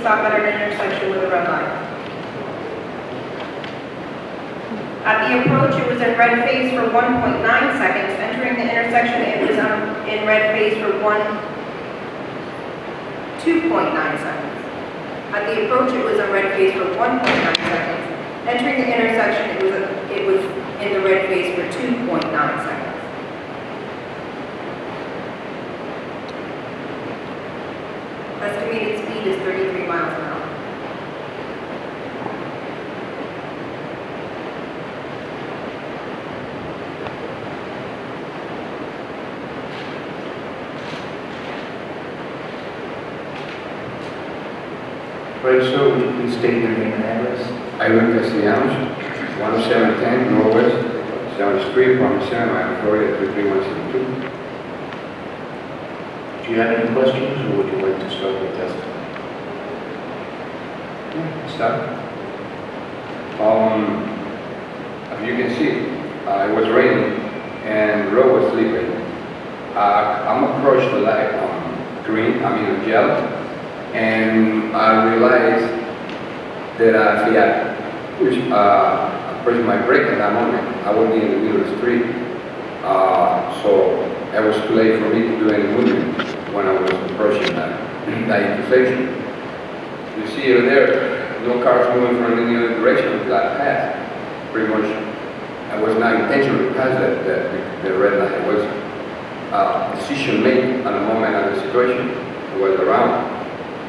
stop at an intersection with a red light. At the approach, it was in red phase for 1.9 seconds. Entering the intersection, it was in red phase for 2.9 seconds. At the approach, it was in red phase for 1.9 seconds. Entering the intersection, it was in the red phase for 2.9 seconds. Estimated speed is 33 miles an hour. Right, sir, would you please state your name and address? Ivan Castellanos, 1710 Northwest 7th Street, Parmesan, Miami, Florida, 33172. Do you have any questions, or would you like to start your testimony? Stop. As you can see, it was raining and the road was sleeping. I'm approached the light on yellow, and I realized that if I pushed my brake at that moment, I would be in the middle of the street. So it was too late for me to do any movement when I was approaching that intersection. You see over there, no cars moving from any other direction until I passed. Pretty much, I was not intentional to pass the red light. It was a decision made at the moment of the situation. It was around.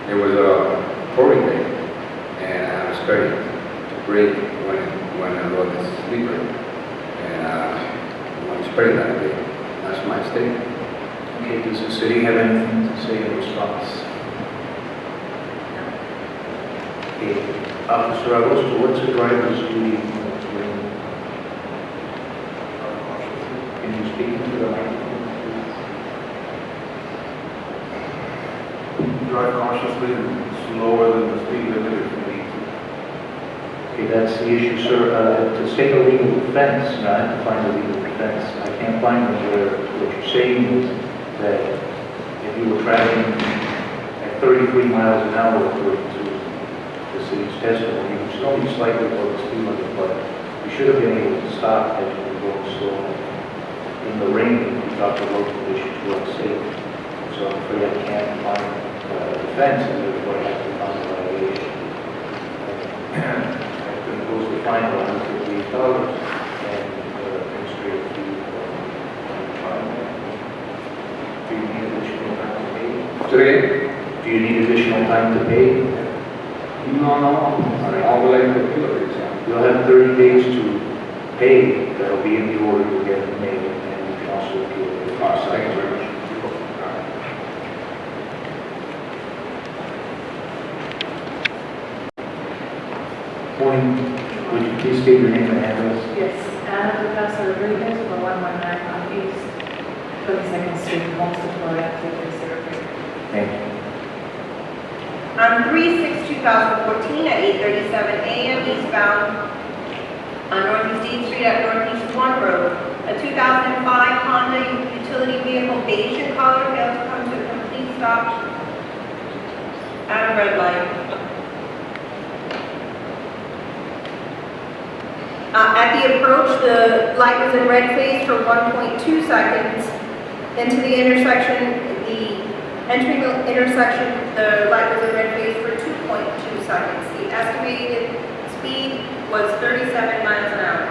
It was a pouring day, and I was scared to brake when the road is slippery. And I was scared that day. That's my statement. Okay, does the city have anything to say in response? Okay, Officer Augusto, what's the driver's duty? Can you speak into the microphone, please? Drive cautiously and slower than the speed limit if you need to. Okay, that's the issue, sir. To state a legal defense, I have to find a legal defense. I can't find where what you're saying is that if you were traveling at 33 miles an hour according to the city's testimony, you was only slightly below the speed limit, but you should have been able to stop as you were going slow. In the rain, you thought the road conditions were unsafe. So I'm afraid I can't find a defense, and therefore I have to find a violation. I've been supposed to find $150 and administrative fee for $25. Do you need additional time to pay? Today? Do you need additional time to pay? No. I would like to appeal it. You'll have 30 days to pay. That'll be in the order you'll get in May, and you can also appeal it. Thank you very much. Morning. Would you please state your name and address? Yes, Ana Picasso Rodriguez for 119 on East 22nd Street, Homestead, Florida, 3303. Thank you. On 3/6/2014 at 8:37 a.m. eastbound on Northeast 8th Street at Northeast 1 Road, a 2005 Honda utility vehicle beige in color failed to come to a complete stop at a red light. At the approach, the light was in red phase for 1.2 seconds. Into the intersection, entering the intersection, the light was in red phase for 2.2 seconds. The estimated speed was 37 miles an hour.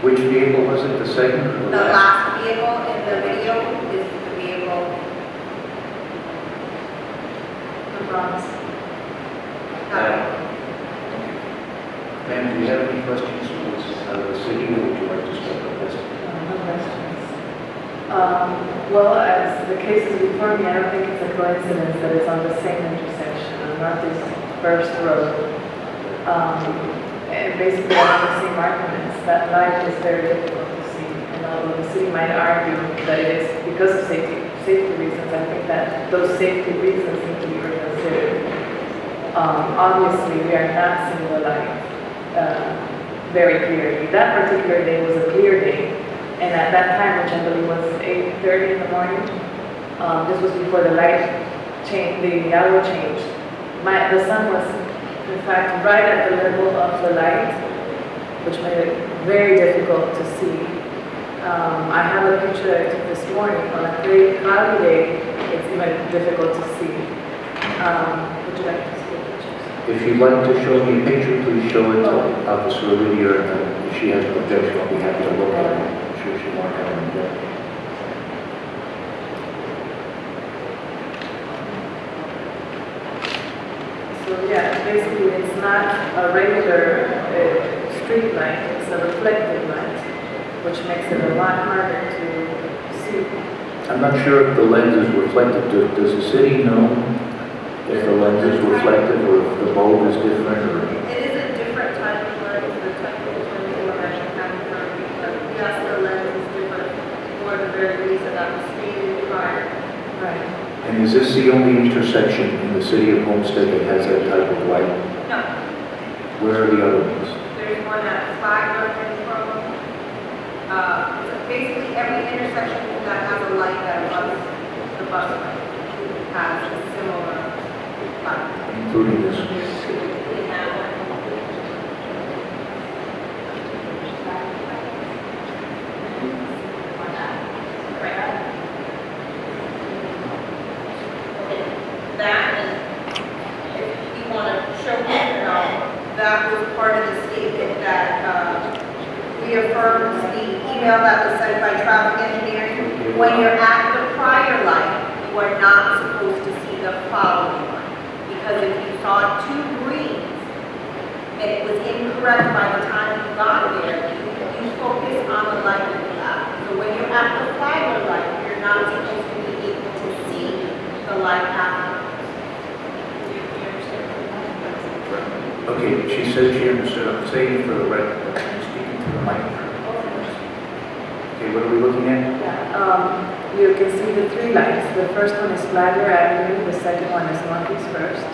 Which vehicle was it, the second or The last vehicle in the video is the vehicle. The Bronx. Ma'am, do you have any questions for the city, or would you like to start with this? No questions. Well, as the cases before me, I don't think it's a coincidence that it's on the same intersection, on Northeast First Road. And basically, on the same arguments, that light is very difficult to see. And although the city might argue that it is because of safety reasons, I think that those safety reasons need to be reconsidered. Obviously, we are not seeing the light. very clearly. That particular day was a clear day, and at that time, which I believe was 8:30 in the morning, this was before the light change, the hour changed. The sun was, in fact, right at the level of the light, which made it very difficult to see. I have a picture that I took this morning. On a very cloudy day, it's even difficult to see. Would you like to see the pictures? If you'd like to show me a picture, please show it to Officer Olivia, and if she has no objection, I'll be happy to look at it. I'm sure she won't have an objection. So yeah, basically it's not a regular street light, it's a reflective light, which makes it a lot harder to see. I'm not sure if the lens is reflective. Does the city know if the lens is reflective or if the bulb is different or? It is a different type of lens, the type of lens in the National County Currently, but yes, the lens is different for the very reason that was stated prior. Right. And is this the only intersection in the city of Homestead that has that type of light? No, Where are the other ones? there's one at Flag Road and Provo. Basically, every intersection that has a light that runs the bus has a similar light. Including this? That, and if you want to show me, that was part of the statement that reaffirms the email that was sent by traffic engineering. When you're at the prior light, you are not supposed to see the following one. Because if you saw two greens, and it was incorrect by the time you got there, you focus on the light that you have. So when you're at the prior light, you're not supposed to be able to see the light after. Okay, she said she understood. I'm saying for the record, I'm speaking to the microphone. Okay, what are we looking at? Yeah, you can see the three lights. The first one is Flagler Avenue, the second one is Northeast First,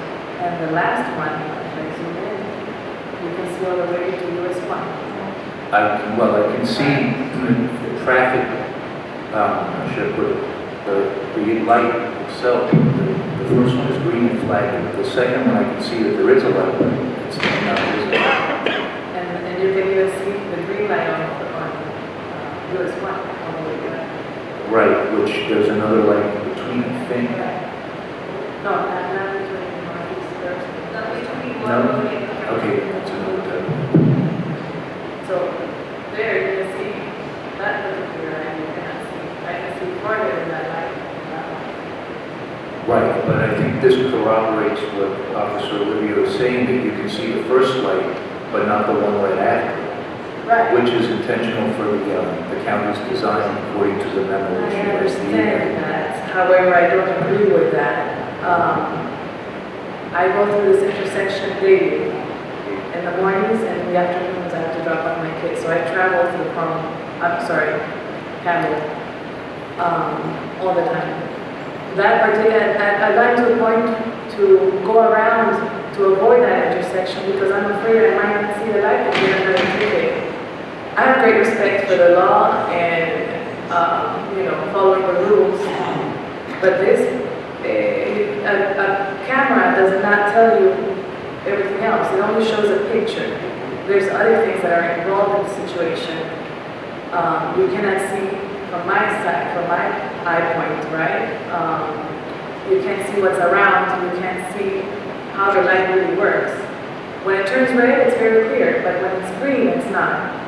and the last one, if I zoom in, you can see all the way to US 1. I can see the traffic, how should I put it? The light itself. The first one is green and flag. The second one, I can see that there is a light, but it's not visible. And you can even see the green light on US 1 all the way down. Right, which there's another light in between, I think. No, not between Northeast First. Not between No? one and the Okay, that's another type. So there you can see that particular light you cannot see. I can see farther than that light. Right, but I think this corroborates what Officer Olivia was saying, that you can see the first light, but not the one right after, Right. which is intentional for the county's design according to the memo that she I has. understand that. However, I don't agree with that. I go through this intersection daily. In the mornings and in the afternoons, I have to drop off my kids. So I travel through Campbell, all the time. That particular, I'd like to point to go around to avoid that intersection because I'm afraid I might not see the light if you're not in I have great respect for the law and, following the rules. But this, a camera does not tell you everything else. It only shows a picture. There's other things that are involved in the situation. You cannot see from my side, from my eye point, right? You can't see what's around. You can't see how the light really works. When it turns red, it's very clear, but when it's green, it's not.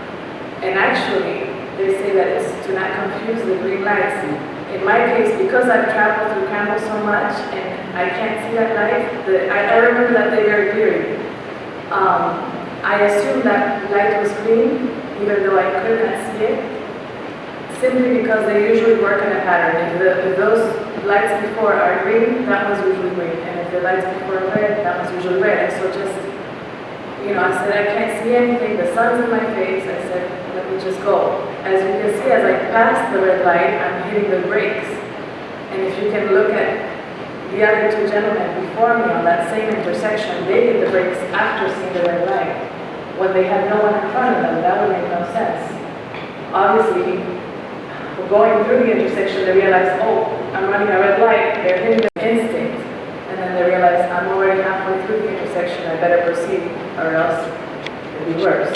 And actually, they say that it's to not confuse the green lights. In my case, because I've traveled through Campbell so much and I can't see that light, I remember that day very clearly. I assumed that light was green, even though I could not see it, simply because they usually work in a pattern. If those lights before are green, that was usually green. And if the lights before are red, that was usually red. And so just, I said, I can't see anything. The sun's in my face. I said, let me just go. As you can see, as I pass the red light, I'm hitting the brakes. And if you can look at the other two gentlemen before me on that same intersection, they hit the brakes after seeing the red light. when they had no one in front of them, that would make no sense. Obviously, going through the intersection, they realize, oh, I'm running a red light, they're hitting the instinct, and then they realize, I'm already halfway through the intersection, I better proceed, or else it'll be worse.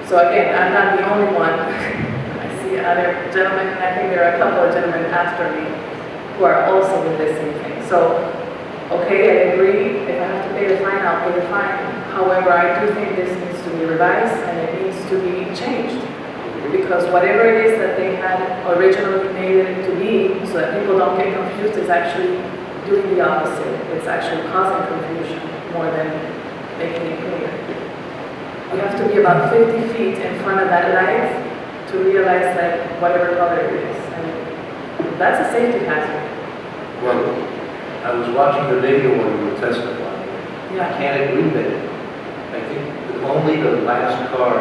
So again, I'm not the only one. I see other gentlemen, and I think there are a couple of gentlemen after me who are also with the same thing. So, okay, I agree, if I have to pay the fine, I'll pay the fine. However, I do think this needs to be revised and it needs to be changed. Because whatever it is that they had originally made it to be, so that people don't get confused, is actually doing the opposite. It's actually causing confusion more than making it clear. You have to be about 50 feet in front of that light to realize that whatever color it is. And that's a safety hazard. Well, I was watching the video when you were testifying. I can't agree that, I think only the last car,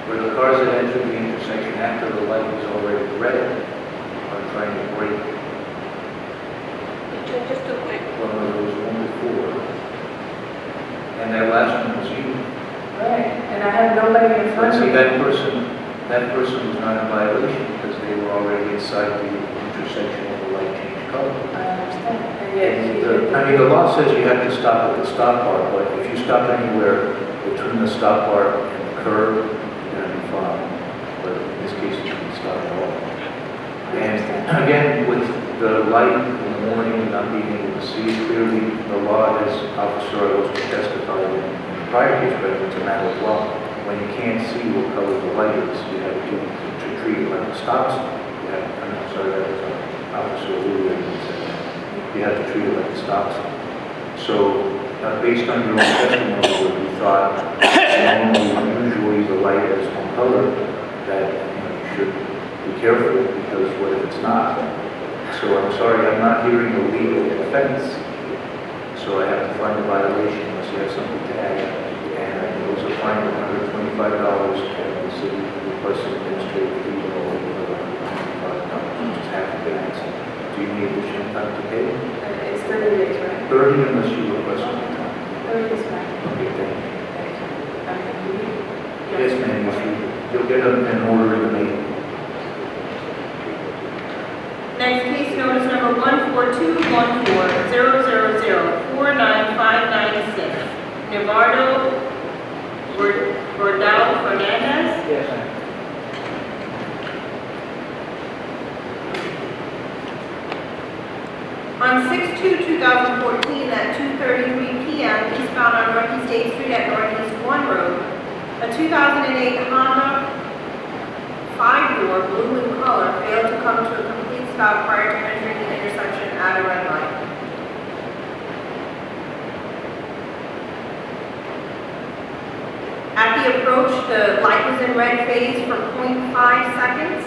where the cars that entered the intersection after the light was already red, are trying to brake. Just a quick. Well, there was one before. And that last one was you. Right, and I had nobody in front But of see, me. that person was not in violation because they were already inside the intersection of the light change color. I understand, and yet he I mean, the law says you have to stop at the stop bar, but if you stop anywhere between the stop bar and the curb, you're gonna be fine. But in this case, you shouldn't stop at all. And again, with the light in the morning and not being able to see clearly, the law, as Officer Orozco testified in the prior case, but it's a matter of law. When you can't see what color the light is, you have to treat it like a stop sign. I'm sorry, that was Officer Wu. You have to treat it like a stop sign. So, based on your own testimony, what you thought, normally, usually the light is one color, that you should be careful, because what if it's not? So I'm sorry, I'm not hearing a legal defense, so I have to find a violation unless you have something to add. And there was a fine of $125, and the city requested administrative fee of over $125, which is half the balance. Do you need additional time to pay? It's 30 days, right? 30 unless you request more time. 30 days, fine. Okay, thank you. Thank you. I mean, Yes, ma'am, you'll get an order in the mail. Next case notice number 1421400049596. Nevardo Bordal Fernandez. Yes, ma'am. On 6/2/2014 at 2:33 p.m. eastbound on Northeast 8th Street at Northeast 1 Road, a 2008 Honda 5-door blue in color failed to come to a complete stop prior to entering the intersection at a red light. At the approach, the light was in red phase for 0.5 seconds.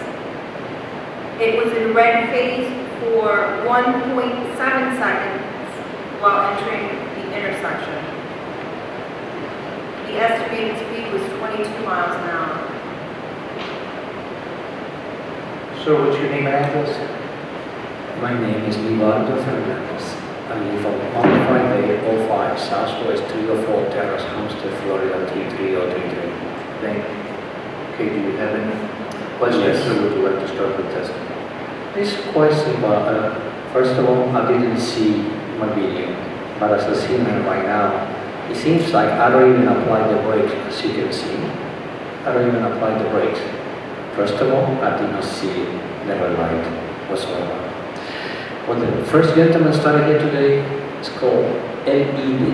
It was in red phase for 1.7 seconds while entering the intersection. The estimated speed was 22 miles an hour. So what's your name and address? My name is Livardo Fernandez. I live on 15805 Southwest 304 Terrace, Homestead, Florida 33033. Thank you. Okay, do you have any questions, Yes. or would you like to start the testimony? It's quite simple. First of all, I didn't see my video, but as I see it right now, it seems like I don't even apply the brakes, as you can see. I don't even apply the brakes. First of all, I did not see the red light whatsoever. What the first gentleman started here today is called LED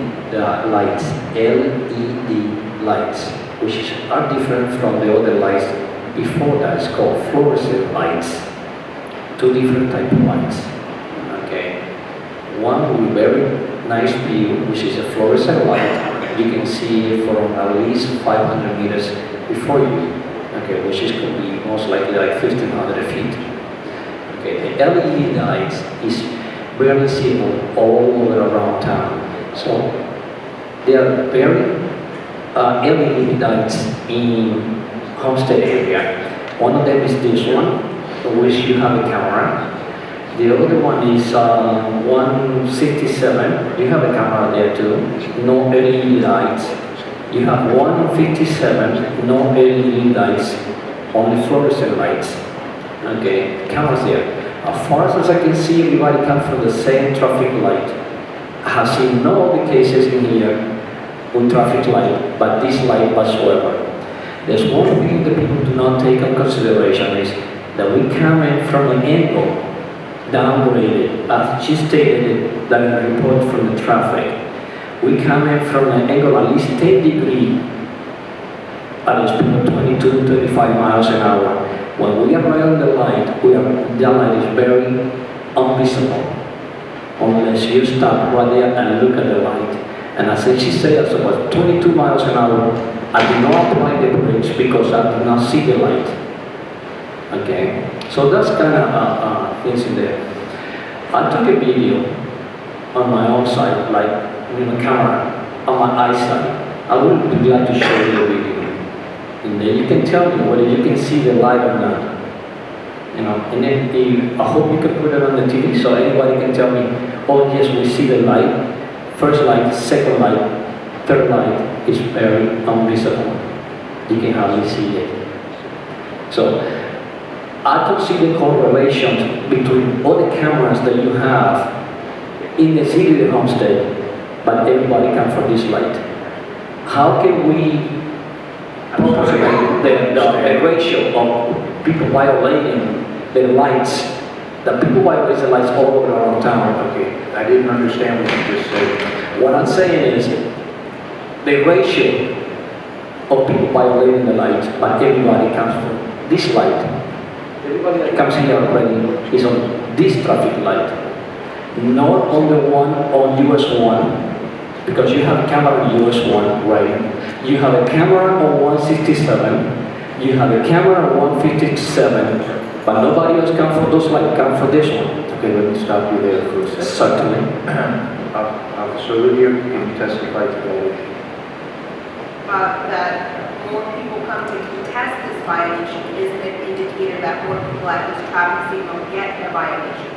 lights, LED lights, which are different from the other lights before that. It's called fluorescent lights. Two different type of lights. Okay, one with very nice view, which is a fluorescent light. You can see from at least 500 meters before you. Okay, which is could be most likely like 1,500 feet. Okay, the LED lights is very visible all over around town. So there are very LED lights in Homestead area. One of them is this one, for which you have a camera. The other one is 167. You have a camera there too. No LED lights. You have 157. No LED lights. Only fluorescent lights. Okay, cameras there. As far as I can see, everybody comes from the same traffic light. I have seen no other cases in here with traffic light, but this light whatsoever. There's one thing that people do not take into consideration is that we come in from an angle downgraded, as she stated that in the report from the traffic. We come in from an angle at least 10 degrees at a speed of 22, 25 miles an hour. When we arrive on the light, the light is very invisible unless you stop right there and look at the light. And as she said, as about 22 miles an hour, I did not apply the brakes because I did not see the light. Okay, so that's kind of things in there. I took a video on my own side, like with a camera on my eyesight. I would be glad to show you the video. And then you can tell me whether you can see the light or not. You know, and then I hope you can put it on the TV so anybody can tell me, oh yes, we see the light. First light, second light, third light is very invisible. You can hardly see it. So I don't see the correlation between all the cameras that you have in the city of Homestead, but everybody comes from this light. How can we approximate the ratio of people violating the lights, the people violate the lights all over our town? Okay, I didn't understand what you just said. What I'm saying is the ratio of people violating the lights, but everybody comes from this light. Everybody that comes here already is on this traffic light, not on the one on US 1, because you have a camera on US 1, right? You have a camera on 167, you have a camera on 157, but nobody else comes for those lights, come for this one. Okay, let me stop you there for a second. Certainly. Officer Lydia, can you testify to that issue? That more people come to contest this violation isn't an indicator that more people at this traffic signal get their violation.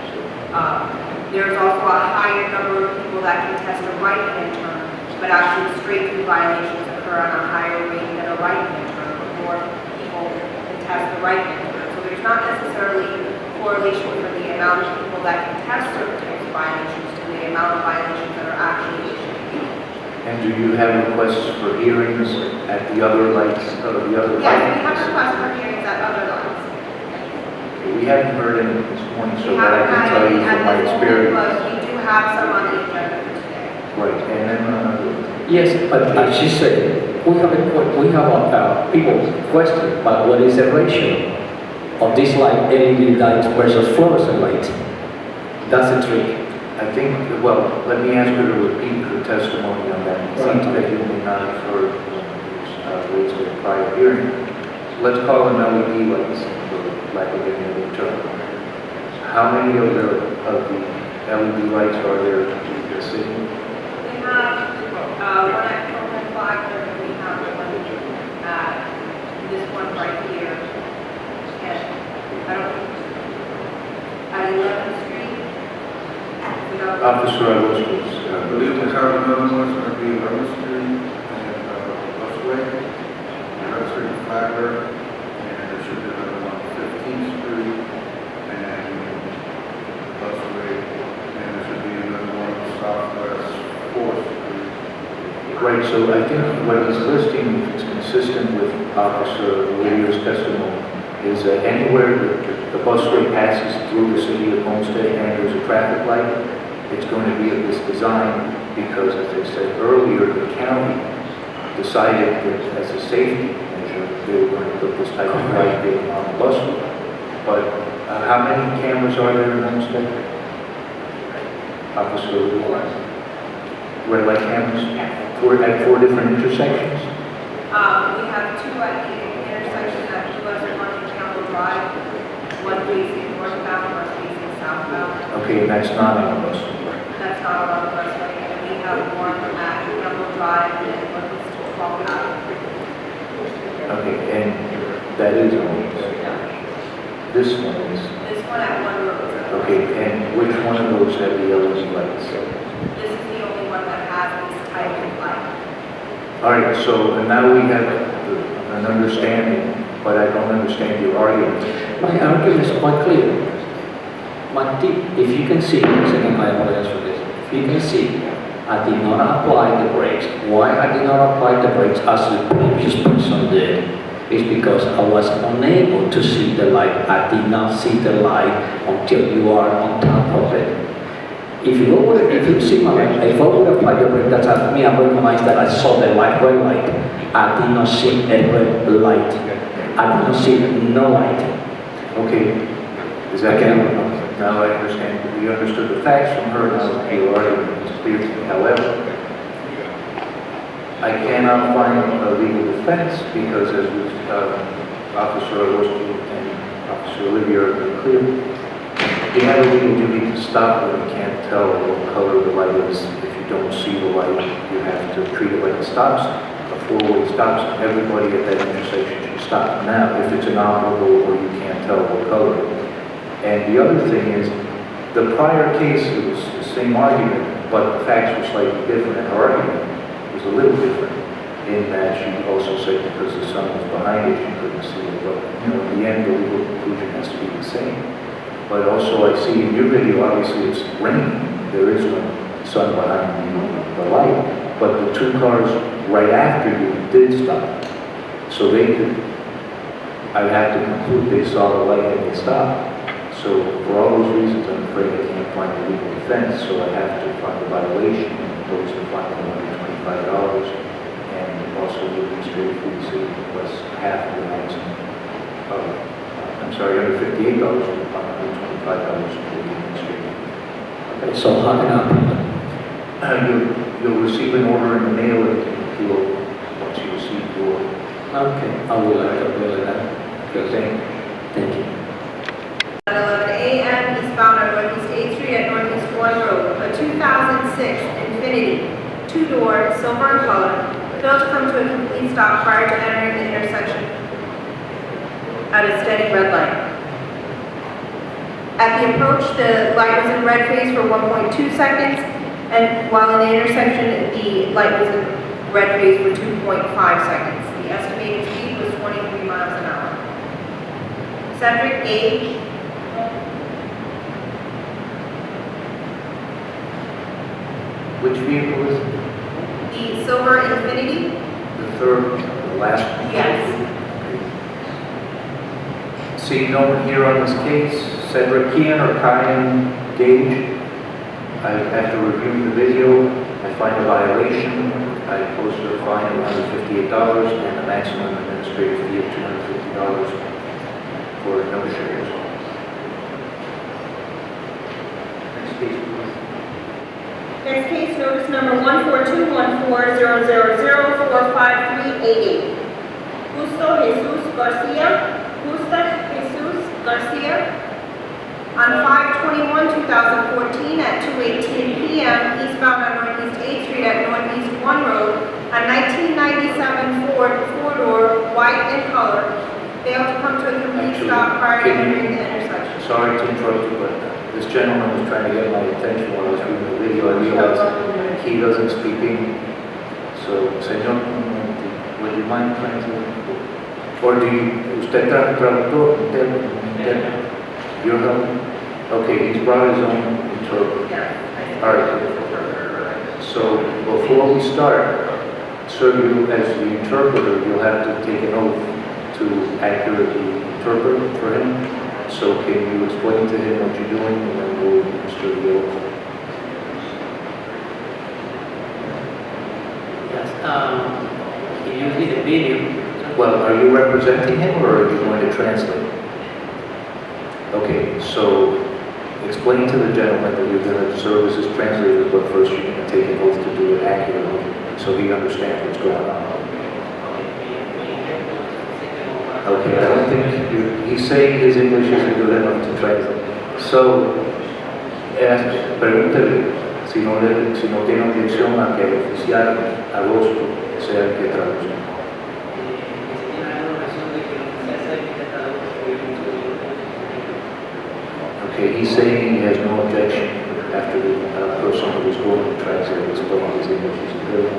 There's also a higher number of people that contest a right-hand turn, but actually straight-through violations occur on a higher rate than a right-hand turn, but more people contest the right-hand turn. So there's not necessarily correlation for the amount of people that contest certain types of violations to the amount of violations that are actually issued. And do you have requests for hearings at the other lights, or the other Yes, we have lights? requests for hearings at other lights. We haven't heard any this morning, so We that I haven't can had tell you any from at my this moment, experience. but we do have some on the agenda for today. Right, and then, Yes, but as she said, we have people question, but what is the ratio of this light, LED lights versus fluorescent lights? That's the trick. I think, well, let me ask her to repeat her testimony on that. It seems that you may not have heard raised in prior hearing. Let's call them LED lights, for lack of any other term. How many of the LED lights are there in the city? We have one at Coleman Flagler, and we have one at this one right here. And I don't, at 11th Street. We don't- Officer, I was, I believe we have another one, it's gonna be 11th Street and Busway, 11th Street and Flagler, and there should be another one, 15th Street and Busway, and there should be another one, Southwest 4th Street. right, so I think what he's listing is consistent with Officer Lydia's testimony, is that anywhere that the busway passes through the city of Homestead and there's a traffic light, it's going to be of this design because, as I said earlier, the county decided that as a safety measure, they were going to put this type of light in on the busway. But how many cameras are there in Homestead? Officer Lydia? Red light cameras? Yes. At four different intersections? We have two at the intersection at US 1 and Campbell Drive, one facing northbound, one facing southbound. Okay, and that's not on the bus. That's not along the busway. And we have one at Campbell Drive and one is 12 out. Okay, and that is on the bus. This one is, This one at One Road. okay, and which one of those have the LED lights? This is the only one that has this type of light. All right, so and now we have an understanding, but I don't understand your argument. My argument is quite clear. If you can see, second, I apologize for this. If you can see, I did not apply the brakes. Why I did not apply the brakes as the previous person did is because I was unable to see the light. I did not see the light until you are on top of it. If you see my light, if I would apply the brake, that's at me, I recognize that I saw the light, red light. I did not see a red light. I did not see no light. Okay, is that Okay. Now I understand. You understood the facts from her, now your argument is clear to me. However, I cannot find a legal defense because as Officer Agosto and Officer Olivia are very clear, you have a legal duty to stop when you can't tell what color the light is. If you don't see the light, you have to treat it like a stop sign, a four-way stop sign. Everybody at that intersection should stop. Now, if it's inoperable or you can't tell what color. And the other thing is, the prior case, it was the same argument, but the facts were slightly different, and her argument was a little different in that she also said because the sun was behind it, she couldn't see it. But, in the end, the legal conclusion has to be the same. But also, I see in your video, obviously it's raining. There is no sun behind the light, but the two cars right after you did stop. So I have to conclude they saw the light and they stopped. So for all those reasons, I'm afraid I can't find a legal defense, so I have to find a violation, impose a fine of $125, and also the administrative fee city plus half of the maximum under $58, and $125 for the administrative. Okay, so how can I? You'll receive an order in the mail and appeal once you receive the order. Okay, I will appeal that. Okay, Thank you. At 11 a.m. eastbound on Northeast 8th Street at Northeast 1 Road, a 2006 Infiniti two-door silver in color failed to come to a complete stop prior to entering the intersection at a steady red light. At the approach, the light was in red phase for 1.2 seconds, and while in the intersection, the light was in red phase for 2.5 seconds. The estimated speed was 23 miles an hour. Cedric Gage, which vehicle is it? the silver Infiniti? The third, the last one? Yes. See no one here on this case, Cedric Kean or Kyan Gage. I have to review the video, I find a violation, I post a fine of $158 and a maximum administrative fee of $250 for no shares. Next case, please. Next case, notice number 1421400045388. Justo Jesus Garcia, on 5/21/2014 at 2:18 p.m. eastbound on Northeast 8th Street at Northeast 1 Road, a 1997 Ford four-door, white in color, failed to come to a complete Actually, stop prior to can you- entering the intersection. Sorry to interrupt you, but this gentleman was trying to get my attention while I was reading the video. I realized he doesn't speak English. So, señor, would you mind translating? Or do you, usted traductor? Your help? Okay, he's brought his own interpreter. All right. So, before we start, sir, you, as the interpreter, you'll have to take an oath to accurately interpret for him. So can you explain to him what you're doing and then we'll administer the oath? Yes, if you see the video, Well, are you representing him or are you going to translate? Okay, so explain to the gentleman that you're going to serve as his translator, but first you're going to take an oath to do it accurately so he understands what's going on. Okay, I don't think he's saying his English isn't good enough to translate. So, pregúntele si no tiene objeción a que el oficial Agosto sea el que traduzca. si tiene alguna razón de que no se acerque hasta la voz, Okay, he's saying he has no objection after the person who was going to translate explained his English is good.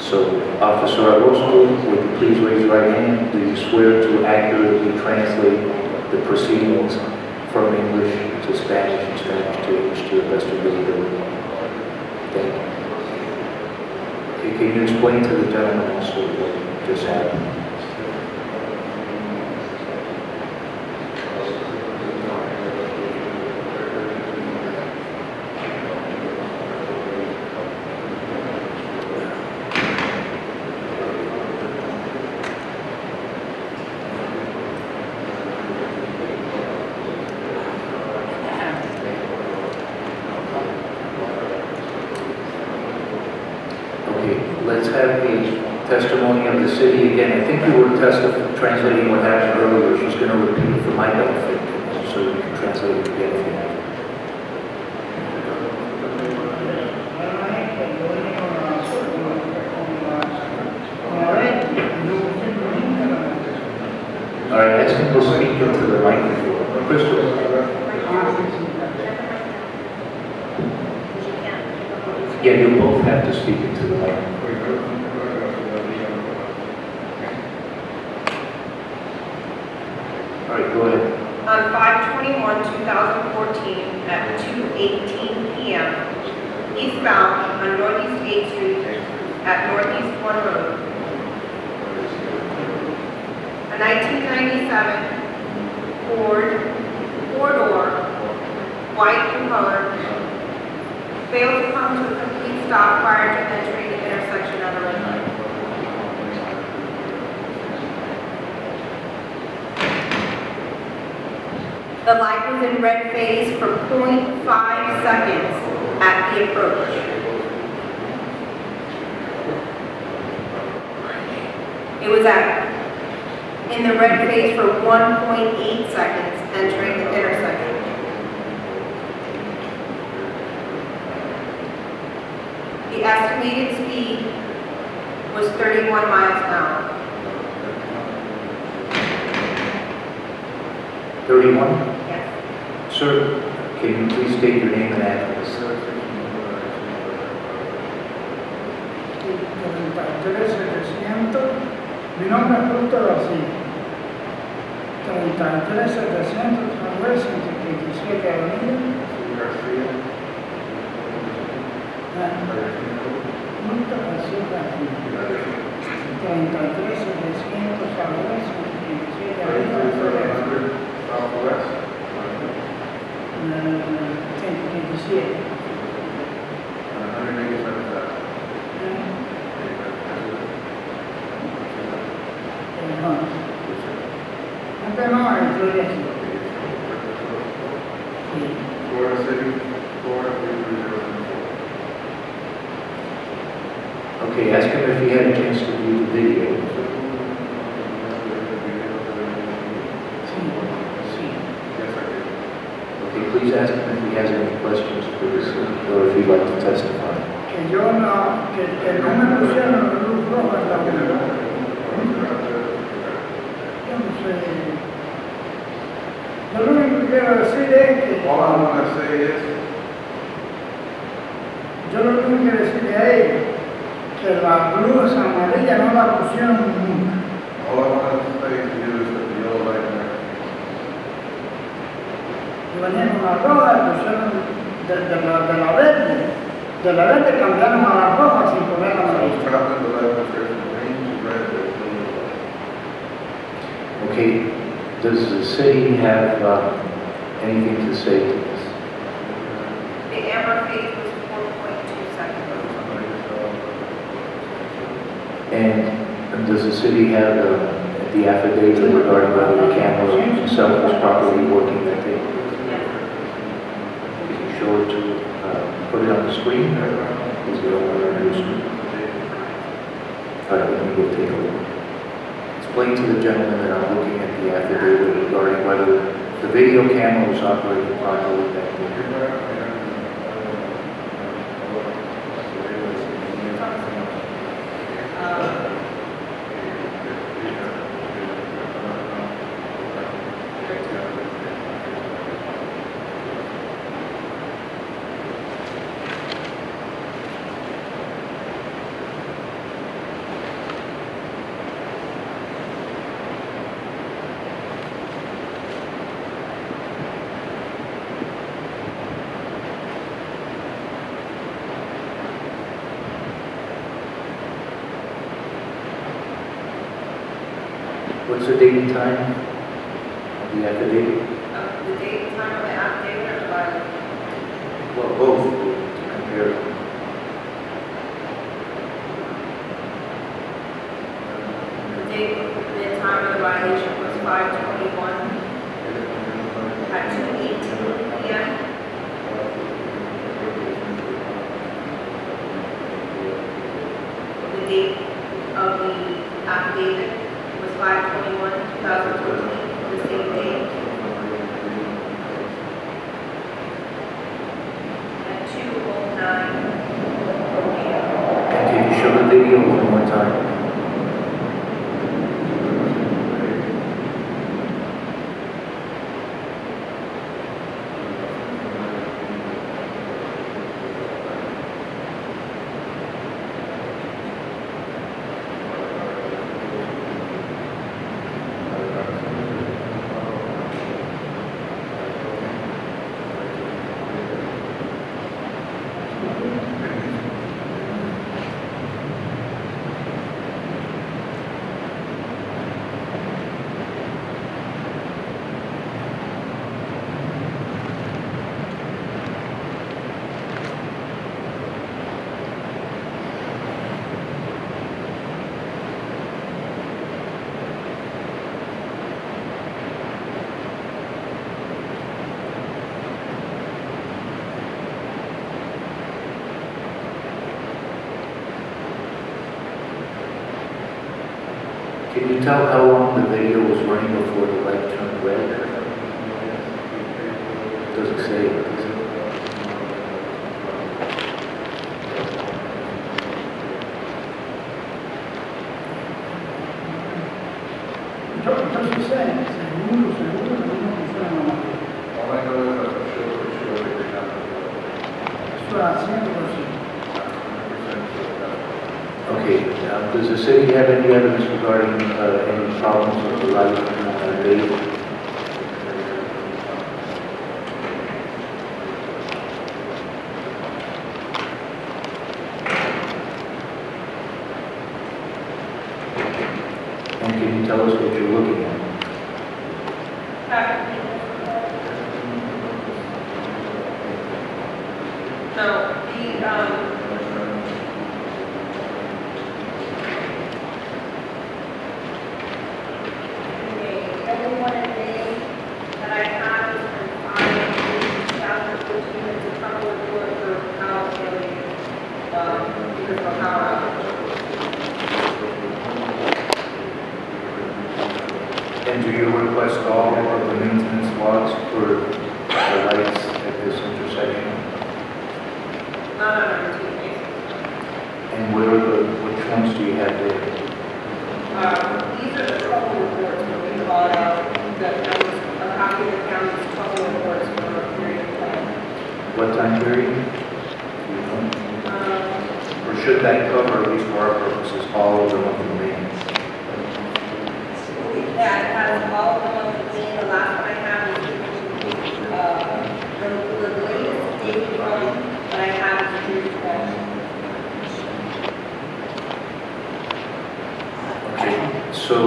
So, Officer Orozco, would you please raise your right hand? Do you swear to accurately translate the proceedings from English to Spanish and Spanish to English to the best of your ability? Thank you. Okay, can you explain to the gentleman also what just happened? Let's have the testimony of the city again. I think you were translating what happened earlier. She's going to repeat it for my benefit, so you can translate it again if you have. All right, ask him to speak into the microphone. Crystal. Yeah, you both have to speak into the microphone. All right, go ahead. On 5/21/2014 at 2:18 p.m. eastbound on Northeast 8th Street at Northeast 1 Road, a 1997 Ford four-door, white in color, failed to come to a complete stop prior to entering the intersection of the red light. The light was in red phase for 0.5 seconds at the approach. It was in the red phase for 1.8 seconds entering the intersection. The estimated speed was 31 miles an hour. 31? Yes. Sir, can you please state your name and address? 33700, mi nombre es Justo García. 33700, Manuel 137 Avenida. Justo García. 33700, Manuel 137 Avenida. 137. Antes no, estoy así. Florida City, Florida 33004. Okay, ask him if he had a chance to view the video. Yes, I did. Okay, please ask him if he has any questions for this, or if he'd like to testify. Que yo no, que no me pusieron la luz roja en la vida. Yo no sé. Yo lo único que quiero decir es que All I want to say is, yo lo único que quiero decirle a ellos que la luz amarilla no la pusieron nunca. all I want to say to you is that the yellow light next Y venían una roja y pusieron de la verde cambiaron a la roja sin poner la I was amarilla. traveling the light was from green to red, there's no yellow light. Okay, does the city have anything to say to this? The amber phase was 4.2 seconds. And does the city have the affidavit regarding whether the camera itself was properly working that day? Can you show it to, put it on the screen? Is it over on your screen? All right, let me go take a look. Explain to the gentleman that I'm looking at the affidavit regarding whether the video camera was operating properly that day. What's the date and time of the affidavit? The date and time of the affidavit or the violation? Well, both, to compare. The date, the time of the violation was 5/21 at 2:18 p.m. The date of the affidavit was 5/21/2014, the same day at 2:09 p.m. And can you show the video one more time? Can you tell how long the video was running before the light turned red? Doesn't say, does it? Entonces, seguro, no funciona nomás. All I know is that the show for sure they did not. Eso era 100%. Okay, does the city have any evidence regarding any problems with the light date? And can you tell us what you're looking at? No, everyone in May that I have is from 2014, it's a couple of words for power failure, because of power outage. And do you request all of the maintenance logs for the lights at this intersection? Not on a routine basis. And which ones do you have there? These are the trouble reports that we brought out, that was a copy of the county's trouble reports for a period of time. What time period? Or should that cover, at least for our purposes, all of the month of May? That has all of the ones that we, the last one I have is, the latest date from, that I have is June 12th. Okay, so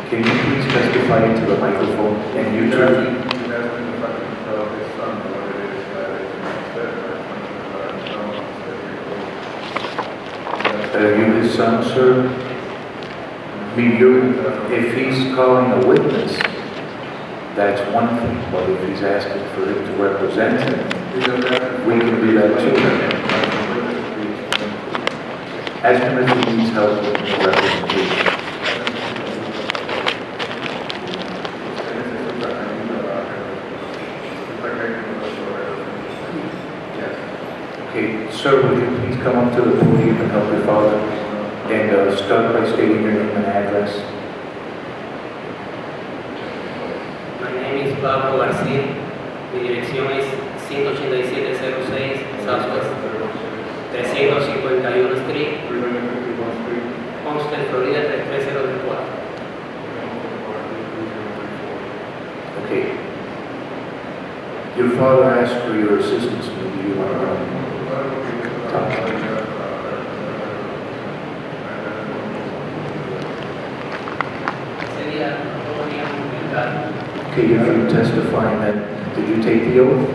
can you please testify into the microphone and you too? He asked me if I could tell his son what it is that is instead Are you his son, sir? I mean, if he's calling a witness, that's one thing, but if he's asking for him to represent him, we can do that too. Ask him if he needs help with the representation. Okay, sir, would you please come up to the podium and help your father? And start by stating your name and address. My name is Pablo García. Mi dirección es 18706 Southwest 351 Street, Homestead, Florida 33034. Okay. Your father asked for your assistance, maybe you want to talk. Ese día no veníamos en el carro. Okay, if you're testifying that, did you take the oath?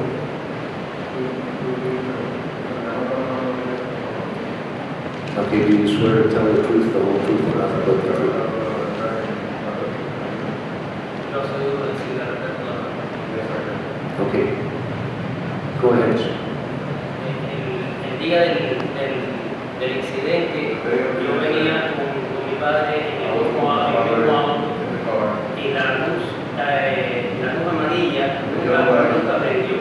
Okay, do you swear to tell the truth, the whole truth, and nothing but the truth? Yo soy duro decir la verdad. Okay. Go ahead. El día del incidente, yo venía con mi padre en el mismo auto y la luz amarilla nunca prendió.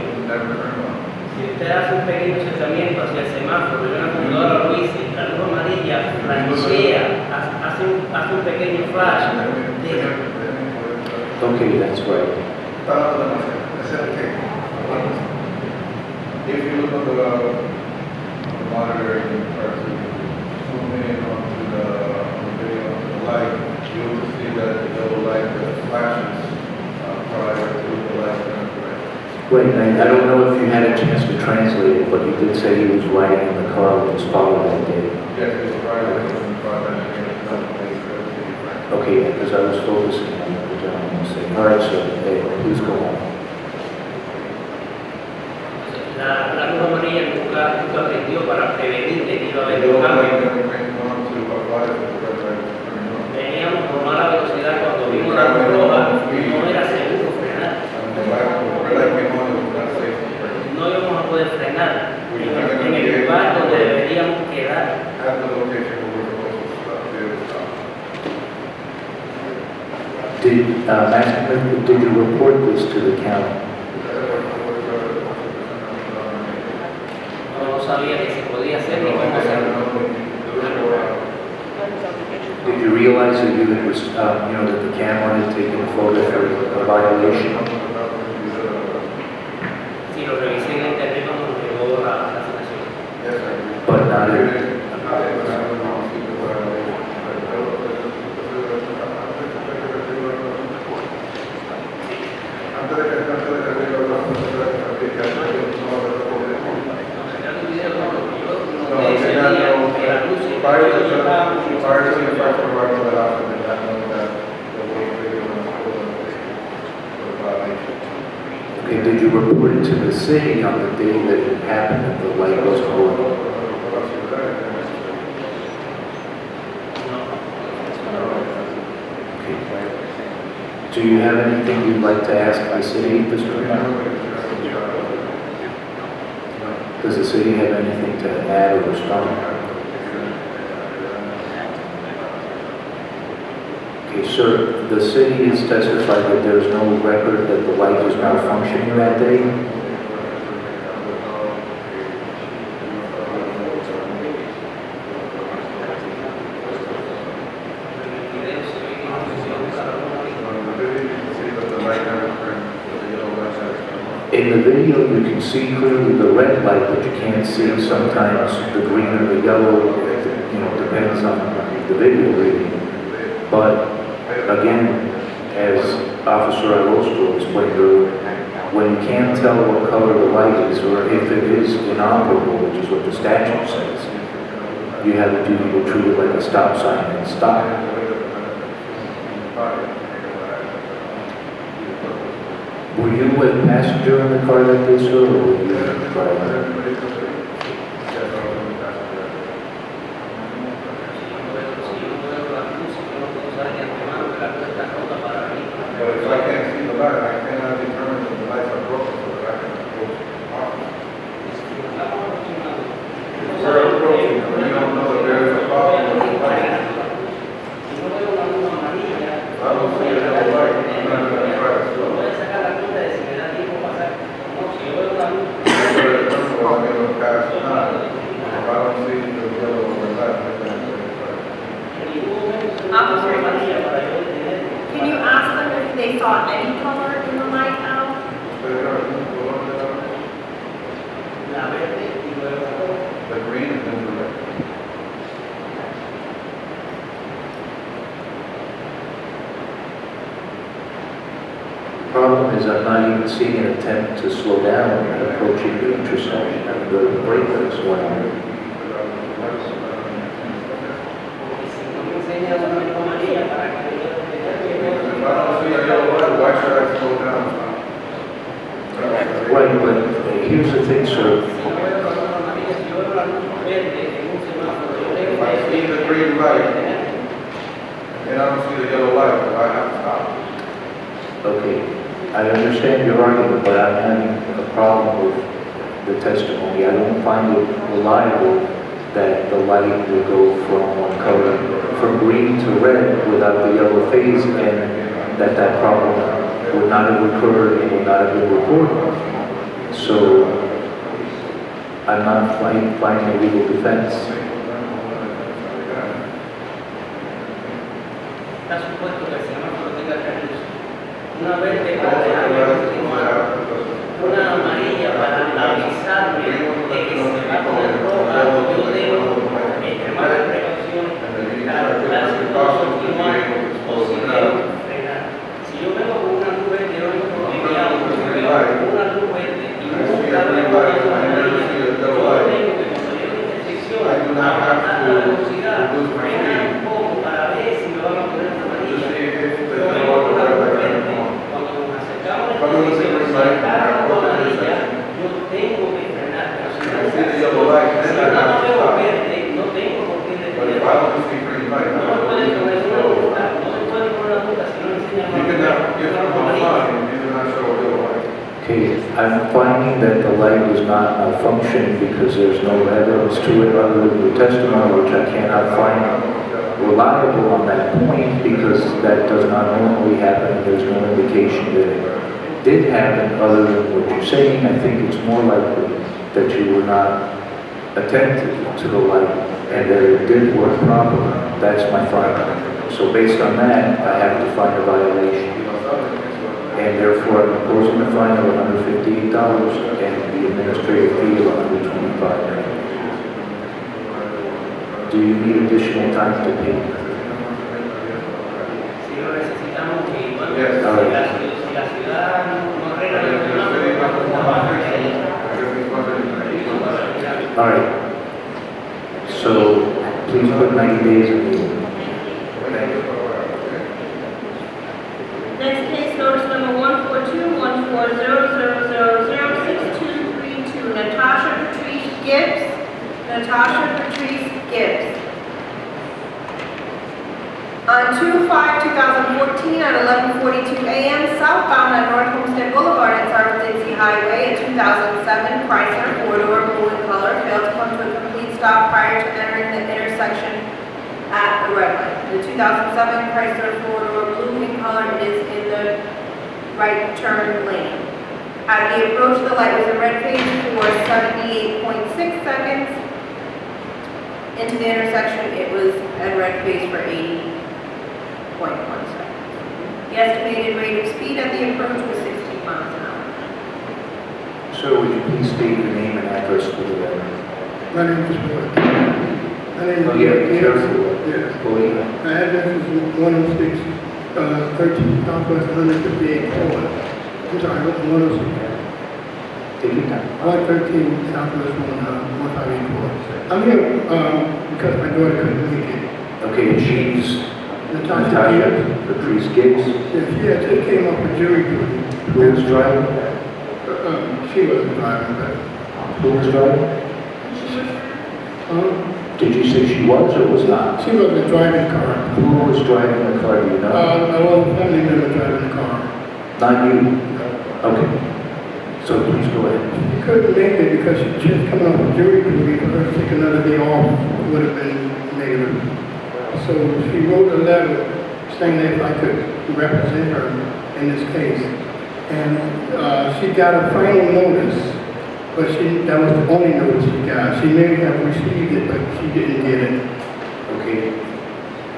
Si usted hace un pequeño acercamiento hacia el semáforo, yo en la computadora lo hice, la luz amarilla flashea, hace un pequeño flash. Okay, that's right. If you look on the monitor and try to zoom in onto the video, the light, you'll see that the yellow light that flashes prior to the light turning red. Wait, I don't know if you had a chance to translate it, but you did say he was riding in the car with his father that day. Yes, it's prior to the Okay, because I was focusing on the gentleman saying, all right, sir, hey, please go on. La luz amarilla nunca prendió para prevenir de que iba a haber un cambio. Veníamos por mala velocidad cuando vimos la luz roja, no era seguro frenar. No íbamos a poder frenar en el lugar donde deberíamos quedar. Did you report this to the county? No sabía que se podía hacer ni cómo hacerlo. Did you realize that you had, that the camera had taken a photo for a violation? Sí, lo revisé en internet cuando nos llegó la situación. But not in, okay, did you report it to the city on the day that it happened that the light was on? Do you have anything you'd like to ask the city, Mr. Reno? Does the city have anything to add or respond? Okay, sir, the city has testified that there is no record that the light was malfunctioning that day. In the video, you can see clearly the red light, but you can't see sometimes the green or the yellow, depends on the video reading. But again, as Officer Agosto explained earlier, when you can't tell what color the light is, or if it is inoperable, which is what the statute says, you have a duty to treat it like a stop sign and stop. Were you a passenger in the car that day, sir, or were you the driver? But if I can't see the light, I cannot determine if the lights are broken, so that I can approach the office. If we're approaching, and we don't know if there is a problem with the light. If I don't see a yellow light, I'm not going to try to slow. I'm going to pass the time. If I don't see the yellow or light, I'm going to Officer, can you ask them if they saw any color in the light out? The green and then the red. Problem is, I'm not even seeing an attempt to slow down approaching the intersection. I mean, the brake lights went on. Porque si no me enseña una amarilla para que yo If I don't see a yellow light, why should I slow down? Right, but here's the thing, sir. si no veo la luz amarilla, si yo veo la luz verde en un semáforo, yo tengo If I see the green light and I don't see the yellow light, I have to stop. Okay, I understand your argument, but I'm having a problem with the testimony. I don't find it reliable that the light will go from one color, from green to red without the yellow phase, and that problem would not have occurred and would not have been reported. So, I'm not finding a legal defense. Está supuesto que el semáforo tenga tres luces. Una verde para dejarme continuar, una amarilla para avisarme de que se va a poner roja. Yo debo extremar precauciones para lograr si puedo continuar o si debo frenar. Si yo vengo con una luz verde, yo vengo con mi auto, yo vengo con una luz verde y nunca vengo con la luz amarilla, yo tengo que cuando llegue a una intersección aumentar la velocidad, frenar un poco para ver si me van a poner una amarilla. Yo vengo con una luz verde, cuando nos acercamos a la intersección, si está la luz amarilla, yo tengo que frenar, pero si no es así, si yo no veo verde, no tengo por qué But if I detenerme. don't see green light, No me pueden poner una multa, no me pueden poner una multa si no me enseñan you cannot give them a fine, you do not show a yellow light. Okay, I'm finding that the light was not malfunctioning because there's no evidence to it other than the testimony, which I cannot find reliable on that point because that does not normally happen. There's no indication that it did happen other than what you're saying. I think it's more likely that you were not attentive to the light and that it did work properly. That's my finding. So based on that, I have to find a violation. And therefore, I'm imposing a fine of $158 and the administrative fee of $125. Do you need additional time to pay? Si lo necesitamos, y bueno, Yes. si la ciudad no arregla el semáforo, trabaja ahí. All right. So, please put 90 days in the... Next case, notice number 142-140-006232, Natasha Patrice Gibbs. Natasha Patrice Gibbs. On 2/5/2014 at 11:42 a.m., southbound on North Homestead Boulevard and South Dixie Highway, a 2007 Chrysler four-door blue in color failed to come to a complete stop prior to entering the intersection at the red light. The 2007 Chrysler four-door blue in color is in the right turn lane. At the approach, the light was in red phase for 78.6 seconds. Into the intersection, it was at red phase for 80.1 seconds. The estimated rate of speed at the approach was 16 miles an hour. Sir, would you please state your name and address for the record? My name is Wood. My name is Oh, yeah, be Wood. careful. Yes. Believe me. My address is 106, 13 Southwest 158 Ford. I'm sorry, 106. Take your time. 113 Southwest 158 Ford. I'm here because my daughter couldn't make it. Okay, she's Natasha Natasha Gibbs. Patrice Gibbs. Yeah, she actually came up for jury duty. Who was driving? She wasn't driving, but, Who was driving? Did you say she was or was not? she wasn't driving car. Who was driving the car, do you know? I was a family member driving the car. Not you? Okay. So please go ahead. She couldn't make it because she just coming off of jury duty. For her to take another day off would have been negative. So she wrote a letter saying that if I could represent her in this case. And she got a final notice, but that was the only notice she got. She may have received it, but she didn't get it. Okay.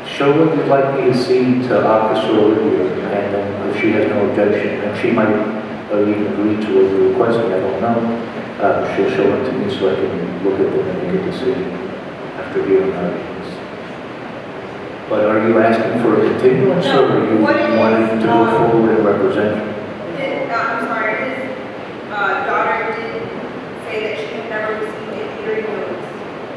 Show what you'd like me to see to Officer Olivia, and then if she has no objection, and she might even agree to what you're requesting, I don't know. She'll show it to me so I can look at them and make a decision after hearing arguments. But are you asking for a continuance, or are you No, what it is, wanting to go forward and represent? I'm sorry, his daughter did say that she had never received a hearing notice.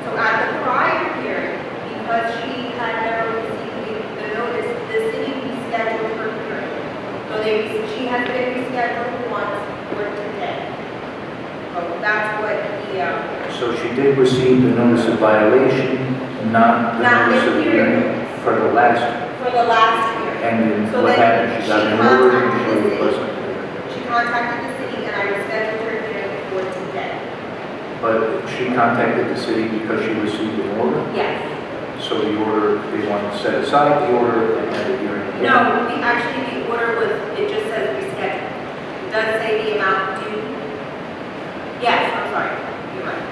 So at the prior hearing, because she had never received the notice, the city rescheduled her hearing. So she has been rescheduled once for today. So that's what So she did receive the notice of violation, not the Not notice the of hearing. hearing for the last, for the last hearing. and then So what then happened? She got she an order and contacted she the wasn't. She contacted the city and I rescheduled her hearing for today. But she contacted the city because she received an order? Yes. So the order, they want to set aside the order and have a hearing again? No, actually, the order was, it just says reschedule. It does say the amount due. Yes, I'm sorry, you're right.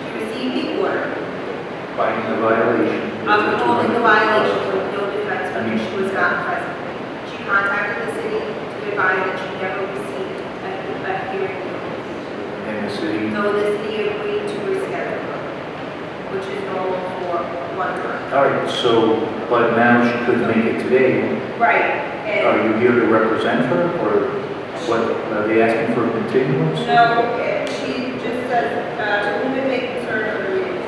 She received the order Finding the violation. of holding the violation with no defense I mean- because she was not present. She contacted the city to advise that she never received a hearing notice. And the city, So the city agreed to reschedule her, which is normal for one term. all right, so, but now she couldn't make it today. Right, Are and you here to represent her, or what, are they asking for a continuance? no, she just says, to whom it may concern, or read it.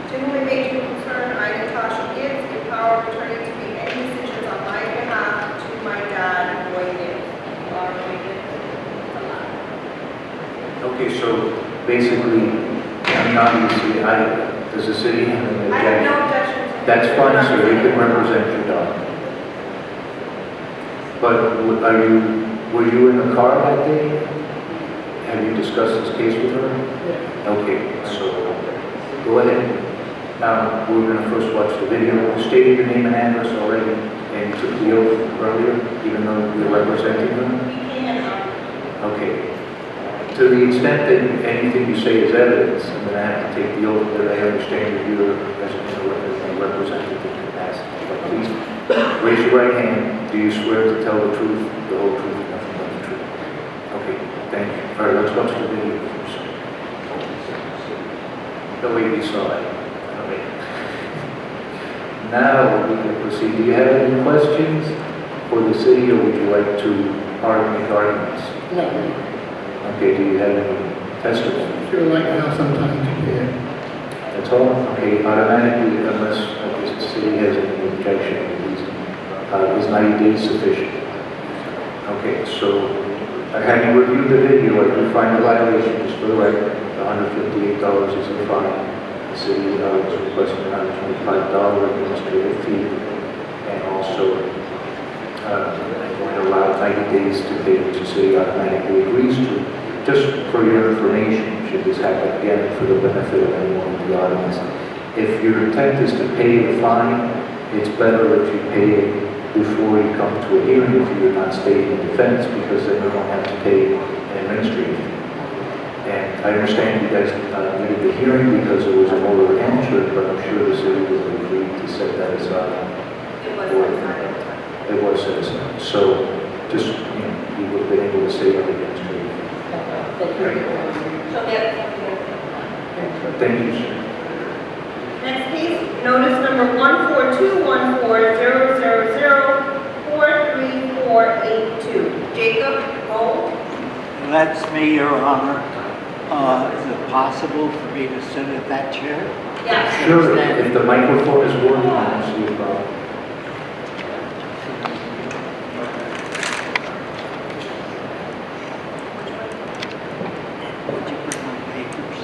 To whom it may concern, I, Natasha Gibbs, give power of attorney to make any decisions on my behalf to my dad, Roy Gibbs. Laura Roy Gibbs. Okay, so basically, I mean, obviously, does the city have an I have objection? no objection to. That's fine, sir, you can represent your daughter. But were you in the car that day? Have you discussed this case with her? Okay, so, go ahead. Now, we're gonna first watch the video. You stated your name and address already, and you took the oath earlier, even though you're representing them? We can, Okay. To the extent that anything you say is evidence, I'm going to have to take the oath that I understand that you're as a representative capacity. But please, raise your right hand. Do you swear to tell the truth, the whole truth, and nothing but the truth? Okay, thank you. All right, let's watch the video first. The way we saw it. All right. Now we can proceed. Do you have any questions for the city, or would you like to make arguments? No, Okay, do you have any testimony? sure like how sometimes you can. That's all? Okay, automatically, unless the city has any objection, is 90 days sufficient? Okay, so, have you reviewed the video? I do find a violation, just for the record, $158 is a fine. The city is requesting $125 administrative fee, and also, going to allow 90 days to pay, which the city automatically agrees to. Just for your information, should this happen again, for the benefit of anyone in the audience, if your intent is to pay the fine, it's better if you pay it before you come to a hearing if you're not stating a defense, because then you don't have to pay an administrative fee. And I understand you guys needed the hearing because there was an order entered, but I'm sure the city would agree to set that aside. it was decided. It was set aside. So just, you would have been able to save on the administrative fee. So that, Thank you, sir. next case, notice number 1421400434482. Jacob Gold. That's me, Your Honor. Is it possible for me to sit at that chair? Yes. Sure, if the microphone is working, I don't see a problem. Would you bring my papers?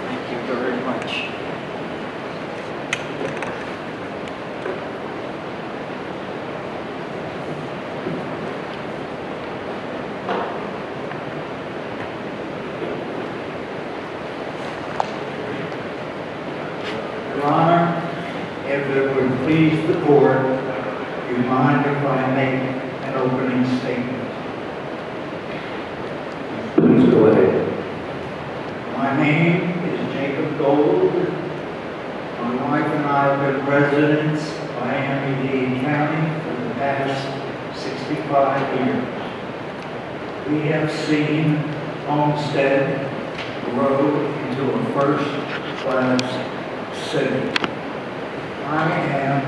Thank you very much. Your Honor, if it would please the court, do you mind if I make an opening statement? Please go ahead. My name is Jacob Gold. My wife and I have been residents of Miami-Dade County for the past 65 years. We have seen Homestead grow into a first-class city. I am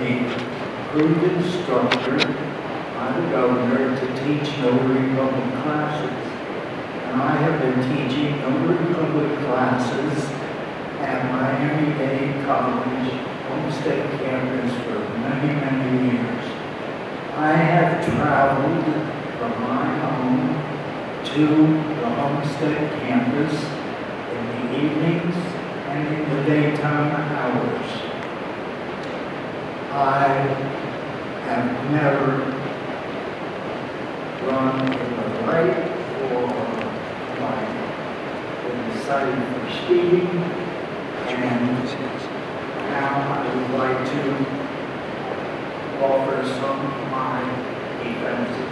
a crude instructor by the governor to teach notary public classes. And I have been teaching notary public classes at Miami-Dade College, Homestead campus for many, many years. I have traveled from my home to the Homestead campus in the evenings and in the daytime hours. I have never run a red light or been cited for speeding, and now I would like to offer some of my defenses.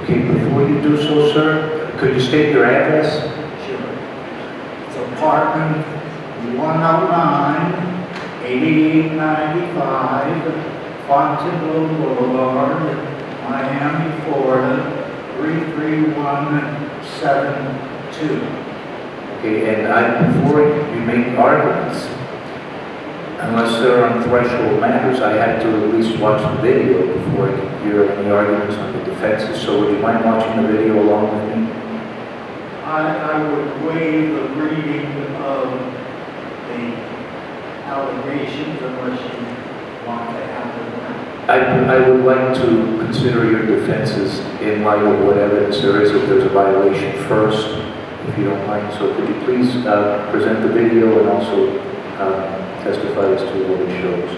Okay, before you do so, sir, could you state your address? Sure. It's apartment 109, 8895, Fontainebleau Boulevard, Miami, Florida, 33172. Okay, and before you make arguments, unless they're on threshold matters, I have to at least watch the video before I can hear any arguments on the defenses. So would you mind watching the video along with me? I would waive the reading of the allegations unless you want to have them. I would like to consider your defenses in light of what evidence there is if there's a violation first, if you don't mind. So could you please present the video and also testify as to what it shows?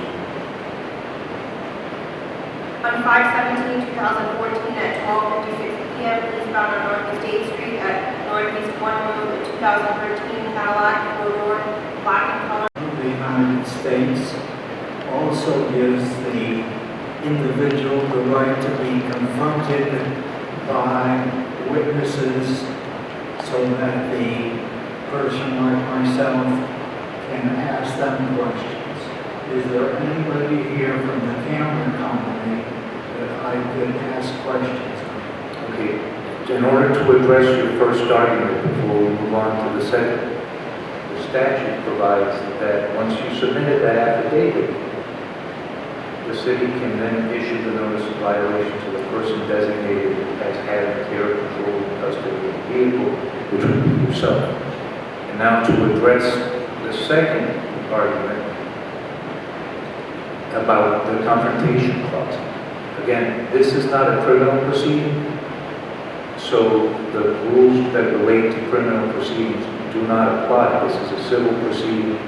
On 5/17/2014 at 12:56 p.m., eastbound on Northeast 8th Street at Northeast 1 Road, a 2013 Cadillac four-door, black in color. The United States also gives the individual the right to be confronted by witnesses so that the person like myself can ask them questions. Is there anybody here from the camera company that I could ask questions of? Okay, in order to address your first argument before we move on to the second, the statute provides that once you submitted that affidavit, the city can then issue the notice of violation to the person designated as having care, control, and custody of the vehicle, which would be yourself. And now to address the second argument about the confrontation clause. Again, this is not a criminal proceeding, so the rules that relate to criminal proceedings do not apply. This is a civil proceeding.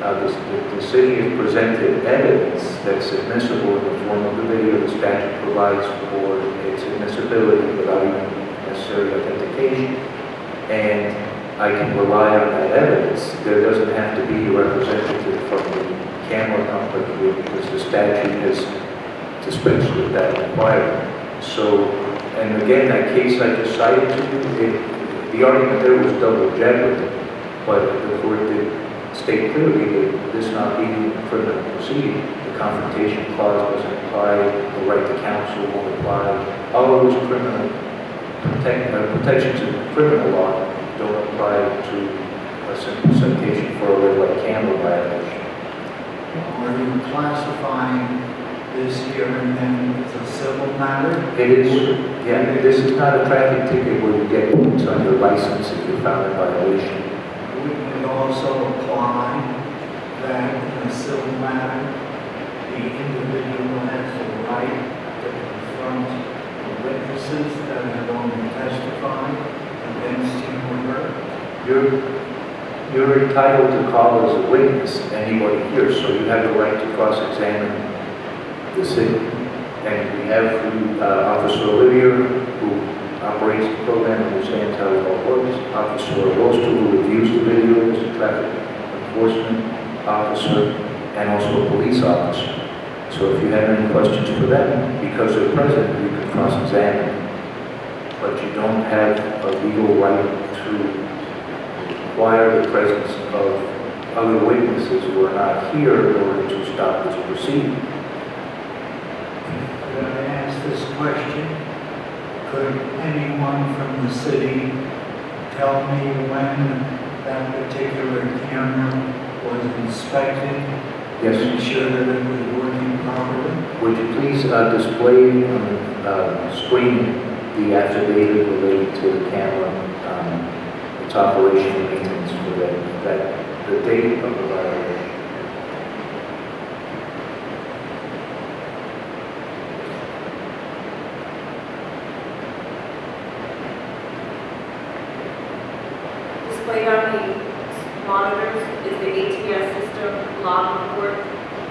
The city has presented evidence that's admissible in the form of the video. The statute provides for its admissibility without even necessary authentication. And I can rely on that evidence. There doesn't have to be a representative from the camera company because the statute has dispensed with that requirement. So, and again, that case I just cited to you, the argument there was double jeopardy, but the court did state clearly that this not being a criminal proceeding, the confrontation clause doesn't apply, the right to counsel won't apply. All of those criminal protections in the criminal law don't apply to a simple citation for a red light camera violation. Are you classifying this hearing then as a civil matter? It is, yeah, this is not a traffic ticket where you get points on your license if you're found in violation. Wouldn't it also apply that in a civil matter, the individual has the right to confront the witnesses that are going to testify against him or her? You're entitled to call as a witness anybody here, so you have the right to cross-examine the city. And we have Officer Olivier, who operates the program and understands how it all works. Officer Rosto, who reviews the videos, a traffic enforcement officer, and also a police officer. So if you have any questions for them, because they're present, you can cross-examine. But you don't have a legal right to require the presence of other witnesses who are not here in order to stop this proceeding. Could I ask this question? Could anyone from the city tell me when that particular camera was inspected? Yes. To ensure that it was working properly? Would you please display on the screen the affidavit related to the camera, its operation and maintenance for the date of the violation? Displayed on the monitors is the ATS system log report.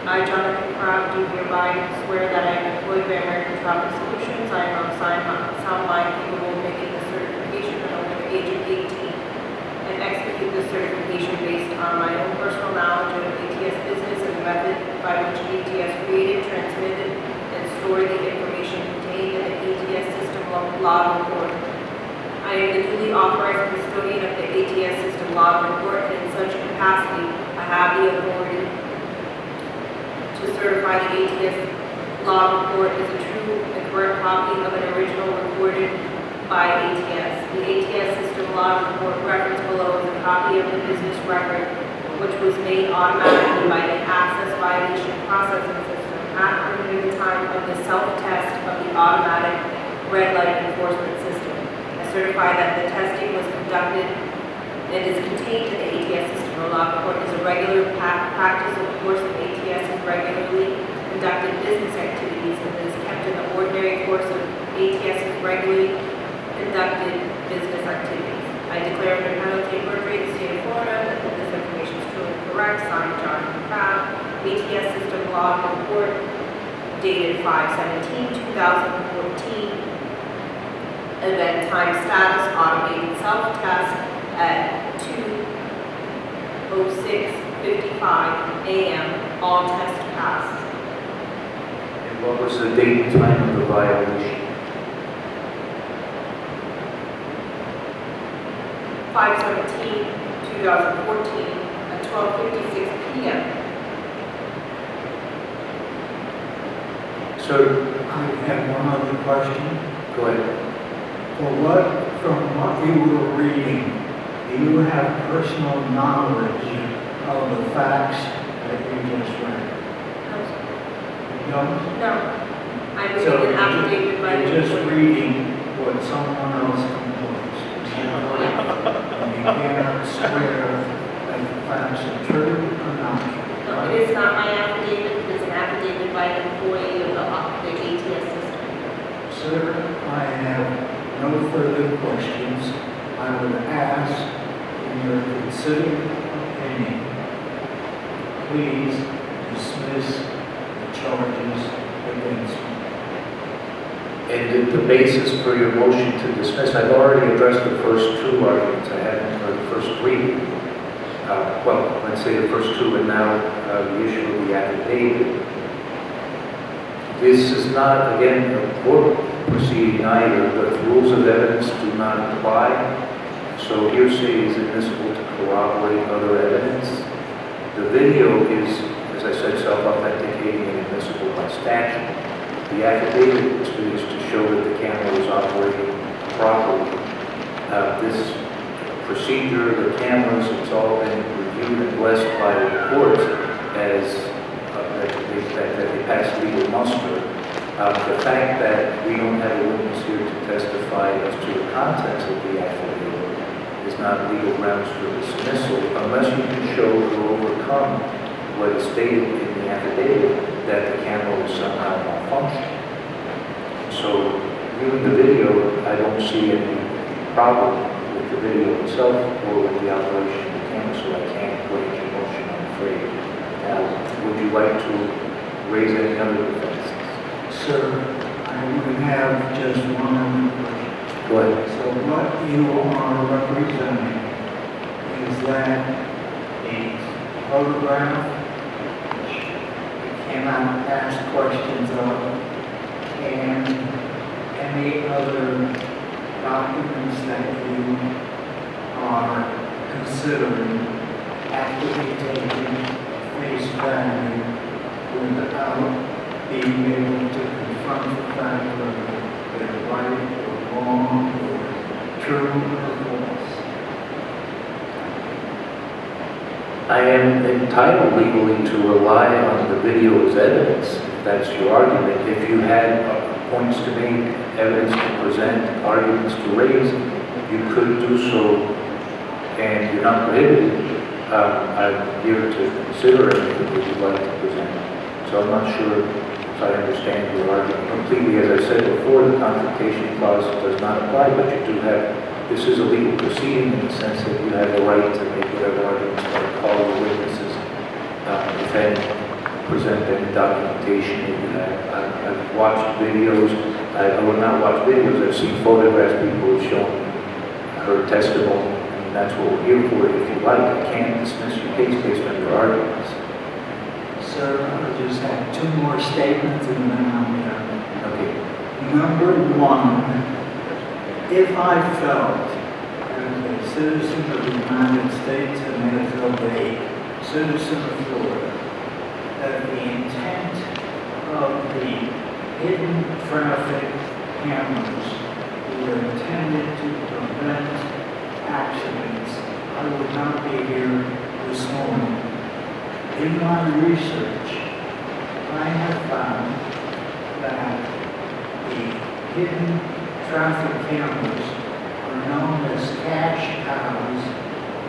I, Jonathan Crabb, do hereby swear that I am employed by American Travel Solutions. I am of sound mind, capable of making the certification and over the age of 18, and execute the certification based on my own personal knowledge of ATS business and the method by which ATS created, transmitted, and stored the information contained in the ATS system log report. I am the duly authorized custodian of the ATS system log report, and in such capacity, I have the authority to certify the ATS log report is a true and correct copy of an original recorded by ATS. The ATS system log report referenced below is a copy of the business record, which was made automatically by the access violation processing system at or near the time of the self-test of the automatic red light enforcement system. I certify that the testing was conducted and is contained in the ATS system log report is a regular practice of course of ATS is regularly conducted business activities and is kept in the ordinary course of ATS's regularly conducted business activities. I declare under penalty of perjury in the state of Florida that this information is truly correct. Signed, John Crabb. ATS system log report dated 5/17/2014. Event time status automated self-test at 2:06:55 a.m. All tests passed. And what was the date and time of the violation? 5/17/2014 at 12:56 p.m. Sir, I have one other question. go ahead. From what you were reading, do you have personal knowledge of the facts that you just read? You don't? No. I'm So reading an affidavit by the you're just employee. reading what someone else composed. And you cannot swear that the facts are true or not. No, it is not my affidavit. It is an affidavit by an employee of the ATS system. Sir, I have no further questions. I would ask, in your considered opinion, please dismiss the charges against me. And the basis for your motion to dismiss, I've already addressed the first two arguments I had, or the first three. Well, let's say the first two, and now the issue of the affidavit. This is not, again, a court proceeding either. The rules of evidence do not apply. So hearsay is admissible to corroborate other evidence. The video is, as I said, self-authenticating and admissible by statute. The affidavit is to show that the camera was operating properly. This procedure, the cameras, it's all been reviewed and blessed by the courts as that they pass legal muster. The fact that we don't have a witness here to testify as to the contents of the affidavit is not legal grounds for dismissal unless you can show or overcome what is stated in the affidavit that the camera was somehow malfunctioning. So, viewing the video, I don't see any problem with the video itself or with the operation of the camera, so I can't grant your motion, I'm afraid. Would you like to raise any other defenses? Sir, I would have just one other question. Go ahead. So what you are representing is that the photograph, which you cannot ask questions of, and any other documents that you are considering have to be taken face value without being able to confront the fact whether they're right or wrong or true or false. I am entitled legally to rely on the video as evidence, if that's your argument. If you had points to make, evidence to present, arguments to raise, you could do so, and you're not prohibited. I'm here to consider anything that you'd like to present. So I'm not sure if I understand your argument completely. As I said before, the confrontation clause does not apply, but you do have, this is a legal proceeding in the sense that you have the right to make whatever arguments you want to call your witnesses, defend, present any documentation that you have. I've watched videos, I will not watch videos, I've seen photographs people have shown her testimony, and that's what we're here for. If you like, I can't dismiss your case based on your arguments. Sir, I just have two more statements and then I'm done. Okay. Number one, if I felt as a citizen of the United States and as a citizen of Florida, that the intent of the hidden traffic cameras were intended to prevent accidents, I would not be here this morning. In my research, I have found that the hidden traffic cameras are known as cash cows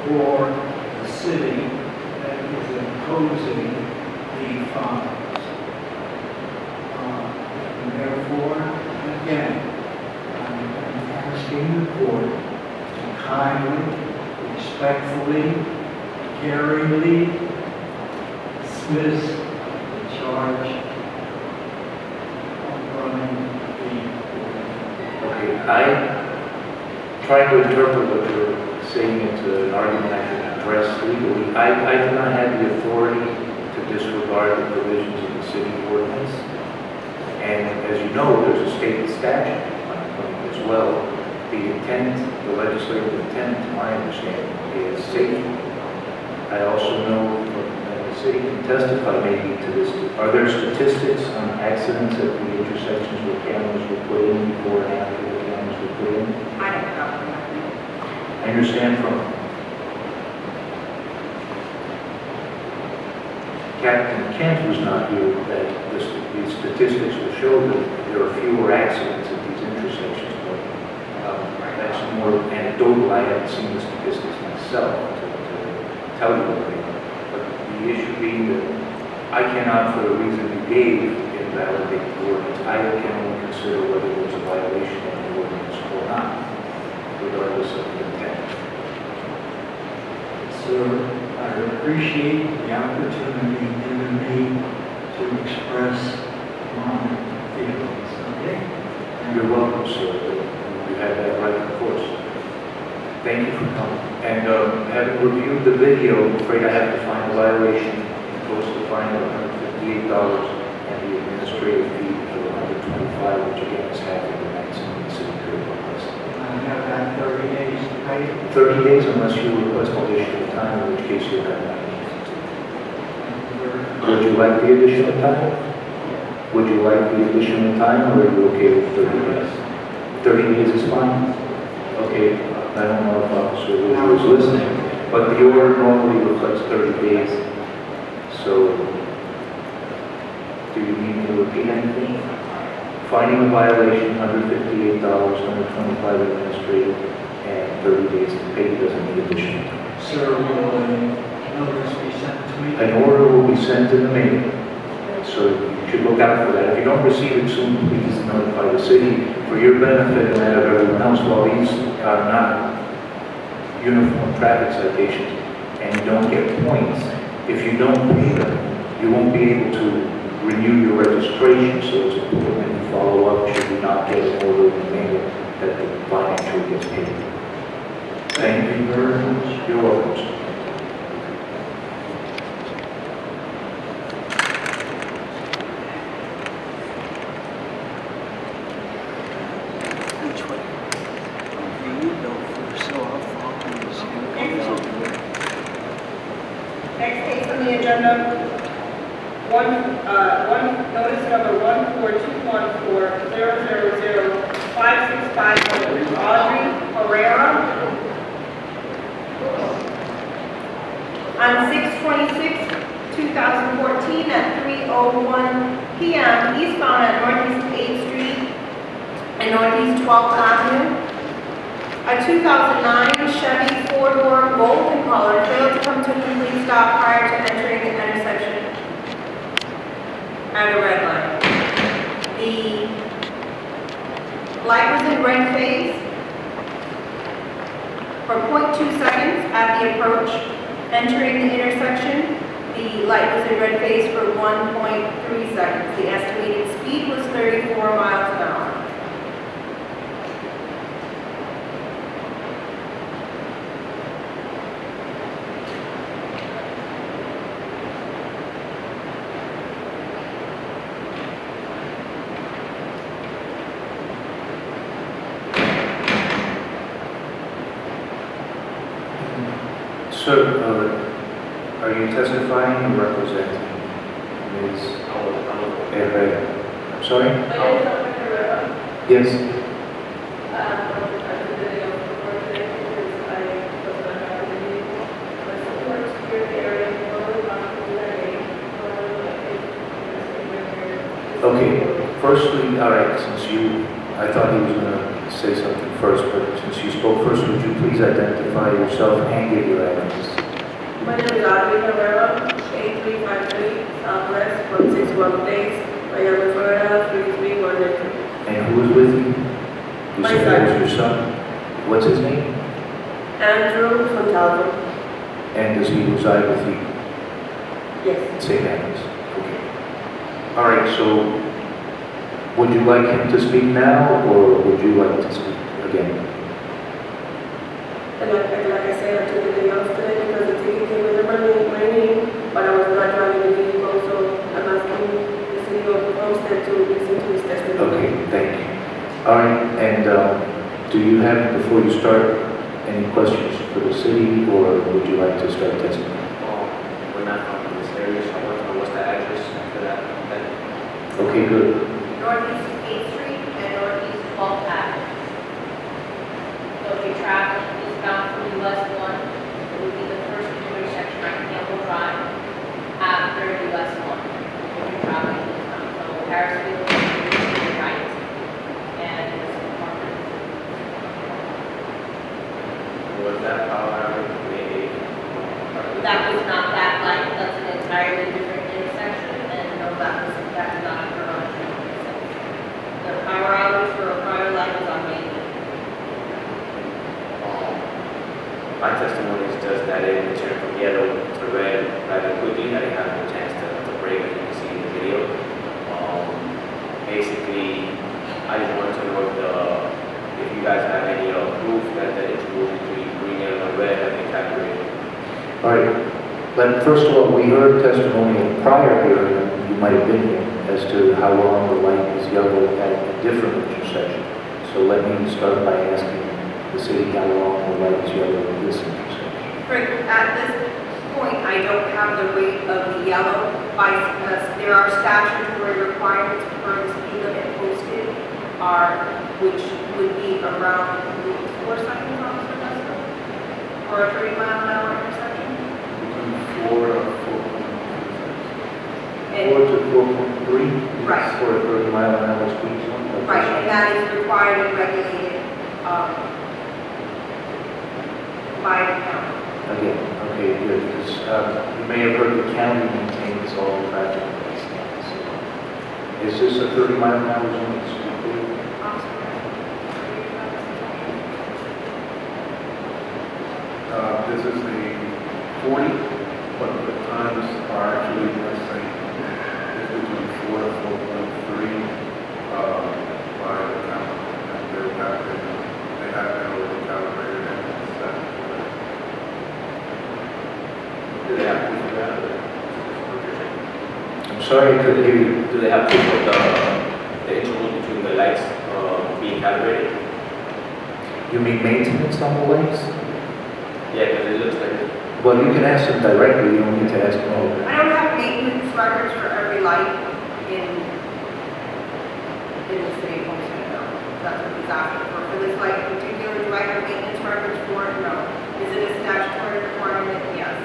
for the city that is imposing the fines. And therefore, again, I'm asking the court to kindly, respectfully, caringly dismiss the charge of running the Okay, I try to interpret what you're saying into an argument I can address legally. I do not have the authority to disregard the provisions of the city ordinance. And as you know, there's a state statute as well. The intent, the legislative intent, to my understanding, is safety. I also know that the city can testify maybe to this. Are there statistics on accidents at the intersections where cameras were put in before and after the cameras were put in? I don't know. I understand from Captain Kent was not here that these statistics will show that there are fewer accidents at these intersections, but that's more anecdotal. I haven't seen the statistics myself to tell you what they are. But the issue being that I cannot, for the reason you gave, invalidate the ordinance. I can only consider whether there's a violation of the ordinance or not, regardless of the intent. Sir, I appreciate the opportunity given me to express my feelings, okay? You're welcome, sir. You have that right, of course. Thank you for coming. And having reviewed the video, I'm afraid I have to find a violation, impose the fine of $158 and the administrative fee of $125, which again is half of the maximum city code request. I have had 30 days to pay. 30 days unless you request additional time, in which case you'll have 90 days. Would you like the additional time? Would you like the additional time, or are you okay with 30 days? 30 days is fine? Okay, I don't know if Officer Wu was listening, but the order normally reflects 30 days. So, do you need me to repeat anything? Finding a violation, $158, $125 administrative, and 30 days to pay doesn't need additional time. Sir, will a notice be sent to me? An order will be sent in the mail, so you should look out for that. If you don't receive it soon, please notify the city for your benefit and that of everyone else. While these are not uniform traffic citations and you don't get points, if you don't pay them, you won't be able to renew your registration, so it's important that you follow up should you not get an order in the mail that the fine actually gets paid. Thank you very much. You're welcome, sir. Which way? Okay, you go first, so I'll follow you. Next case on the agenda, notice number 14214-000-565, Audrey Herrera. On 6/26/2014 at 3:01 p.m. eastbound at Northeast 8th Street and Northeast 12th Avenue, a 2009 Chevy four-door golden color failed to come to a complete stop prior to entering the intersection at a red light. The light was in red phase for 0.2 seconds at the approach. Entering the intersection, the light was in red phase for 1.3 seconds. The estimated speed was 34 miles an hour. Sir, are you testifying or representing Ms. Herrera? I'm sorry? Yes. Okay, firstly, all right, I thought he was going to say something first, but since you spoke first, would you please identify yourself and give your address? My name is Audrey Herrera, 8353 Southwest, 161 Place, Miami, Florida, 33192. And who is with you? You My said son. that was your son? What's his name? Andrew Fontalvo. And does he reside with you? Yes. St. Agnes. Okay. All right, so would you like him to speak now, or would you like to speak again? And like I said, I took the day off today because the ticket came in my name, but I was not driving the vehicle, so I'm asking the city of Homestead to listen to his testimony. Okay, thank you. All right, and do you have, before you start, any questions for the city, or would you like to start testimony? We're not from this area, so I want to know what's the address for that. Okay, good. Northeast 8th Street and Northeast 12th Avenue. So if you're traveling eastbound from US 1, it would be the first intersection on Campbell Drive after US 1. If you're traveling eastbound, so Harrisfield is to the right, and it's Market. Was that power outage maybe? That was not that light, that's an entirely different intersection, and no, that's not occurred on June 26th. The power outage for a prior light was on May 5th. My testimony is just that it turned from yellow to red rather quickly. I didn't have a chance to brake, as you can see in the video. Basically, I just wanted to know if you guys have any proof that the interval between green, yellow, and red have been calculated. All right, but first of all, we heard testimony in prior hearing, and you might have been here, as to how long the light is yellow at a different intersection. So let me start by asking the city how long the light is yellow at this intersection. Frank, at this point, I don't have the rate of the yellow because there are statutory requirements for the speed limit posted which would be around 4 seconds, Officer Lester, for a 30-mile-an-hour intersection. Between 4 to 4.2. And 4 to 4.3? Right. For a 30-mile-an-hour speed zone? right, and that is required and regulated by the county. Again, okay, good, because you may have heard the county maintains all the traffic lights now. So, is this a 30-mile-an-hour zone? It's completely- This is the 40, but the times are actually, let's say, it's between 4 to 4.3 by the county. And they have been over-calibrated and set. Do they have proof of that? I'm sorry, I couldn't hear you. Do they have proof of the interval between the lights being calibrated? You mean maintenance on the lights? Yeah, because it looks like Well, you can ask them directly, you don't need to ask them all. I don't have maintenance records for every light in the city of Homestead, no. That's what he's asking for. For this light in particular, do I have maintenance records for it? No. Is it a statutory requirement? Yes.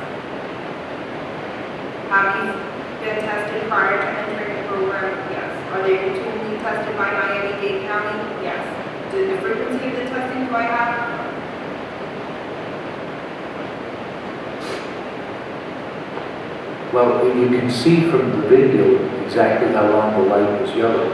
prior to entering the program? Yes. Are they routinely tested by Miami-Dade County? Yes. Did the frequency of the testing do I have? Well, you can see from the video exactly how long the light was yellow.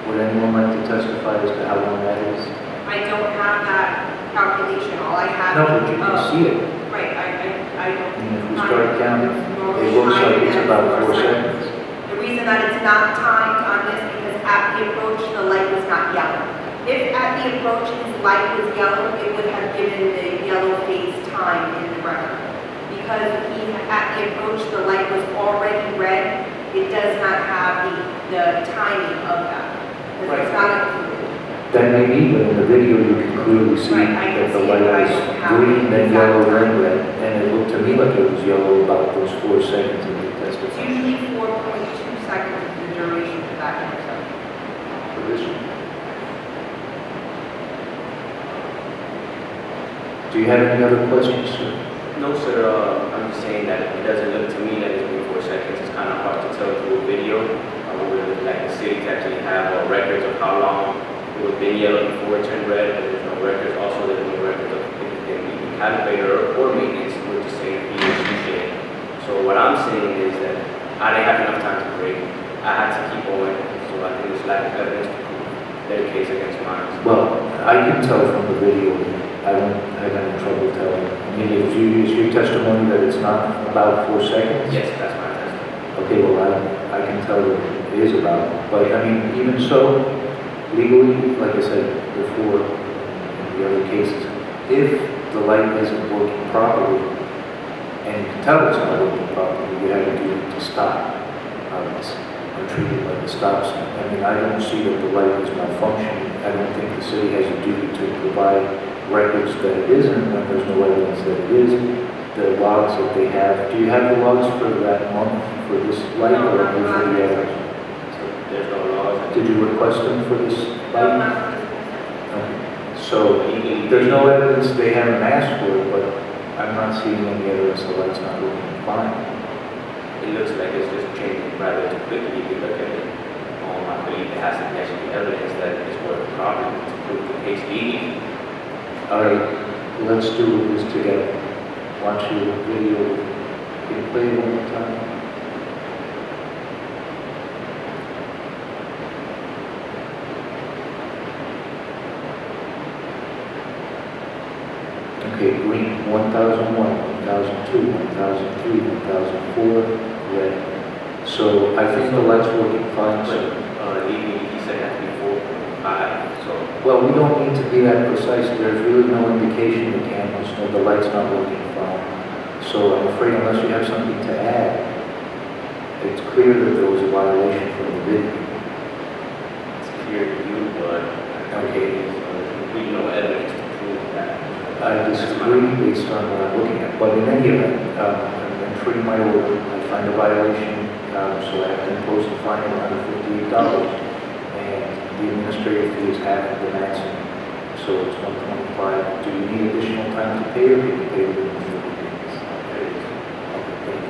Would anyone like to testify as to how long that is? I don't have that calculation. All I have. No, but you can see it. Right, I don't. And if we start counting, it looks like it's about 4 seconds. The reason that it's not timed on this because at the approach, the light was not yellow. If at the approach his light was yellow, it would have given the yellow phase time in the record. Because at the approach, the light was already red, it does not have the timing of that. Because it's not included. That may be, but in the video you can clearly see Right, I can that the see it, but I light don't was have green, the then exact yellow, then time. red. And it looked to me like it was yellow about those 4 seconds that you It's testified. usually 4.2 seconds is the duration for that intersection. For this one. Do you have any other questions, sir? No, sir, I'm just saying that it doesn't look to me that it's been 4 seconds. It's kind of hard to tell through a video. We would like the city to actually have records of how long it was been yellow before it turned red, but there's no records. Also, there's no records of if it's been even calibrator or maintenance. We're just saying he was using it. So what I'm saying is that I didn't have enough time to break. I had to keep going. So I think there's lack of evidence to prove their case against mine. Well, I can tell from the video, I don't have any trouble telling. I mean, if you use your testimony that it's not about 4 seconds? Yes, that's my testimony. Okay, well, I can tell you it is about, but I mean, even so, legally, like I said before, in the other cases, if the light isn't working properly, and you can tell it's not working properly, you have a duty to stop. It's treated like a stop sign. I mean, I don't see that the light is malfunctioning. I don't think the city has a duty to provide records that it isn't when there's no evidence that it is. The logs that they have, do you have the logs for that month for this light or only for the others? So there's no laws. Did you request them for this No, light? not Okay. So there's no evidence they haven't asked for it, but I'm not seeing any evidence the light's not working fine. It looks like it's just changing rather too quickly if you look at it. I believe there has to be actually evidence that it's working properly to prove the case legally. All right, let's do this together. Watch your video. Can you play it one more time? Okay, green, 1001, 1002, 1003, 1004, red. So I think the light's working fine, so. Legally, he said it has to be 4.5, so. Well, we don't need to be that precise. There's really no indication the cameras know the light's not working fine. So I'm afraid unless you have something to add, it's clear that there was a violation from the video. It's clear to you, but Okay. we no evidence to prove that. I disagree based on what I'm looking at, but in any event, I'm treating my order. I find a violation, so I have to impose a fine of $158. And the administrative fee is half of the maximum, so it's $125. Do you need additional time to pay or can you pay within 30 days? Okay, thank you.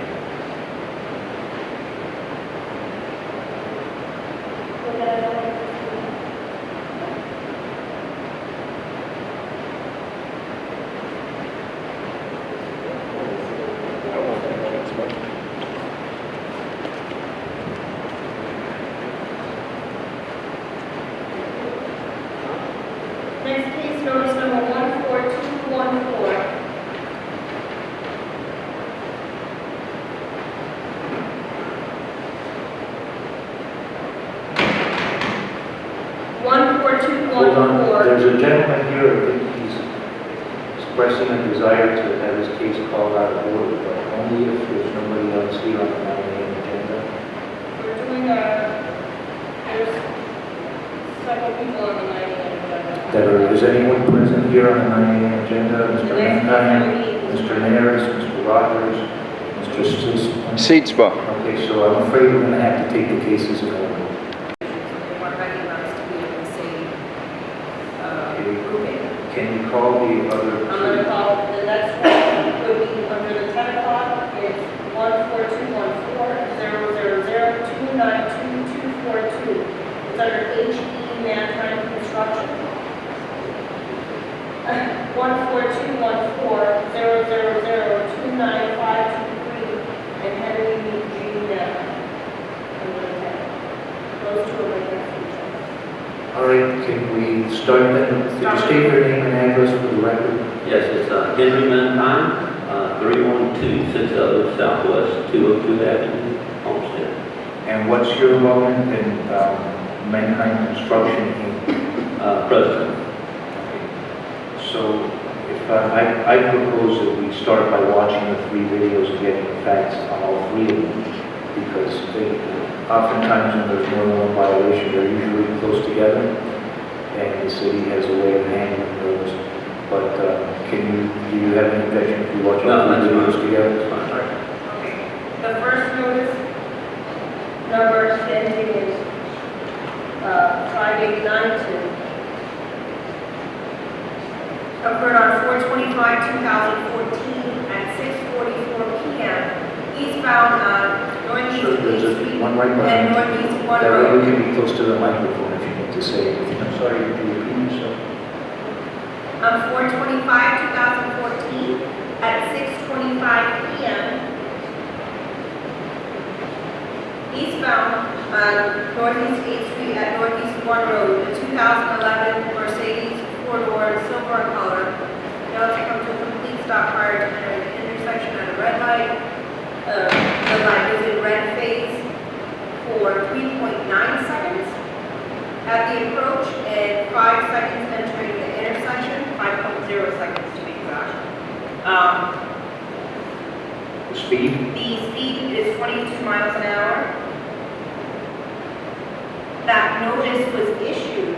Next case, notice number 14214. Hold on, there's a gentleman here, I think he's expressing a desire to have his case called out of order, but only if there's nobody else here on the 9 a.m. agenda. We're doing there's several people on the 9 a.m. Is anyone present here on the 9 a.m. agenda? Mr. Manheim, Mr. Nares, Mr. Rogers, Mr. Sis? Seats, Bob. Okay, so I'm afraid we're going to have to take the cases in order. They want recognized to be in the same grouping. Can you call the other? I'm going to call the next one, would be under the 10 o'clock, it's 14214, It's under HE Mankind Construction. 14214-000-29523 and Henry G. Neff. Those two are right next to each other. All right, can we start then? Could you state your name and address for the record? Yes, it's Henry Mankind, 312 600 Southwest 202 Avenue, Homestead. And what's your role in Mankind Construction, Inc.? President. So if I propose that we start by watching the 3 videos and getting the facts on all 3 of them, because oftentimes when there's more than one violation, they're usually close together, and the city has a way of handling those. But do you have any objection if we watch all 3 videos together? Okay. The first notice, number sending is 5892. Occurred on 4/25/2014 at 6:44 p.m. eastbound Northeast Sure, there's Eighth Street one right and behind. Northeast One That way Road. we can be close to the microphone if you need to say anything. I'm sorry, could you repeat yourself? On 4/25/2014 at 6:25 p.m. eastbound Northeast 8th Street at Northeast One Road, a 2011 Mercedes 4-door silver in color, failed to come to a complete stop prior to entering the intersection at a red light. The light was in red phase for 3.9 seconds at the approach and 5 seconds entering the intersection, 5.0 seconds to be exact. The speed? The speed is 22 miles an hour. That notice was issued.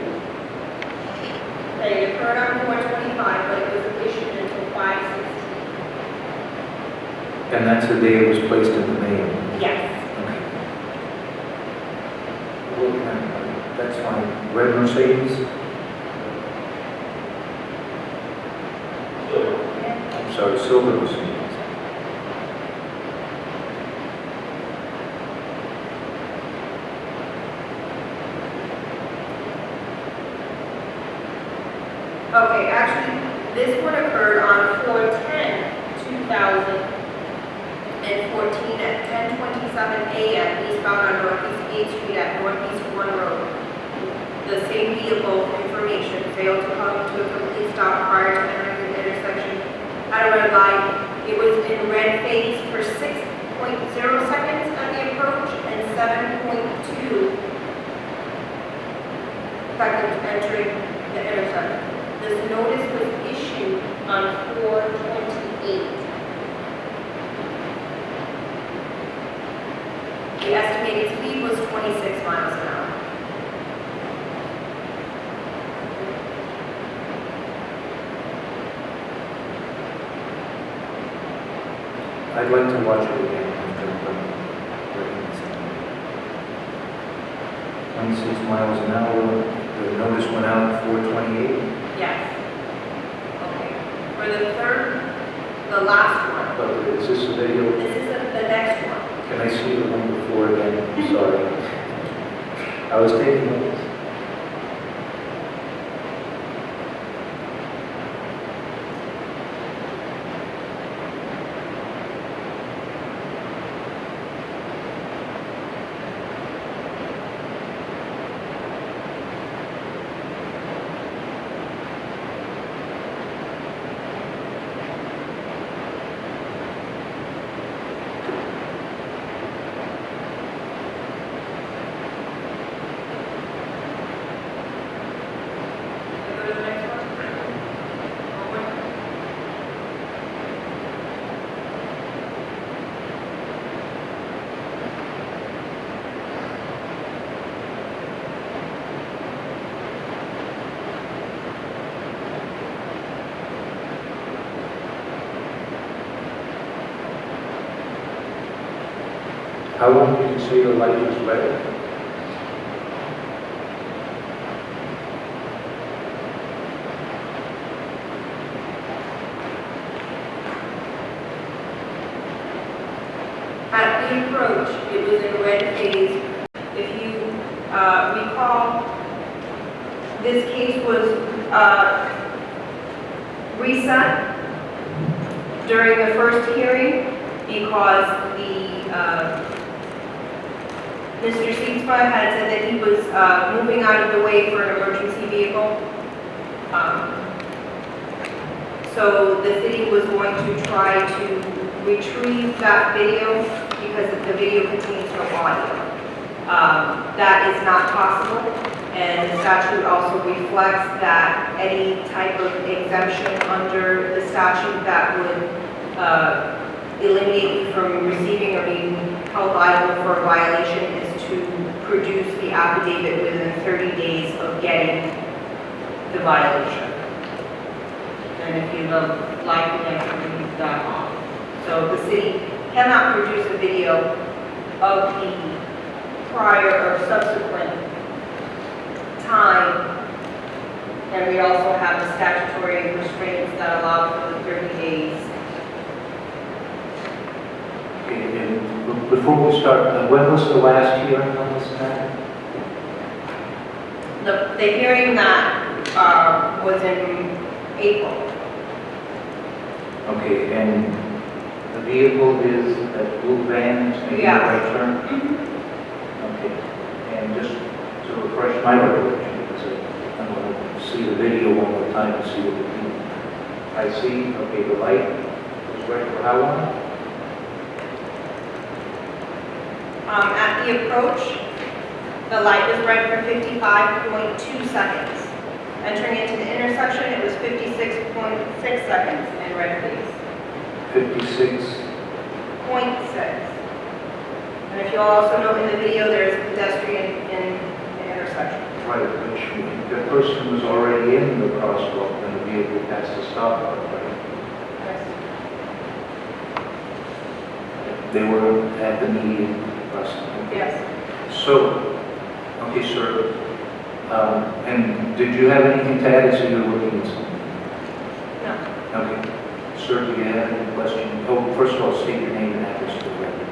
It occurred on 4/25, but it was issued until 5/16. And that's the day it was placed in the mail? Yes. Okay. Well, that's fine. Red Mercedes? I'm sorry, silver Mercedes. Okay, actually, this one occurred on 4/10/2014 at 10:27 a.m. eastbound on Northeast 8th Street at Northeast One Road. The same vehicle information failed to come to a complete stop prior to entering the intersection at a red light. It was in red phase for 6.0 seconds at the approach and 7.2 seconds entering the intersection. This notice was issued on 4/28. The estimated speed was 26 miles an hour. I'd like to watch it again. 26 miles an hour, the notice went out at 4:28, Yes. Okay. For the third, the last one, but is this a video? this is the next one. Can I see the one before again? I'm sorry. I was taking notes. Go to the next one. One more. How long did you say the light was red? At the approach, it was in red phase. If you recall, this case was reset during the first hearing because Mr. Siegsma had said that he was moving out of the way for an emergency vehicle. So the city was going to try to retrieve that video because the video contains no audio. That is not possible, and the statute also reflects that any type of exemption under the statute that would eliminate you from receiving or being held liable for a violation is to produce the affidavit within 30 days of getting the violation. And if you like, I can leave that on. So the city cannot produce a video of the prior or subsequent time. And we also have the statutory restraints that allow for the 30 days. Okay, and before we start, when was the last hearing on this matter? The hearing that was in April. Okay, and the vehicle is a blue van, it's making a Yes. right turn? Okay, and just to refresh my recollection, because I'm going to see the video one more time to see what it means. I see, okay, the light is red for how long? At the approach, the light was red for 55.2 seconds. Entering into the intersection, it was 56.6 seconds in red phase. 56. 0.6. And if you'll also note in the video, there's a pedestrian in the intersection. Right, which the person was already in the crosswalk and the vehicle has to stop, right? They were at the median bus. Yes. So, okay, sir, and did you have anything to add as you were looking at something? No. Okay. Sir, do you have any question? Oh, first of all, state your name and address for the record.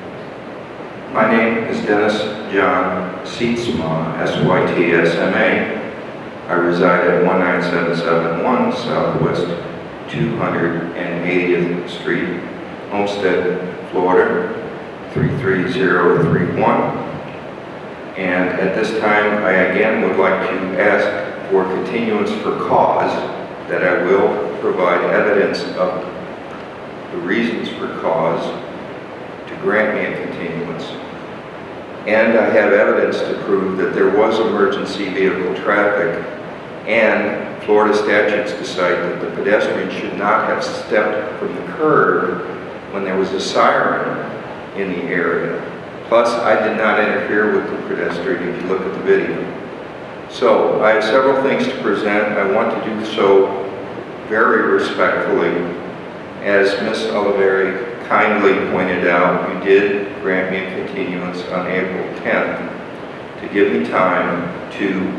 My name is Dennis John Sietzma, S-Y-T-S-M-A. I reside at 19771 Southwest 280th Street, Homestead, Florida, 33031. And at this time, I again would like to ask for continuance for cause, that I will provide evidence of the reasons for cause to grant me a continuance. And I have evidence to prove that there was emergency vehicle traffic, and Florida statutes decide that the pedestrian should not have stepped from the curb when there was a siren in the area. Plus, I did not interfere with the pedestrian if you look at the video. So, I have several things to present. I want to do so very respectfully. As Ms. Oliveri kindly pointed out, you did grant me a continuance on April 10th to give me time to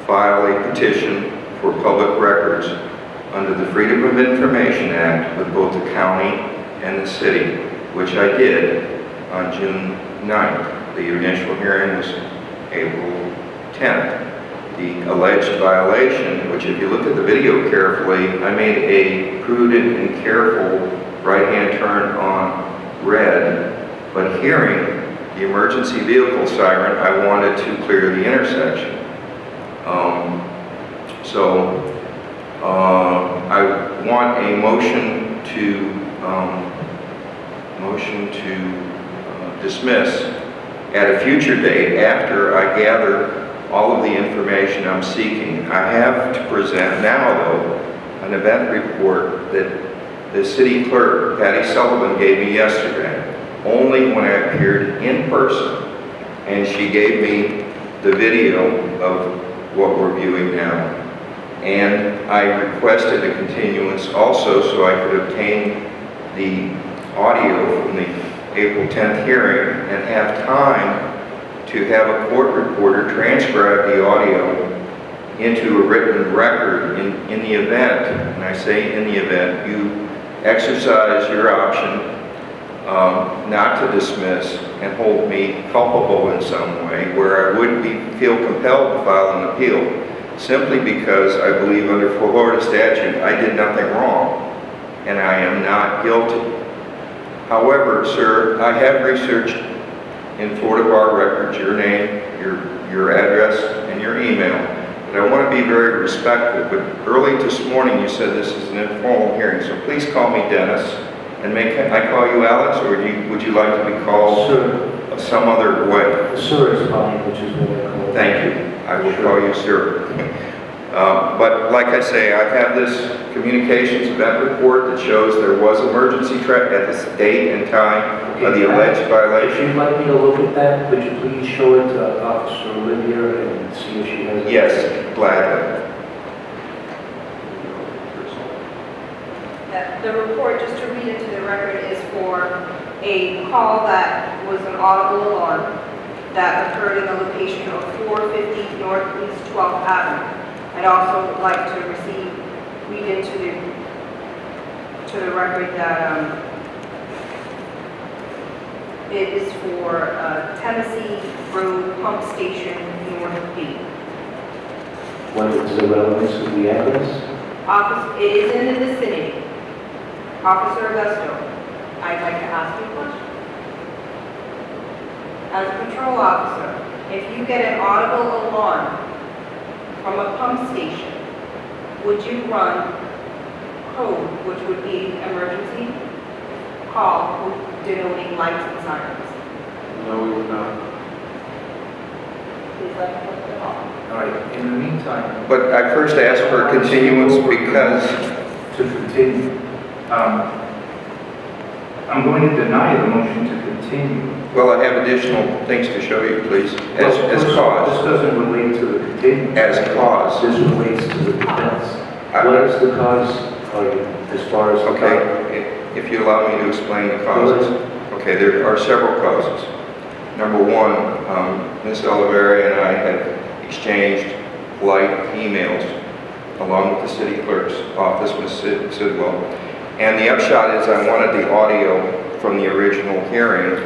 file a petition for public records under the Freedom of Information Act with both the county and the city, which I did on June 9th. The initial hearing was April 10th. The alleged violation, which if you look at the video carefully, I made a prudent and careful right-hand turn on red, but hearing the emergency vehicle siren, I wanted to clear the intersection. I want a motion to dismiss at a future date after I gather all of the information I'm seeking. I have to present now, though, an event report that the city clerk, Patty Sullivan, gave me yesterday, only when I appeared in person, and she gave me the video of what we're viewing now. And I requested a continuance also so I could obtain the audio from the April 10th hearing and have time to have a court reporter transcribe the audio into a written record in the event, and I say in the event, you exercise your option not to dismiss and hold me culpable in some way where I would feel compelled to file an appeal simply because I believe under Florida statute I did nothing wrong and I am not guilty. However, sir, I have researched in Florida Bar records your name, your address, and your email. But I want to be very respectful. But early this morning you said this is an informal hearing, so please call me Dennis. And I call you Alex, or would you like to be called Sir. some other way? Sir is fine, which is what I call. Thank you. I will call you sir. But like I say, I have this communications event report that shows there was emergency at this date and time of the alleged If violation. you'd like me to look at that, would you please show it to Officer Olivia and see if she has it? Yes, gladly. The report, just to read into the record, is for a call that was an audible alarm that occurred in the location of 450 Northeast 12th Avenue. I'd also like to read into the record that it is for Tennessee Road Pump Station, North B. What is the relevance of the evidence? It is in the vicinity. Officer Augusto, I'd like to ask you a question. As a patrol officer, if you get an audible alarm from a pump station, would you run code, which would be emergency call denoting lights and sirens? No, we would not. Please let me put the call. All right, in the meantime. But I first asked for a continuance because To continue. I'm going to deny the motion to continue. well, I have additional things to show you, please, as This cause. doesn't relate to the continuance. As cause. This relates to the defense. I- What is the cause, as far as? Okay, if you allow me to explain the causes. Okay, there are several causes. Number one, Ms. Oliveira and I had exchanged polite emails along with the city clerk's office, Ms. Sidwell. And the upshot is I wanted the audio from the original hearing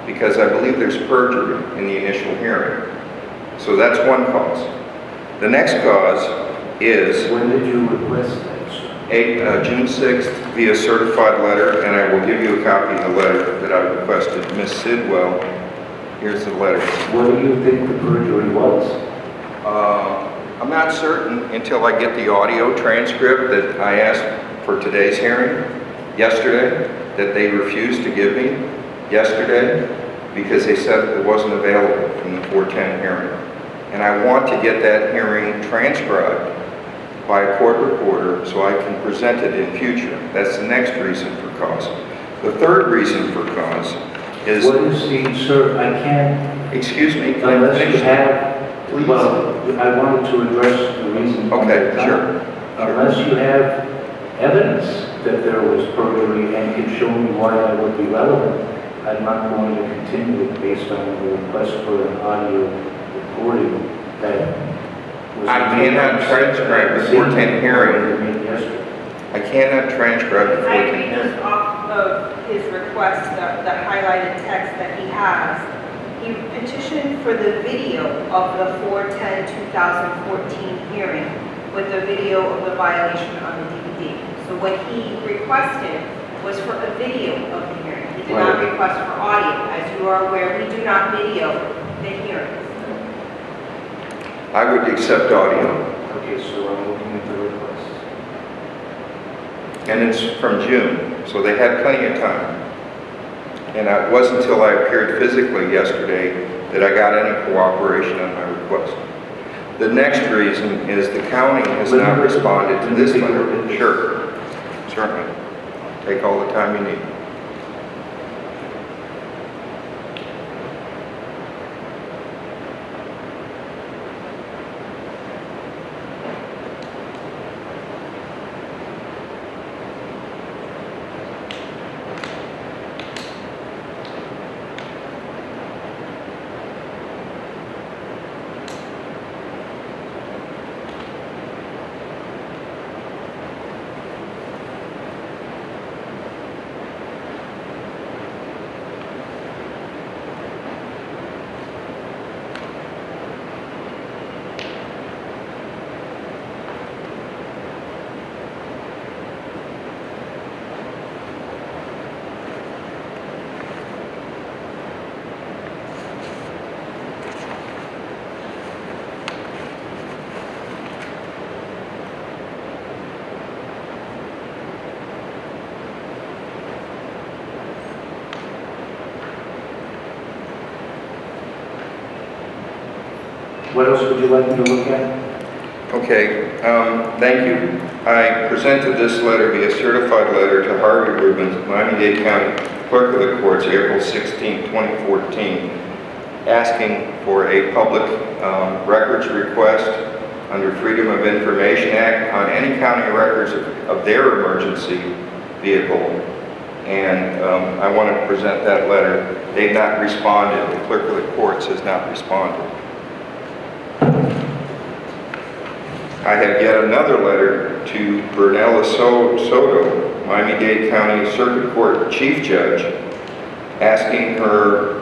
because I believe there's perjury in the initial hearing. So that's one cause. The next cause is When did you request that, sir? June 6th via certified letter, and I will give you a copy of the letter that I requested. Ms. Sidwell, here's the letter. What do you think the perjury was? I'm not certain until I get the audio transcript that I asked for today's hearing yesterday, that they refused to give me yesterday because they said it wasn't available from the 410 hearing. And I want to get that hearing transcribed by a court reporter so I can present it in future. That's the next reason for cause. The third reason for cause is... What is the, sir, I can't, Excuse me, can I unless you finish? have, Please. well, I wanted to address the reason. Okay, sure. Unless you have evidence that there was perjury and can show me why that would be relevant, I'm not going to continue it based on the request for an audio recording that was... I cannot transcribe the 410 hearing. Yesterday. I cannot transcribe the I 410 read hearing. just off of his request, the highlighted text that he has. He petitioned for the video of the 4/10/2014 hearing with the video of the violation on the DVD. So what he requested was for a video of the hearing. He did not request for audio. As you are aware, we do not video the hearings. I would accept audio, Okay, so I'm looking at the request. and it's from June, so they had plenty of time. And it wasn't until I appeared physically yesterday that I got any cooperation on my request. The next reason is the county has not responded to this letter. Sure, certainly. Take all the time you need. What else would you like me to look at? Okay, thank you. I presented this letter via certified letter to Harvey Rubens, Miami-Dade County Clerk of the Courts, April 16, 2014, asking for a public records request under Freedom of Information Act on any county records of their emergency vehicle. And I want to present that letter. They've not responded. The Clerk of the Courts has not responded. I have yet another letter to Bernella Soto, Miami-Dade County Circuit Court Chief Judge, asking her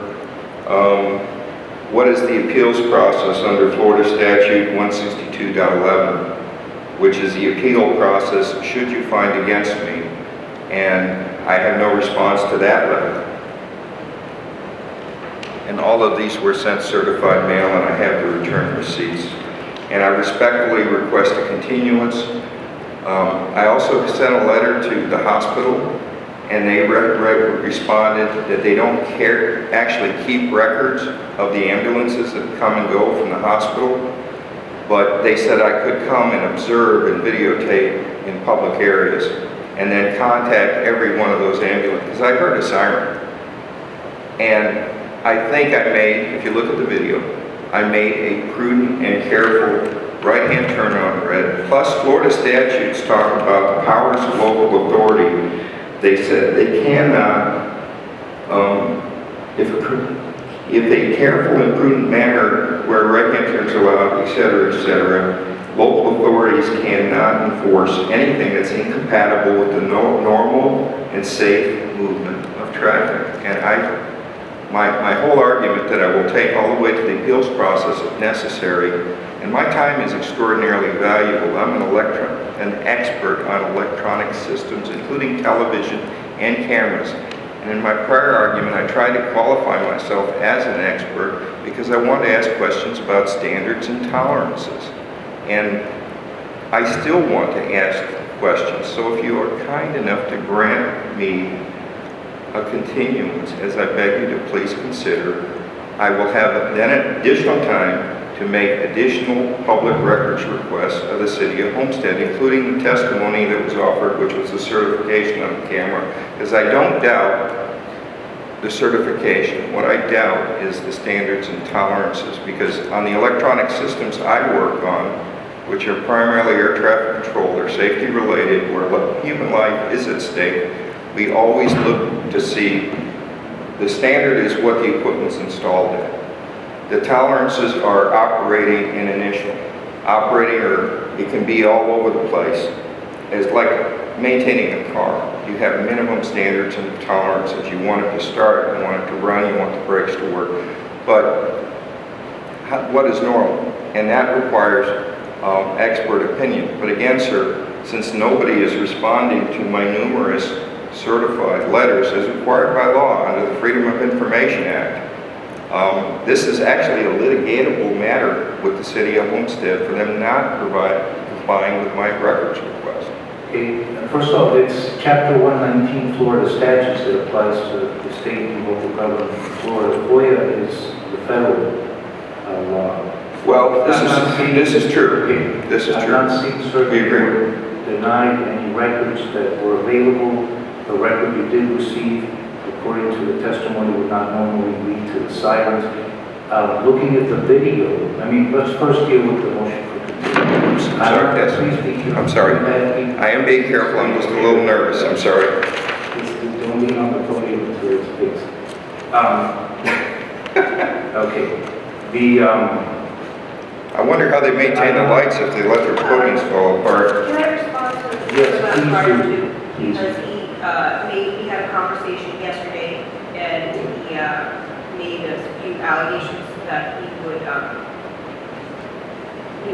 what is the appeals process under Florida Statute 162.11, which is the appeal process should you find against me. And I have no response to that letter. And all of these were sent certified mail, and I have the return receipts. And I respectfully request a continuance. I also sent a letter to the hospital, and they responded that they don't actually keep records of the ambulances that come and go from the hospital, but they said I could come and observe and videotape in public areas, and then contact every one of those ambulances, because I heard a siren. And I think I made, if you look at the video, I made a prudent and careful right-hand turn on red. Plus, Florida statutes talk about the powers of local authority. They said they cannot, if a careful and prudent manner where right-hand turns are allowed, etc., local authorities cannot enforce anything that's incompatible with the normal and safe movement of traffic. And my whole argument that I will take all the way to the appeals process if necessary, and my time is extraordinarily valuable. I'm an expert on electronic systems, including television and cameras. And in my prior argument, I tried to qualify myself as an expert because I want to ask questions about standards and tolerances. And I still want to ask questions. So if you are kind enough to grant me a continuance, as I beg you to please consider, I will have then additional time to make additional public records requests of the City of Homestead, including the testimony that was offered, which was the certification on the camera, because I don't doubt the certification. What I doubt is the standards and tolerances, because on the electronic systems I work on, which are primarily air traffic control, they're safety related, where human life is at stake, we always look to see the standard is what the equipment's installed in. The tolerances are operating in initial. Operating, or it can be all over the place. It's like maintaining a car. You have minimum standards and tolerances. You want it to start, you want it to run, you want the brakes to work. But what is normal? And that requires expert opinion. But again, sir, since nobody is responding to my numerous certified letters as required by law under the Freedom of Information Act, this is actually a litigatable matter with the City of Homestead for them not complying with my records request. Okay, first off, it's Chapter 119 Florida statutes that applies to the state and local government in Florida. FOIA is the federal law. Well, this is true. Okay. This is I'm true. not seeing circuit court denied any records that were available. The record you did receive, according to the testimony, would not normally lead to the silence. Looking at the video, I mean, let's first deal with the motion for continuance. I'm sorry. I am being careful. I'm just a little nervous. I'm sorry. Don't lean on the podium until it's fixed. Okay. I wonder how they maintain the lights if they let their podiums fall apart. Can I respond to the Yes, about please part do. two? Please. Because we had a conversation yesterday, and he made a few allegations that he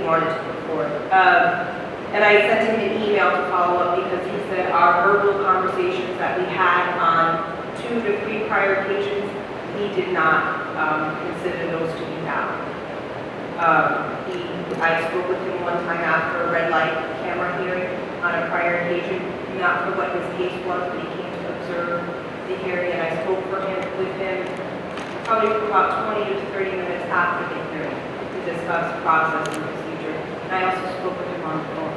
wanted to put forth. And I sent him an email to follow up because he said our verbal conversations that we had on 2 to 3 prior occasions, he did not consider those to be valid. I spoke with him one time after a red light camera hearing on a prior occasion, not for what his case was, but he came to observe the hearing, and I spoke with him probably for about 20 to 30 minutes after the hearing. He discuss process and procedure. And I also spoke with him on the phone,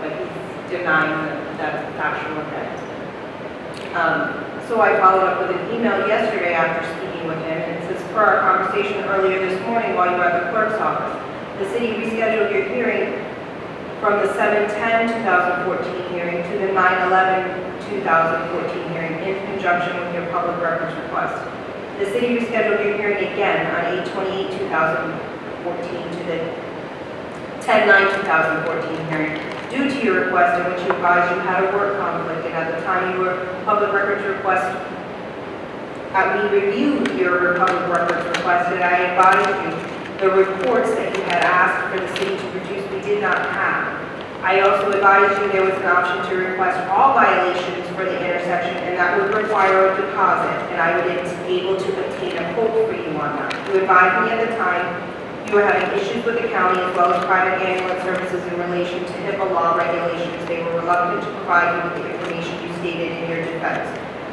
but he's denying that that's a factual event. So I followed up with an email yesterday after speaking with him, and it says, per our conversation earlier this morning while you were at the clerk's office, the city rescheduled your hearing from the 7/10/2014 hearing to the 9/11/2014 hearing in conjunction with your public records request. The city rescheduled your hearing again on 8/28/2014 to the 10/9/2014 hearing due to your request in which you advised you had a work conflict, and at the time your public records request, we reviewed your public records request, and I advised you the reports that you had asked for the city to produce we did not have. I also advised you there was an option to request all violations for the intersection, and that would require a deposit, and I would be able to obtain a quote for you on that. You advised me at the time you were having issues with the county as well as private ambulance services in relation to HIPAA law regulations. They were reluctant to provide you with the information you stated in your defense,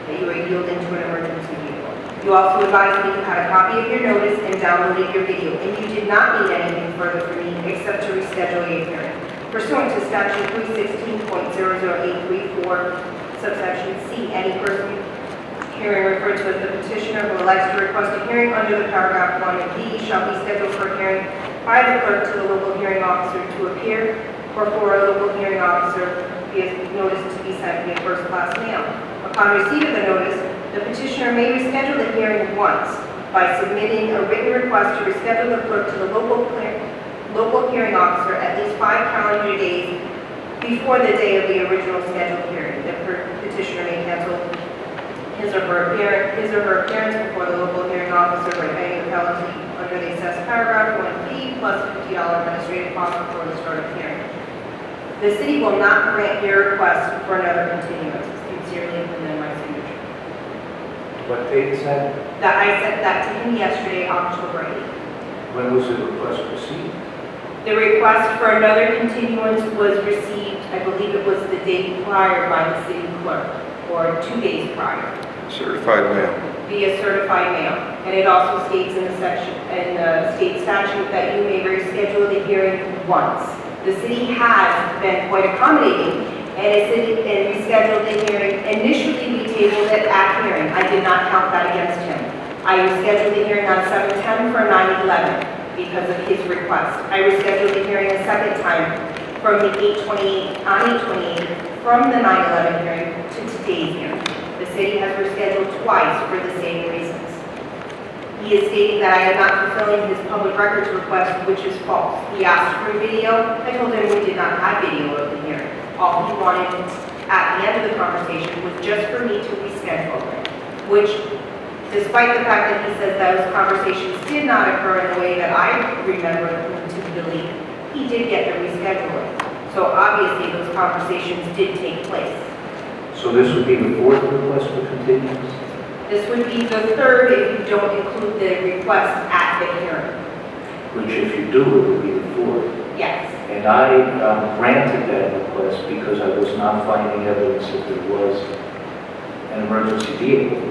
that you were yielding to an emergency vehicle. You also advised me you had a copy of your notice and downloaded your video, and you did not need anything further from me except to reschedule your hearing. Pursuant to statute 316.00834, subsection C, any person hearing referred to as the petitioner who elects to request a hearing under the paragraph 1 of B shall be scheduled for a hearing by the clerk to the local hearing officer to appear, or for a local hearing officer via notice to be sent via first-class mail. Upon receipt of the notice, the petitioner may reschedule the hearing once by submitting a written request to reschedule the clerk to the local hearing officer at least 5 calendar days before the day of the original scheduled hearing. The petitioner may cancel his or her appearance before the local hearing officer by paying the penalty under the assessed paragraph 1B plus $50 administrative cost before the start of hearing. The city will not grant your request for another continuance. Sincerely, and then my signature. What date is that? That I sent that to him yesterday, October 8th. When was the request received? The request for another continuance was received, I believe it was the day prior by the city clerk, or 2 days prior, Certified mail. via certified mail. And it also states in the section, in the state statute that you may reschedule the hearing once. The city has been quite accommodating and rescheduled the hearing. Initially, we tabled it at hearing. I did not count that against him. I rescheduled the hearing on 7/10 for 9/11 because of his request. I rescheduled the hearing a second time from the 8/28 from the 9/11 hearing to today's hearing. The city has rescheduled twice for the same reasons. He is stating that I am not fulfilling his public records request, which is false. He asked for video. I told him we did not have video of the hearing. All he wanted at the end of the conversation was just for me to reschedule it, which, despite the fact that he says those conversations did not occur in the way that I remember them to believe, he did get the rescheduling. So obviously those conversations did take place. So this would be the fourth request for continuance? This would be the third if you don't include the request at the hearing. Which if you do, it would be the fourth. Yes. And I granted that request because I was not finding evidence that there was an emergency vehicle.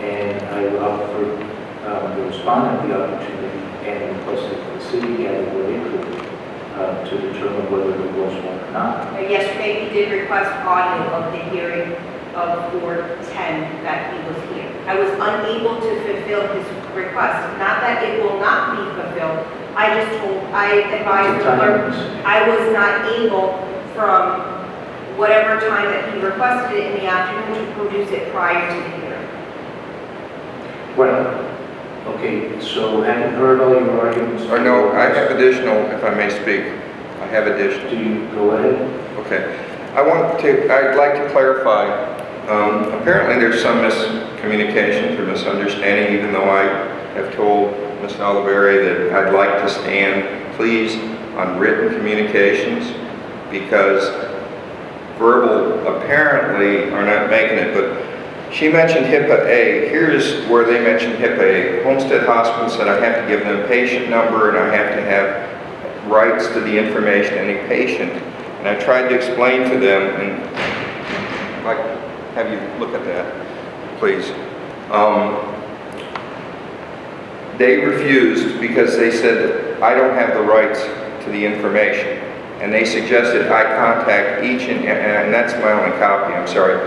And I offered the respondent the opportunity and requested the city gather what it could to determine whether there was one or not. Yesterday, he did request audio of the hearing of 4/10 that he was here. I was unable to fulfill his request. Not that it will not be fulfilled. I advised the clerk, I was not able from whatever time that he requested it in the afternoon to produce it prior to the hearing. Well, okay, so having heard all your arguments... Or no, I have additional, if I may speak. I have additional. Do you go ahead? Okay. I'd like to clarify, apparently there's some miscommunications or misunderstanding, even though I have told Ms. Oliveri that I'd like to stand, please, on written communications, because verbal apparently are not making it, but she mentioned HIPAA A. Here's where they mentioned HIPAA A. Homestead Hospital said I have to give them a patient number and I have to have rights to the information any patient. And I tried to explain to them, and I'd like to have you look at that, please. they refused because they said that I don't have the rights to the information. And they suggested I contact each, and that's my only copy, I'm sorry.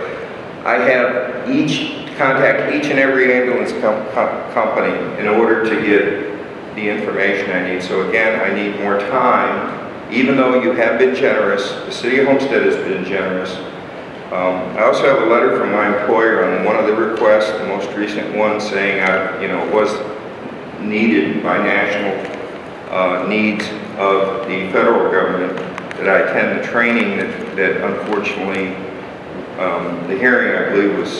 I have contact each and every ambulance company in order to get the information I need. So again, I need more time, even though you have been generous, the city of Homestead has been generous. I also have a letter from my employer on one of the requests, the most recent one, saying it was needed by national needs of the federal government that I attend the training that unfortunately, the hearing I believe was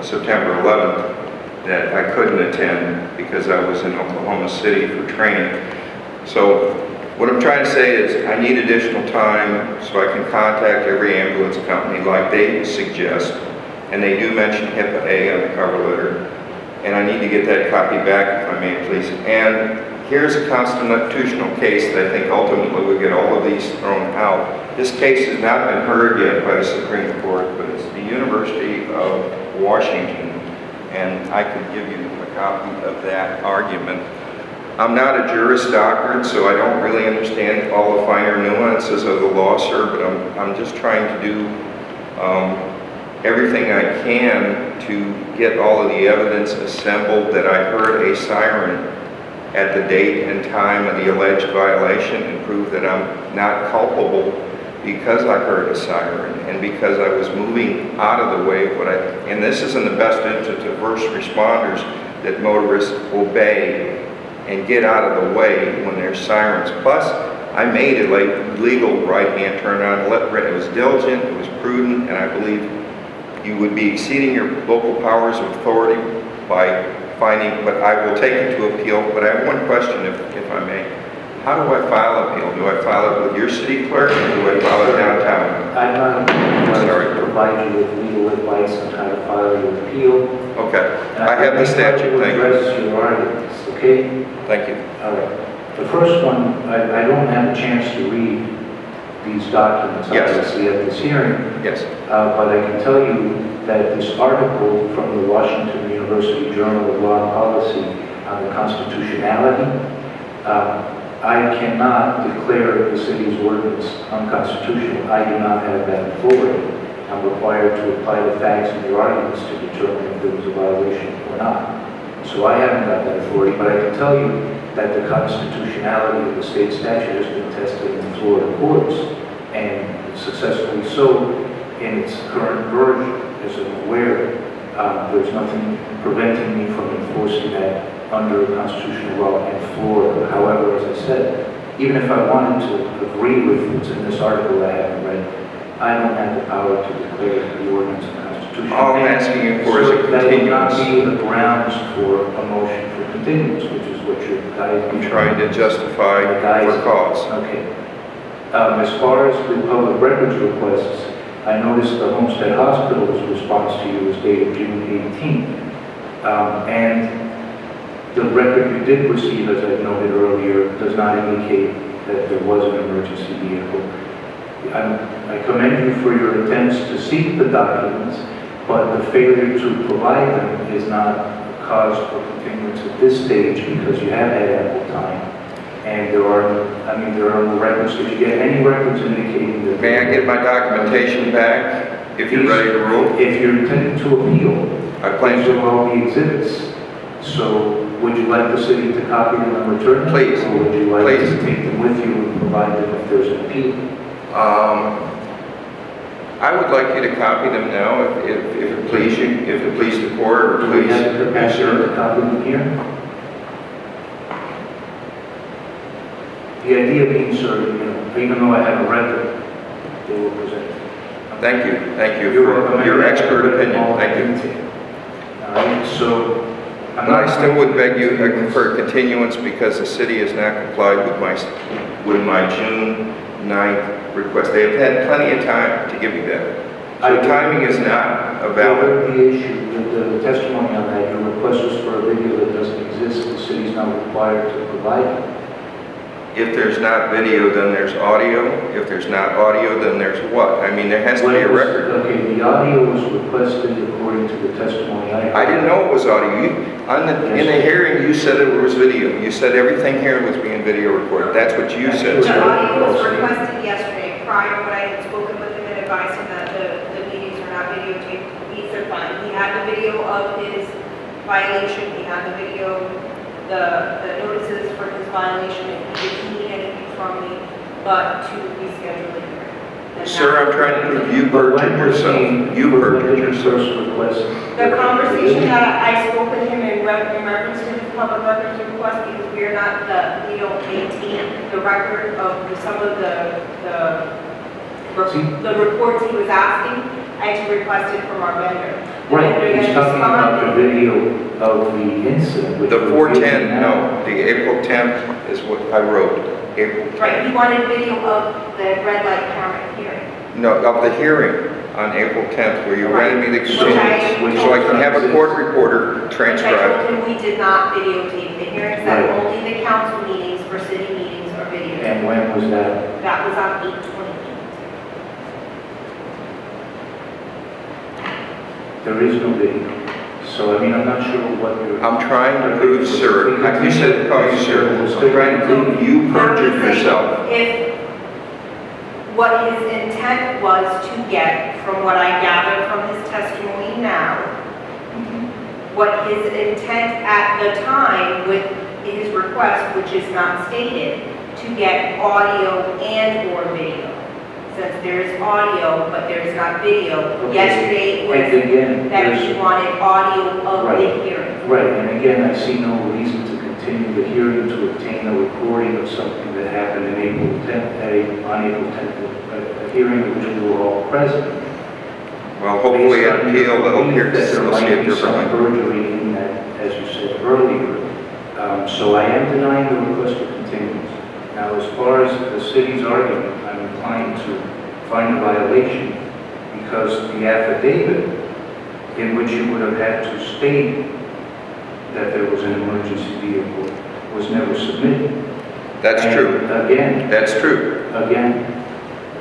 September 11th, that I couldn't attend because I was in Oklahoma City for training. So what I'm trying to say is I need additional time so I can contact every ambulance company like they suggest, and they do mention HIPAA A on the cover letter, and I need to get that copy back if I may please. And here's a constitutional case that I think ultimately would get all of these thrown out. This case has not been heard yet by the Supreme Court, but it's the University of Washington, and I could give you a copy of that argument. I'm not a Juris Doctor, so I don't really understand all the finer nuances of the law, sir, but I'm just trying to do everything I can to get all of the evidence assembled that I heard a siren at the date and time of the alleged violation and prove that I'm not culpable because I heard a siren and because I was moving out of the way. And this is in the best interest of first responders, that motorists obey and get out of the way when there's sirens. Plus, I made a legal right-hand turn on. It was diligent, it was prudent, and I believe you would be exceeding your local powers of authority by finding, but I will take it to appeal. But I have one question, if I may. How do I file appeal? Do I file it with your city clerk, or do I file it downtown? I'm not going to provide you with legal advice on how to file your appeal. Okay, I have the statute, thank you. Address your arguments, okay? Thank you. All right. The first one, I don't have a chance to read these documents, Yes. obviously, at this hearing. Yes. But I can tell you that this article from the Washington University Journal of Law and Policy on the constitutionality, I cannot declare the city's ordinance unconstitutional. I do not have that authority. I'm required to apply the facts and the arguments to determine if there was a violation or not. So I haven't got that authority, but I can tell you that the constitutionality of the state statute has been tested in the Florida courts, and successfully so in its current version. As I'm aware, there's nothing preventing me from enforcing that under constitutional law in Florida. However, as I said, even if I wanted to agree with what's in this article that I haven't read, I don't have the power to declare the ordinance unconstitutional. All I'm asking you for is a That would not continuance. be the grounds for a motion for continuance, which is what you're I'm trying to justify for cause. Okay. As far as the public records requests, I noticed the Homestead Hospital's response to you was dated June 18th. And the record you did receive, as I noted earlier, does not indicate that there was an emergency vehicle. I commend you for your attempts to seek the documents, but the failure to provide them is not a cause for continuance at this stage because you have had ample time. And there are no records. Did you get any records indicating that? May I get my documentation back if you're ready to rule? If you're intending to appeal, I plan these to. are all the exhibits. So would you like the city to copy them and return them? Please. Or would you like Please. to take them with you and provide them if there's an appeal? I would like you to copy them now, if it please you, if it please the court, or Do we please. have the capacity to copy them here? The idea being, sir, even though I haven't read them, they will present. Thank you You're welcome. for your expert opinion, thank you. All right, so. I'm But I not- still would beg you for continuance because the city has not complied with my June 9th request. They have had plenty of time to give me that. So timing is not a valid. The issue, the testimony on that, your request was for a video that doesn't exist, the city's not required to provide it. If there's not video, then there's audio. If there's not audio, then there's what? I mean, there has to be a record. Okay, the audio was requested according to the testimony I heard. I didn't know it was audio. In the hearing, you said it was video. You said everything here was being video recorded. That's what you said, The sir. audio was requested yesterday, prior when I had spoken with him and advised him that the meetings are not videotaped. He said fine. He had the video of his violation, he had the video, the notices for his violation, and he didn't need anything from me, but to reschedule the hearing. And Sir, I'm trying to prove you But perjured when we're yourself. saying, You when perjured did you yourself. first request? The conversation that I spoke with him in reference to his public records request, because we don't maintain the record of some of the reports he was asking, I actually requested from our vendor. The Right, vendor he's then talking about the responded. video of the incident. which The we're using 410, now. no, the April 10th is what I wrote, April 10th. Right, he wanted video of the red light camera hearing. No, of the hearing on April 10th, where you granted me the Which continuance, so I can have a court reporter Which I transcribe. told him we did not videotape the hearings, that Right. only the council meetings for city meetings are videotaped. And when was that? That was on 8/28. There is no video. So, I mean, I'm not sure what you're... I'm trying to prove, sir, you said call you sir, I'm trying to prove you perjured yourself. If what his intent was to get, from what I gather from his testimony now, what his intent at the time with his request, which is not stated, to get audio and/or video. Since there's audio, but there's not video, Okay. yesterday And was again, that he there's... wanted audio of the Right. hearing. Right, and again, I see no reason to continue the hearing to obtain a recording of something that happened on April 10th, a hearing in which we were all present. Well, hopefully Based at on appeal, your they'll belief hear that this, there they'll see might it be some differently. perjury in that, as you said earlier. So I am denying the request for continuance. Now, as far as the city's argument, I'm inclined to find a violation because the affidavit in which you would have had to state that there was an emergency vehicle was never submitted. That's And true, Again, that's true.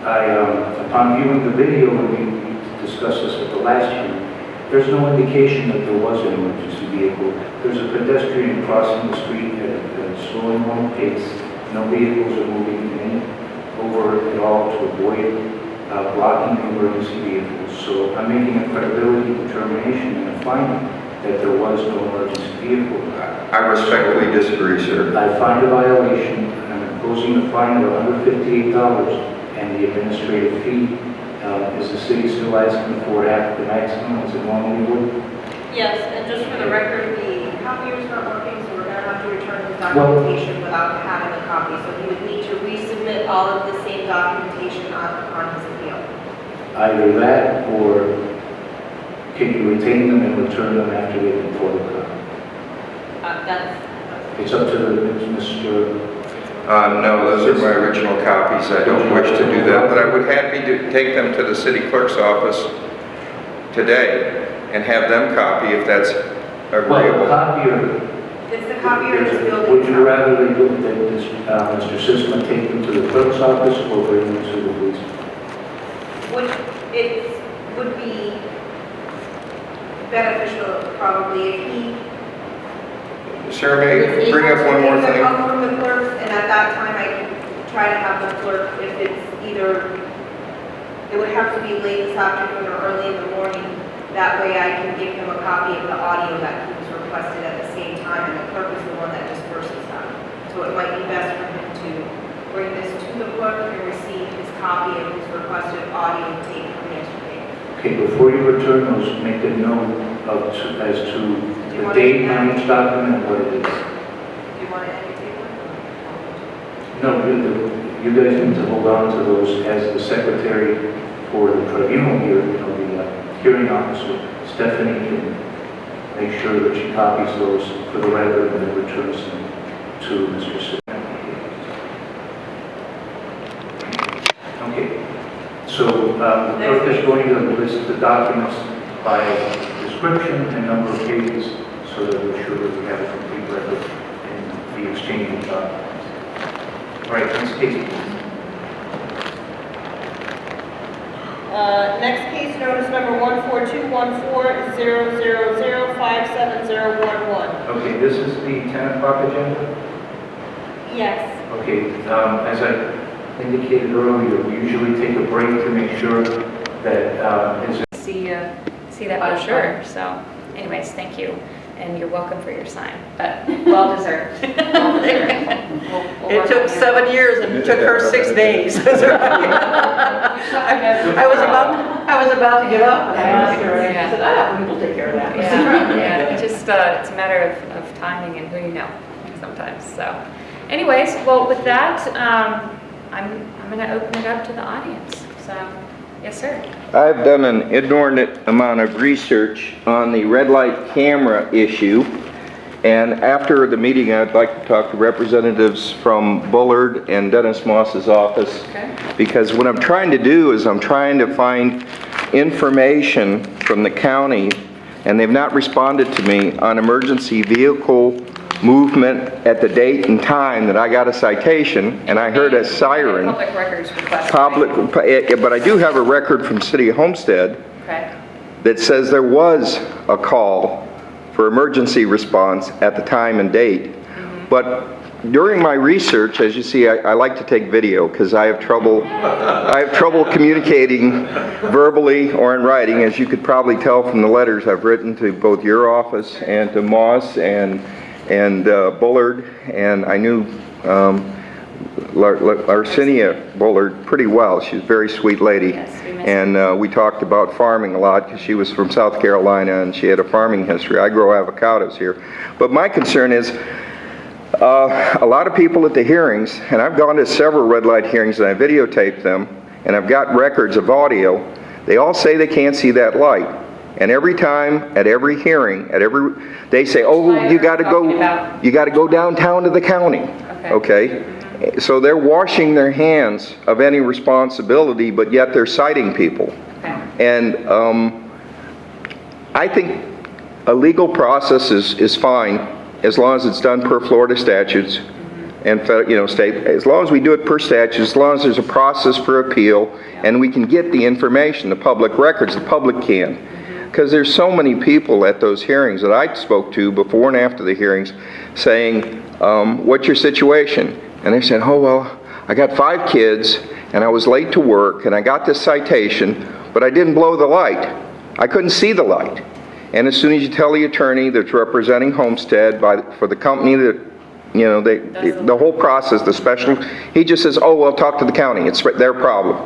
upon viewing the video, and we discussed this at the last hearing, there's no indication that there was an emergency vehicle. There's a pedestrian crossing the street at a slow and normal pace. No vehicles are moving over at all to avoid blocking the emergency vehicles. So I'm making a credibility determination and a finding that there was no emergency vehicle. I respectfully disagree, sir. I find a violation, and I'm imposing a fine of $158 and the administrative fee. Is the city still asking for half the maximum as it normally would? Yes, and just for the record, the copier's not working, so we're gonna have to return his Well- documentation without having a copy. So he would need to resubmit all of the same documentation on his appeal. Either that, or can you retain them and return them after they've been photographed? That's, It's up to Mr. No, those are my original copies. I don't wish to do that, but I would happy to take them to the city clerk's office today and have them copy if that's Well, agreeable. copier, it's the copier in this building. would you rather they do that Mr. Sisman take them to the clerk's office or bring them to the police? It would be beneficial probably if he Sir, may I bring up one more If thing? come from the clerks, and at that time I can try to have the clerk, if it's either, it would have to be late this afternoon or early in the morning. That way I can give him a copy of the audio that he was requested at the same time, and the clerk is the one that disperses that. So it might be best for him to bring this to the clerk and receive his copy of his requested audio tape from yesterday. Okay, before you return those, make a note as to the date on each document and what it is. Do you want to entertain one? No, you guys need to hold on to those as the secretary for the tribunal here, the hearing officer, Stephanie, can make sure that she copies those for the record and then returns them to Mr. Sidney. Okay, so the clerk is going to list the documents by description and number of pages so that we're sure that we have a complete record in the exchange of documents. All right, next case. Next case, notice number 1421400057011. Okay, this is the 10 o'clock agenda? Yes. Okay, as I indicated earlier, we usually take a break to make sure that, is See that brochure, so anyways, thank you, and you're welcome for your sign, but well deserved. Well deserved. It took 7 years and it took her 6 days. I was about to get up and I asked her and I said, we'll take care of that. Yeah, it's just, it's a matter of timing and who you know sometimes, so. Anyways, well, with that, I'm gonna open it up to the audience, so, yes, sir. I've done an inordinate amount of research on the red light camera issue, and after the meeting, I'd like to talk to representatives from Bullard and Dennis Moss's office. Okay. Because what I'm trying to do is I'm trying to find information from the county, and they've not responded to me on emergency vehicle movement at the date and time that I got a citation, and I heard a siren. Public records request. But I do have a record from City of Homestead Okay. that says there was a call for emergency response at the time and date. But during my research, as you see, I like to take video because I have trouble communicating verbally or in writing, as you could probably tell from the letters I've written to both your office and to Moss and Bullard, and I knew Larcinia Bullard pretty well. She's a very sweet lady. Yes, we miss And we talked about farming a lot because she was from South Carolina and she had a farming history. I grow avocados here. But my concern is a lot of people at the hearings, and I've gone to several red light hearings and I videotaped them, and I've got records of audio. They all say they can't see that light. And every time, at every hearing, they say, oh, you got to go downtown to the county. Okay? So they're washing their hands of any responsibility, but yet they're citing people. And I think a legal process is fine as long as it's done per Florida statutes and state. As long as we do it per statute, as long as there's a process for appeal, and we can get the information, the public records, the public can. Because there's so many people at those hearings that I spoke to before and after the hearings saying, what's your situation? And they said, oh, well, I got 5 kids and I was late to work and I got this citation, but I didn't blow the light. I couldn't see the light. And as soon as you tell the attorney that's representing Homestead for the company that, the whole process, the special, he just says, oh, well, talk to the county. It's their problem.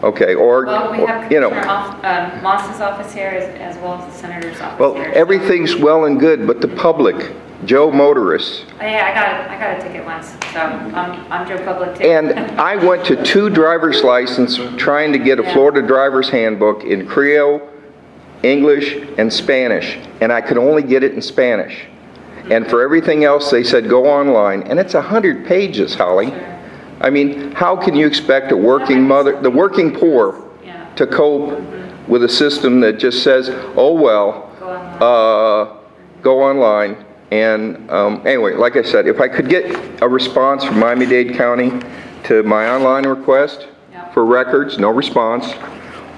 Okay, Well, we have Commissioner Moss's office here as well as the Senator's office well, here. everything's well and good, but the public, Joe Motorists. Oh, yeah, I got a ticket once, so I'm Joe Public too. And I went to 2 driver's license trying to get a Florida driver's handbook in Creole, English, and Spanish, and I could only get it in Spanish. And for everything else, they said go online, and it's 100 pages, Holly. Sure. I mean, how can you expect a working mother, the working poor, to cope with a system that just says, oh, well, go online. And anyway, like I said, if I could get a response from Miami-Dade County to my online request for records, no response,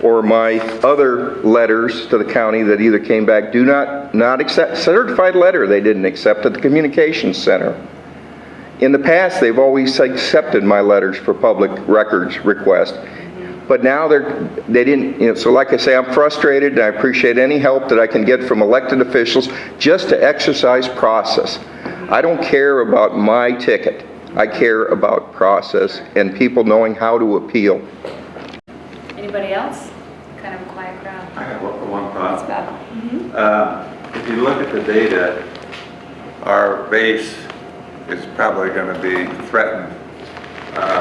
or my other letters to the county that either came back, do not accept, certified letter they didn't accept at the communications center. In the past, they've always accepted my letters for public records request, but now they didn't, so like I say, I'm frustrated, and I appreciate any help that I can get from elected officials just to exercise process. I don't care about my ticket. I care about process and people knowing how to appeal. Anybody else? Kind of a quiet crowd. I have one thought. That's If you look at the data, our base is probably going to be threatened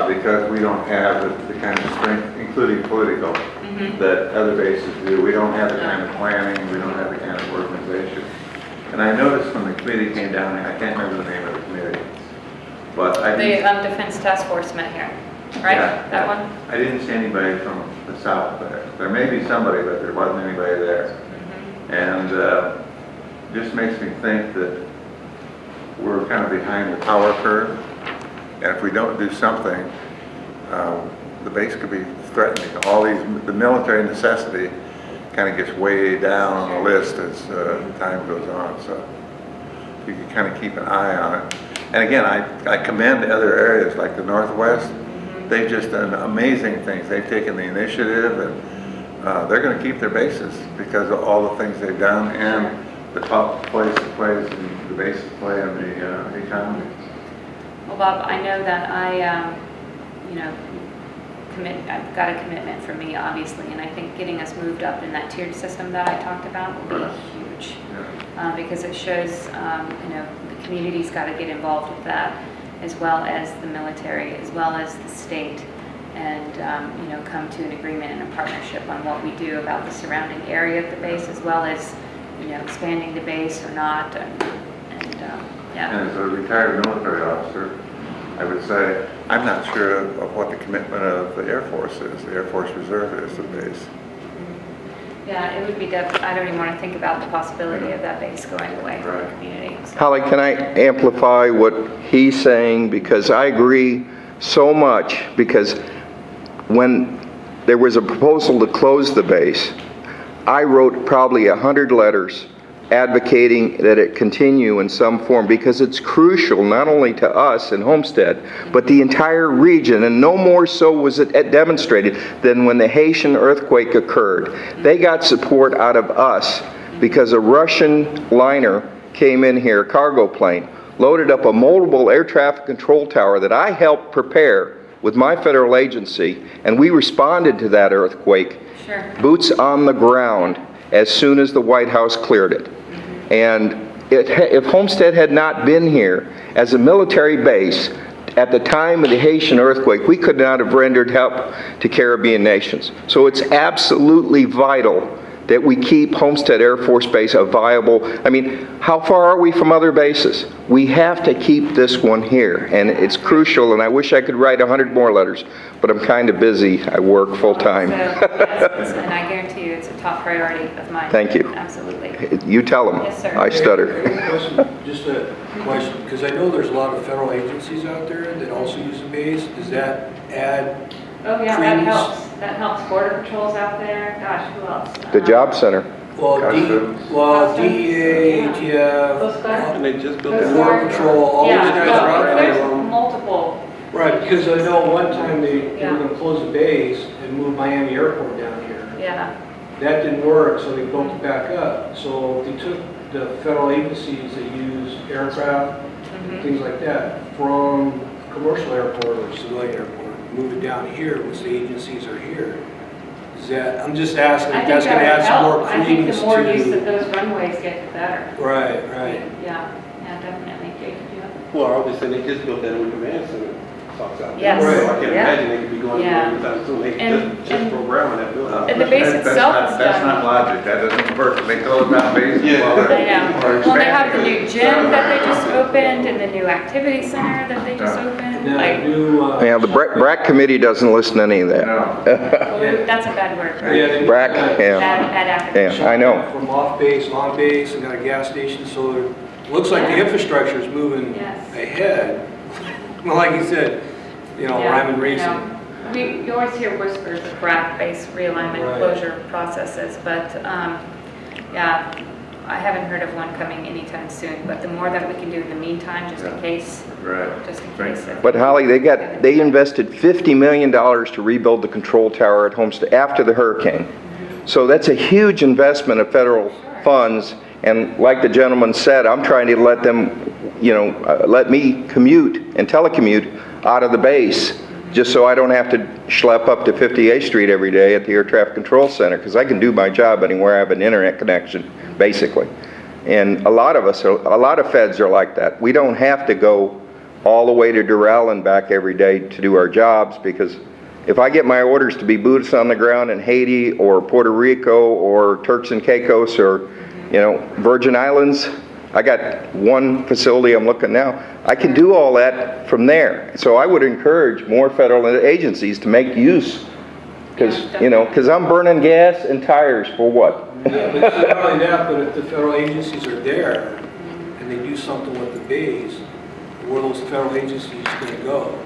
because we don't have the kind of strength, including political, that other bases do. We don't have the kind of planning, we don't have the kind of organization. And I noticed when the committee came down, I can't remember the name of the committee, but I the didn't, Defense Task Force met here, right? Yeah, that one? I didn't see anybody from the South there. There may be somebody, but there wasn't anybody there. And just makes me think that we're kind of behind the power curve. And if we don't do something, the base could be threatening. All these, the military necessity kind of gets way down on the list as time goes on. So you can kind of keep an eye on it. And again, I commend other areas like the Northwest. They've just done amazing things. They've taken the initiative, and they're going to keep their bases because of all the things they've done and the top place it plays and the bases play in the economy. Well, Bob, I know that you know, I've got a commitment for me, obviously, and I think getting us moved up in that tiered system that I talked about will be huge. Because it shows, you know, the community's got to get involved with that, as well as the military, as well as the state, and, you know, come to an agreement and a partnership on what we do about the surrounding area of the base, as well as, you know, expanding the base or not, and yeah. And as a retired military officer, I would say, I'm not sure of what the commitment of the Air Force is, the Air Force Reserve is to the base. Yeah, it would be I don't even want to think about the possibility of that base going away from the community. So. Holly, can I amplify what he's saying? Because I agree so much, because when there was a proposal to close the base, I wrote probably 100 letters advocating that it continue in some form, because it's crucial not only to us in Homestead, but the entire region, and no more so was it demonstrated than when the Haitian earthquake occurred. They got support out of us because a Russian liner came in here, a cargo plane, loaded up a multiple air traffic control tower that I helped prepare with my federal agency, and we responded to that earthquake, boots on the ground, as soon as the White House cleared it. And if Homestead had not been here as a military base at the time of the Haitian earthquake, we could not have rendered help to Caribbean nations. So it's absolutely vital that we keep Homestead Air Force Base a viable, I mean, how far are we from other bases? We have to keep this one here, and it's crucial, and I wish I could write 100 more letters, but I'm kind of busy. I work full-time. So, yes, and I guarantee you it's a top priority of mine. Thank you. Absolutely. You tell them. Yes, sir. I stutter. Just a question, because I know there's a lot of federal agencies out there that also use the base. Does that add Oh, yeah, credence? that helps. That helps. Border Patrol's out there. Gosh, who else? The Job Center. Well, DEA, ATF, Coast Guard? And they just built Coast that Guard. Border Patrol, all those Yeah, guys are out there's there. multiple. Right, because I know one time they Yeah. were going to close the base and move Miami Airport down here. Yeah. That didn't work, so they built it back up. So they took the federal agencies that use aircraft, things like that, from commercial airport or civilian airport, move it down here, which the agencies are here. Is that, I'm just asking, I if think that's going to that add would some more help. I think credence the more use that to... those runways get, the better. Right, right. Yeah, definitely. Jake, did you have? Well, obviously, they just built that new command center. Talks out there. Yes. So I can't Yeah. imagine they could be going Yeah. anytime soon. They And- just programming that building. And the base itself is That's done. not logic, that doesn't work. They close down bases while I they're know. Well, they have the new gym that they just opened and the new activity center that they just opened. Now, Like, new, Yeah, the BRAC committee doesn't listen to any of that. that's a bad word, right? yeah, they BRAC, yeah. Bad acronym. Yeah, I know. From off base, on base, and got a gas station, so it looks like the infrastructure is moving Yes. ahead. Well, like you said, you know, Yeah, rhyme and you reason. know. You always hear whispers of BRAC-based realignment Right. closure processes, but yeah, I haven't heard of one coming anytime soon, but the more that we can do in the meantime, just in case, just in case. But Holly, they invested $50 million to rebuild the control tower at Homestead after the hurricane. So that's a huge investment of federal funds, and like the gentleman said, I'm trying to let them, you know, let me commute and telecommute out of the base, just so I don't have to schlep up to 58th Street every day at the Air Traffic Control Center, because I can do my job anywhere I have an internet connection, basically. And a lot of feds are like that. We don't have to go all the way to Doral and back every day to do our jobs, because if I get my orders to be boots on the ground in Haiti or Puerto Rico or Turks and Caicos or, you know, Virgin Islands, I got one facility I'm looking now. I can do all that from there. So I would encourage more federal agencies to make use, because, you know, because I'm burning gas and tires for what? Yeah, but it's not only that, but if the federal agencies are there and they do something with the base, where those federal agencies are going to go.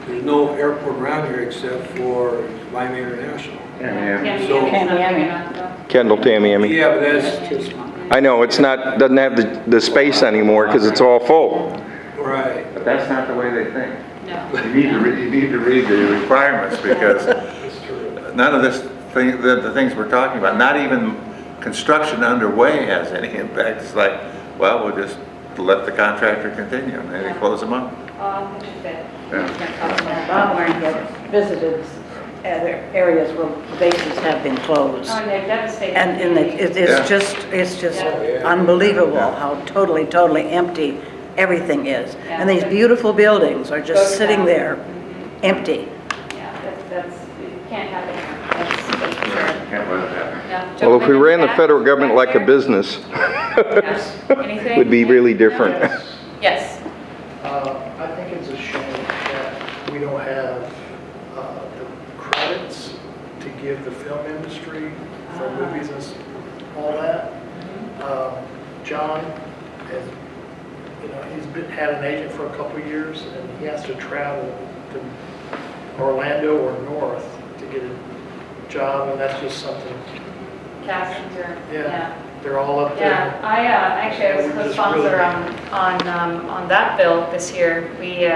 There's no airport around here except for Miami International. Kendall, Tamiami. Yeah, but that's, I know, it's not, doesn't have the space anymore because it's all full. right. But that's not the way they think. No. You need to read the requirements because none of this thing, the things we're talking about, not even construction underway has any impact. It's like, well, we'll just let the contractor continue and then close them up. Bob Warren had visited other areas where bases have been closed. Oh, and they're devastated. And it's just unbelievable how totally empty everything is. And these beautiful buildings are just sitting there, empty. Yeah, that's, you can't have it. That's for sure. Can't let it happen. Yeah. Well, if we Gentlemen ran in the back, federal government right like a there. business, Anything? it would be really different. Yes. I think it's a shame that we don't have the credits to give the film industry for movies and all that. John has, he's had an agent for a couple of years, and he has to travel to Orlando or north to get a job, and that's just something. Castings are, They're all up there. Yeah, I was We're just co-sponsor really- on that bill this year. We,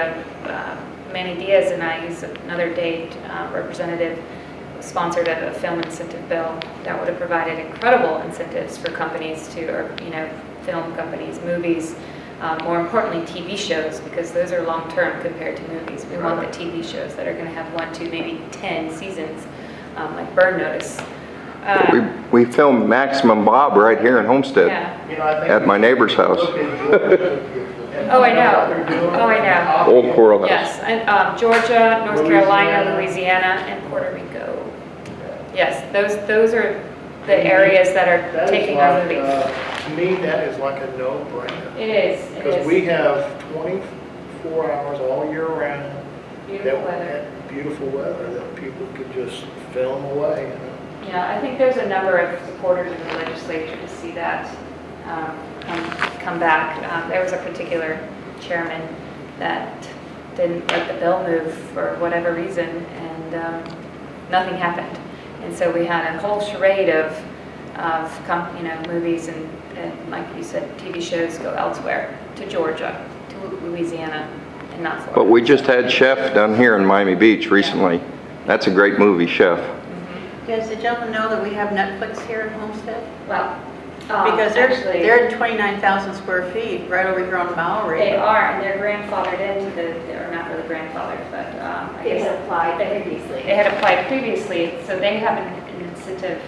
Manny Diaz and I, he's another date representative, sponsored a film incentive bill that would have provided incredible incentives for companies to, or, film companies, movies, more importantly, TV shows, because those are long-term compared to movies. We want the TV shows that are going to have 1, 2, maybe 10 seasons, like Burn Notice. We filmed Maximum Bob right here in Homestead at my neighbor's house. Oh, I know. Old Coral House. Yes, and Georgia, North Carolina, Louisiana, and Puerto Rico. Yes, those are the areas that are taking our movies. To me, that is like a no-brainer. It is. Because we have 24 hours all year round. Beautiful weather. Beautiful weather that people could just film away. Yeah, I think there's a number of supporters in the legislature to see that come back. There was a particular chairman that didn't let the bill move for whatever reason, and nothing happened. And so we had a whole charade of movies and like you said, TV shows go elsewhere, to Georgia, to Louisiana, and not Florida. But we just had Chef down here in Miami Beach recently. That's a great movie, Chef. Does the gentleman know that we have Netflix here in Homestead? Well, because actually, they're 29,000 square feet right over here on Maori. they are, and they're grandfathered into or not really grandfathered, but I They guess had applied previously. They had applied previously, so they have an incentive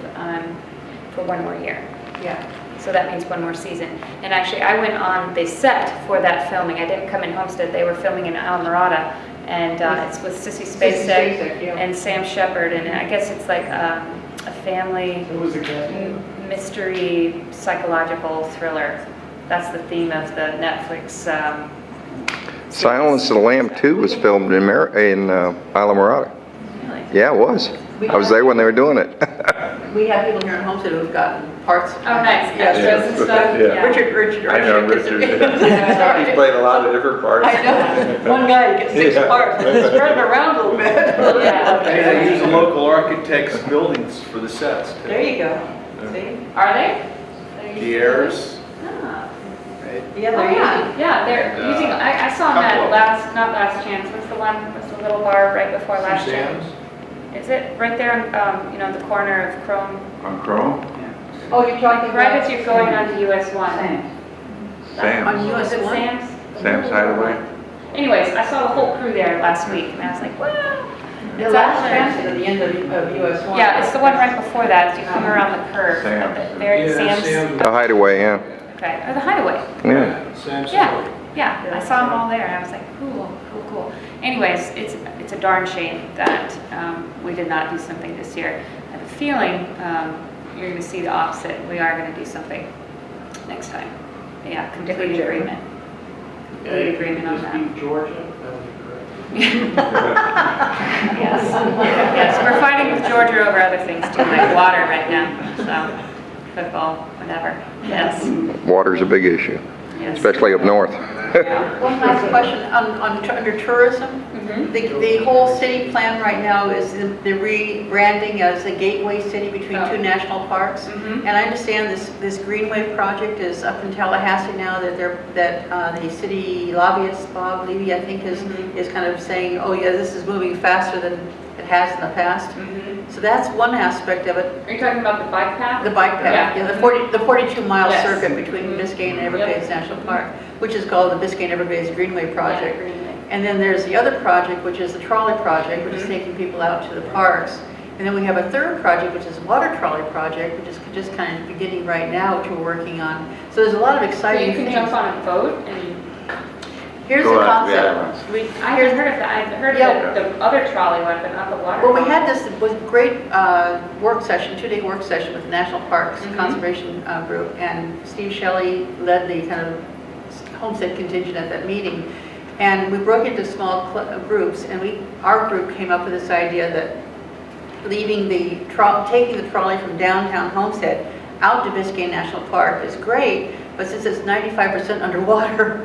for 1 more year. Yeah. So that means 1 more season. And actually, I went on the set for that filming. I didn't come in Homestead. They were filming in Alamorada, and it's with Sissy Spacek and Sam Shepard, and I guess it's like a family mystery psychological thriller. That's the theme of the Netflix. Silence of the Lamb 2 was filmed in Alamorada. Really? Yeah, it was. I was there when they were doing it. We have people here in Homestead who've gotten parts. Oh, nice. Yes, Extras and stuff. Yeah. Richard. I know Richard. He's played a lot of different parts. I know. One guy gets 6 parts, spread it around a little bit. Yeah. And they use the local architects' buildings for the sets. too. There you go. See? Are they? Pierre's. Ah. Yeah, Oh, they're yeah, yeah, they're using, I saw them Couple at of not Last Chance, what's the little bar right before Last Chance? Is it right there, on, the corner of Chrome? On Chrome? Oh, you're talking about? Right as you're going onto US 1. Sam's. On US Was it 1? Sam's? Sam's Hideaway? Anyways, I saw the whole crew there last week, and I was like, wow. The last chance is at the end of US 1. Yeah, it's the one right before that, as you come around the curve. Sam's. There, Yeah, Sam's. The Hideaway, yeah. Okay, or the Hideaway. Yeah. Sam's. Yeah, I saw them all there, and I was like, cool. Anyways, it's a darn shame that we did not do something this year. I have a feeling you're going to see the opposite. We are going to do something next time. Yeah, complete agreement. Complete agreement on that. Georgia, Yes, we're fighting with Georgia over other things too, like water right now, so football, whatever. Yes. Water's a big issue, Yes. especially up north. One last question under tourism. The whole city plan right now is the rebranding as a gateway city between two national parks. And I understand this Greenway project is up in Tallahassee now that the city lobbyist, Bob Levy, I think is kind of saying, oh yeah, this is moving faster than it has in the past. So that's one aspect of it. Are you talking about the bike path? The bike path, yeah, the 42-mile Yes. circuit between Biscayne and Everglades National Park, which is called the Biscayne Everglades Greenway Project. And then there's the other project, which is the trolley project, which is taking people out to the parks. And then we have a third project, which is water trolley project, which is just kind of beginning right now, which we're working on. So there's a lot of exciting So you things. can jump on a boat and... Here's the concept. I haven't heard of that. I've heard of the other trolley one, but not the water. Well, we had this great work session, 2-day work session with the National Parks Conservation Group, and Steve Shelley led the kind of homestead contingent at that meeting. And we broke into small groups, and our group came up with this idea that taking the trolley from downtown Homestead out to Biscayne National Park is great, but since it's 95% underwater,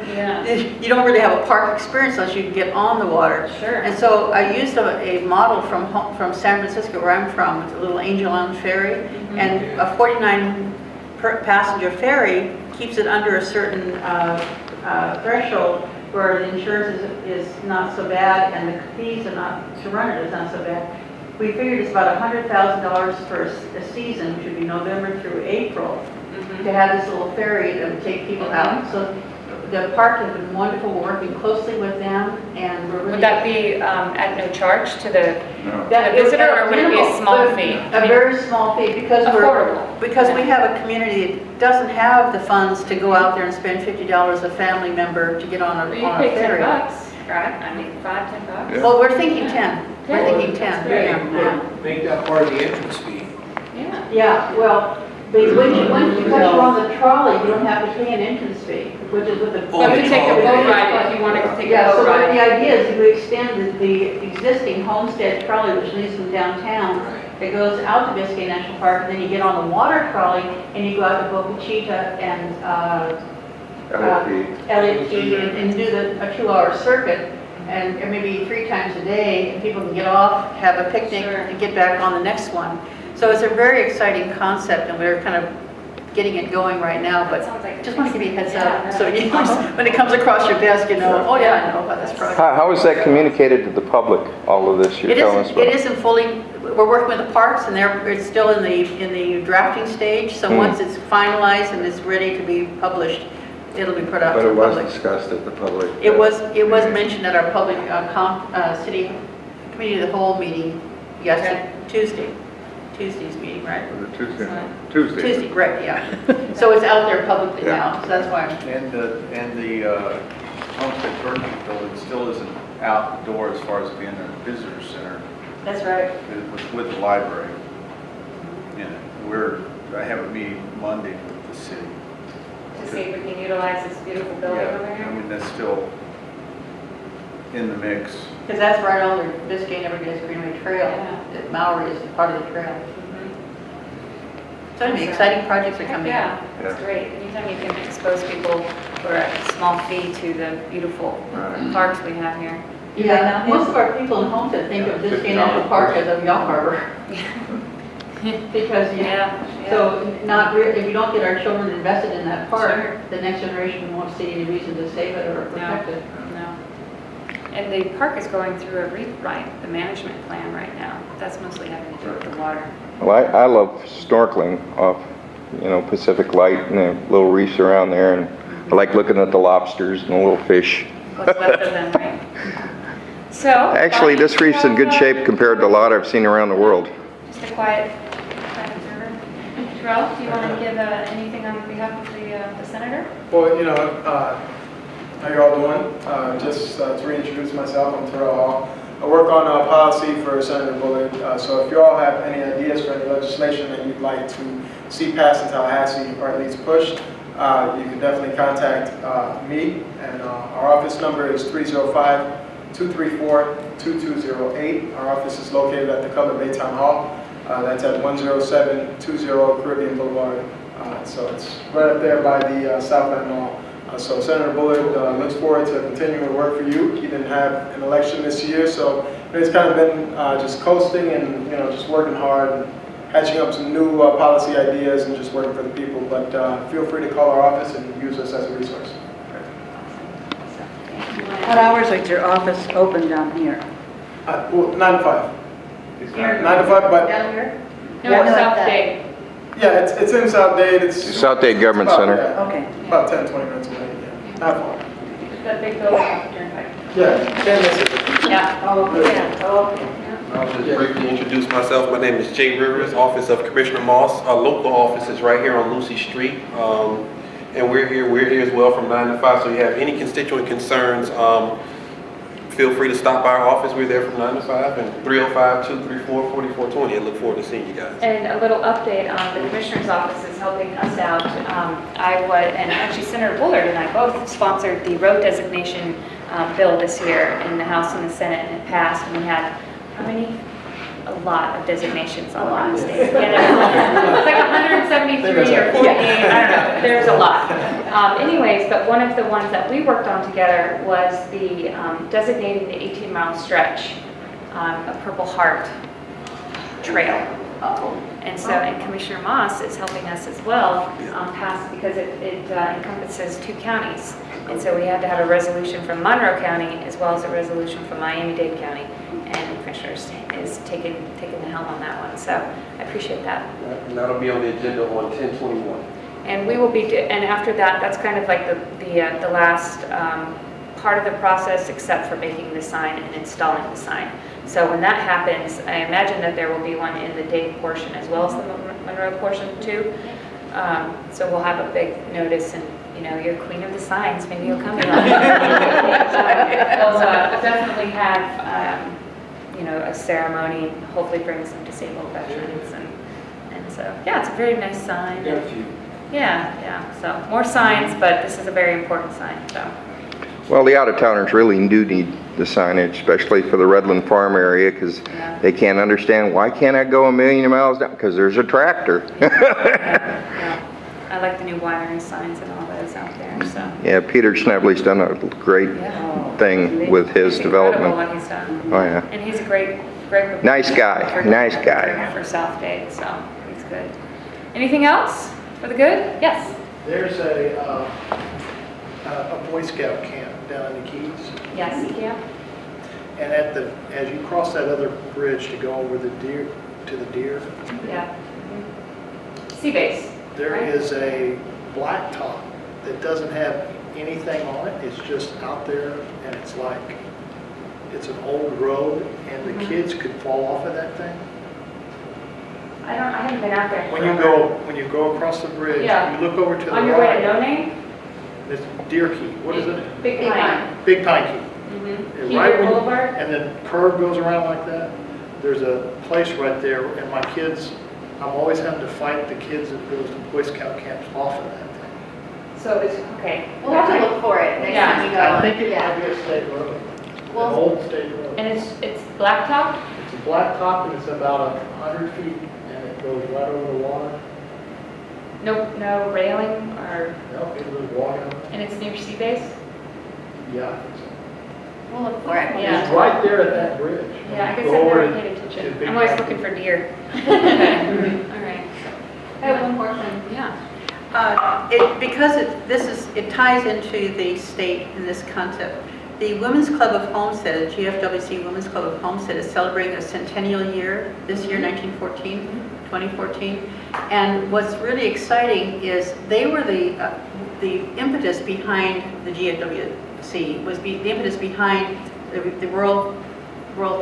you don't really have a park experience unless you can get on the water. Sure. And so I used a model from San Francisco, where I'm from. It's a little Angel Island ferry, and a 49-passenger ferry keeps it under a certain threshold where the insurance is not so bad and the fees are not to run it is not so bad. We figured it's about $100,000 for a season, which would be November through April, to have this little ferry that would take people out. So the park has been wonderful. We're working closely with them, and we're really... Would that be at no charge to the That visitor, or would it be a small fee? A very small fee, because we have a community that doesn't have the funds to go out there and spend $50 a family member to get on a Well, you pay ferry. $10, right? I mean, $5, $10. Well, we're thinking 10. We're thinking 10. Yeah. Make that part of the entrance fee. Yeah, well, because once you're on the trolley, you don't have to pay an entrance fee, which is with the... But to take a boat ride, if you wanted to take a boat So ride. the idea is you extend the existing Homestead trolley, which leads from downtown, it goes out to Biscayne National Park, and then you get on the water trolley, and you go out to Boca Chica and Elliott Key and do a 2-hour circuit, and maybe 3 times a day, and people can get off, have a picnic, and get back on the next one. So it's a very exciting concept, and we're kind of getting it going right now, but just want to give you a heads up, so you, when it comes across your desk, you know, oh yeah, I know about this project. How is that communicated to the public, all of this you're telling us about? It isn't fully, we're working with the parks, and it's still in the drafting stage, so once it's finalized and it's ready to be published, it'll be put out to But the it was public. discussed at the public. It was mentioned at our public city committee of the whole meeting yesterday, Tuesday's meeting, right? Tuesday, right, yeah. So it's out there publicly now, so that's why. And the Homestead Purchase Building still isn't out the door as far as being a visitor center. That's right. With the library. And I have a meeting Monday with the city. To see if we can utilize this beautiful building over I here? mean, that's still in the mix. Because that's right on the Biscayne Everglades Greenway Trail. That Maori is part of the trail. So anyway, exciting projects are coming Yeah, up. that's great. Anytime you can expose people for a small fee to the beautiful parks we have here. Yeah, most of our people in Homestead think of Biscayne National Park as a yacht harbor. Because, so if you don't get our children invested in that park, the next generation won't see any reason to save it or protect it. No. And the park is going through a rewrite, the management plan right now. That's mostly having to do with the water. Well, I love snorkeling off, Pacific Light and the little reefs around there, and I like looking at the lobsters and the little fish. What's left of them, right? So. Actually, this reef's in good shape compared to a lot I've seen around the world. Just a quiet observer. Terrell, do you want to give anything on behalf of the senator? Well, how you all doing? Just to reintroduce myself, I'm Terrell Hall. I work on policy for Senator Bullard. So if you all have any ideas for any legislation that you'd like to see passed in Tallahassee, or at least pushed, you can definitely contact me. And our office number is 305-234-2208. Our office is located at the Cutler Bay Town Hall. That's at 10720 Caribbean Boulevard. So it's right up there by the Southland Mall. So Senator Bullard looks forward to continuing to work for you. He didn't have an election this year, so it's kind of been just coasting and just working hard and hatching up some new policy ideas and just working for the people. But feel free to call our office and use us as a resource. What hours is your office open down here? Well, 9 to 5. 9 to 5, but Down here? No, it's South Dade. yeah, it's in South Dade. It's South Dade Government about, Center. yeah, Okay. about 10, 20 minutes away. Yeah, not far. That big building off the turnpike. Yeah, 10 minutes. Yeah. Oh, okay. Okay. I'll just briefly introduce myself. My name is Jay Rivers, Office of Commissioner Moss. Our local office is right here on Lucy Street. And we're here as well from 9 to 5. So if you have any constituent concerns, feel free to stop by our office. We're there from 9 to 5 and 305-234-4420. I look forward to seeing you guys. And a little update on the Commissioner's Office is helping us out. And actually Senator Bullard and I both sponsored the road designation bill this year in the House and the Senate, and it passed. And we had, how many? A lot of designations on the state. It's like 173 or 48, I don't know, there's a lot. Anyways, but one of the ones that we worked on together was the designating the 18-mile stretch of Purple Heart Trail. And so, and Commissioner Moss is helping us as well pass, because it encompasses 2 counties. And so we had to have a resolution from Monroe County as well as a resolution from Miami-Dade County. And the Commissioner is taking the helm on that one. So I appreciate that. And that'll be on the agenda on 10/21. And we will be, and after that, that's kind of like the last part of the process, except for making the sign and installing the sign. So when that happens, I imagine that there will be one in the Dade portion as well as the Monroe portion too. So we'll have a big notice, and you're queen of the signs, maybe you'll come in. We'll definitely have a ceremony, hopefully bring some disabled veterans, and so yeah, it's a very nice sign. Yeah, so more signs, but this is a very important sign, so. Well, the out-of-towners really do need the signage, especially for the Redland Farm area, because they can't understand, why can't I go 1,000,000 miles down? Because there's a tractor. Yeah. I like the new wiring signs and all those out there, so. Yeah, Peter Snevely's done a great thing with his It's development. incredible what he's done. Oh, yeah. And he's a great. Nice guy, nice guy. For South Dade, so he's good. Anything else for the good? Yes. There's a Boy Scout camp down in the Keys. Yes, yeah. And as you cross that other bridge to go over the deer, Yeah. Sea base. there right? is a blacktop that doesn't have anything on it. It's just out there, and it's an old road, and the kids could fall off of that thing. I haven't been out there. When you go across the bridge, Yeah. you look over to the right. On your way to No Name? It's Deer Key. What is it? Big Pine. Big Pine Key. Mm-hmm. And Keeler when- Boulevard? And the curve goes around like that. There's a place right there, and my kids, I'm always having to fight the kids that goes to Boy Scout camps off of that thing. So it's, okay. We'll have to look for it next time we go. I think it Yeah. might be a state road, an Well- old state road. And it's blacktop? It's a blacktop, and it's about 100 feet, and it goes right over the water. No railing or, No, people just walking on it. and it's near Sea Base? Yeah, I think so. We'll look for it. Yeah. It's right there at that bridge. Yeah, I guess Go I've over never to- paid to attention. Big I'm always Pine. looking for deer. Okay, all right. I have one more thing. Yeah. It ties into the state in this concept. The Women's Club of Homestead, GFWC Women's Club of Homestead, is celebrating a centennial year this year, 2014. And what's really exciting is they were the impetus behind the GFWC, the impetus behind the World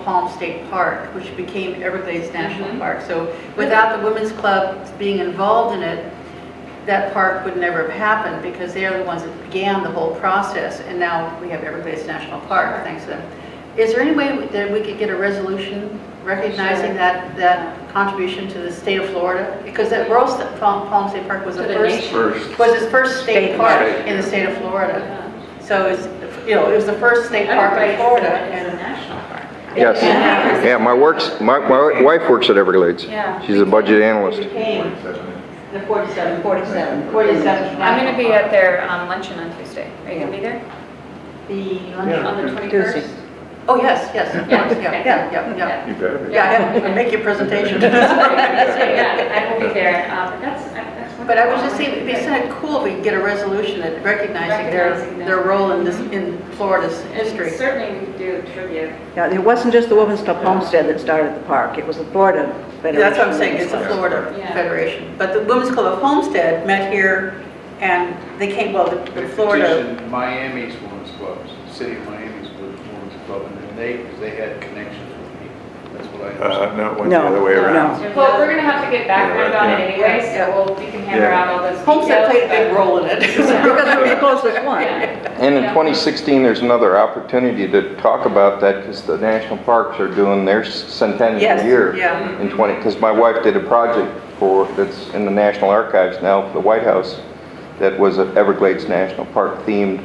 Palm State Park, which became Everglades National Park. So without the Women's Club being involved in it, that park would never have happened, because they are the ones that began the whole process, and now we have Everglades National Park thanks to them. Is there any way that we could get a resolution recognizing that contribution to the state of Florida? Because that World Palm State Park was the first state park in the state of Florida. So it was the first state park in Florida. And a national park. Yes, yeah, my wife works at Everglades. Yeah. She's a budget analyst. The 47. 47. 47. I'm going to be at their luncheon on Tuesday. Are you going to be there? The On the 21st? Tuesday. Oh, yes, yes, of Yeah, course, yeah, okay. yeah. You better be. Yeah, make your presentation. Yeah, I will be there. That's wonderful. But I was just saying, it'd be kind of cool if we could get a resolution that recognizing Recognizing their them. role in this, in Florida's history. And certainly we could do a tribute. Yeah, it wasn't just the Women's Club Homestead that started the park, it was the Florida Federation. That's what I'm saying, it's the Florida Yeah. Federation. But the Women's Club of Homestead met here, and they came, well, the Florida, Petitioned Miami's women's clubs, the city of Miami's women's club, and then they had connections with me. That's what I understand. No, it went the No, other way around. no. Well, we're going to have to get background on it Yeah. anyway, Yeah. we can hammer Yeah. out all those details. Homestead played a big but- role in it. Because it was the closest one. And in 2016, there's another opportunity to talk about that because the national parks are doing their centennial Yes, year yeah. in 20, because my wife did a project that's in the National Archives now for the White House that was an Everglades National Park themed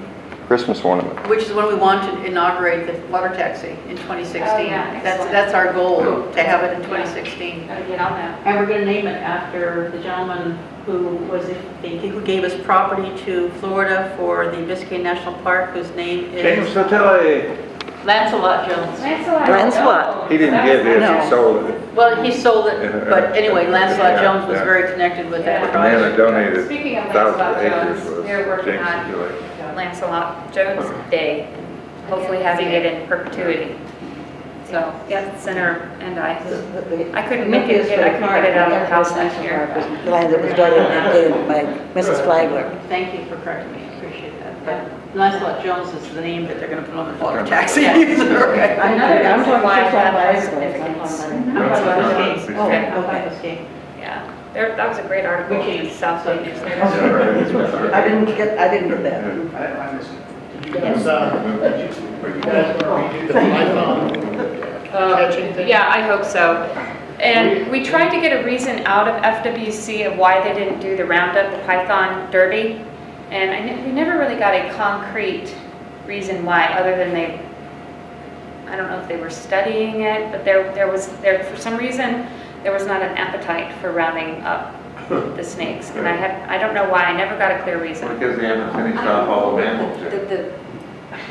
Christmas ornament. Which is when we want to inaugurate the water taxi in 2016. Oh, yeah, excellent. That's our goal, to have it in 2016. Gotta get on that. And we're going to name it after the gentleman who who gave us property to Florida for the Biscayne National Park, whose name James is Sotile, Lancelot Jones. Lancelot. he didn't give his, No. he sold it. Well, he sold it, but anyway, Lancelot Yeah, Jones was yeah. very connected with that The man project. that donated Speaking of thousands of Lancelot acres Jones, was they're working James on Sotile. Lancelot Jones Day, hopefully having it in perpetuity. So, yeah, Senator and I couldn't make it, I couldn't get it out of the house last year. The land that was donated by Mrs. Flagler. Thank you for correcting me, I appreciate that. But Lancelot Jones is the name that they're going to put on the water taxi. Yeah. Okay. Another I'm reason talking why just that about has Everglades, significance. I'm talking about Biscayne. Oh, Okay, okay. Biscayne. Yeah, that was a great article We in changed South Bay subjects. Newspaper. I didn't get that. I missed it. Did you guys, are you guys going to redo the Python catching thing? Yeah, I hope so. And we tried to get a reason out of FWC of why they didn't do the Roundup, the Python Derby, and we never really got a concrete reason why, other than I don't know if they were studying it, but for some reason, there was not an appetite for rounding up the snakes. And I don't know why, I never got a clear reason. Because they haven't finished off all the mammals yet.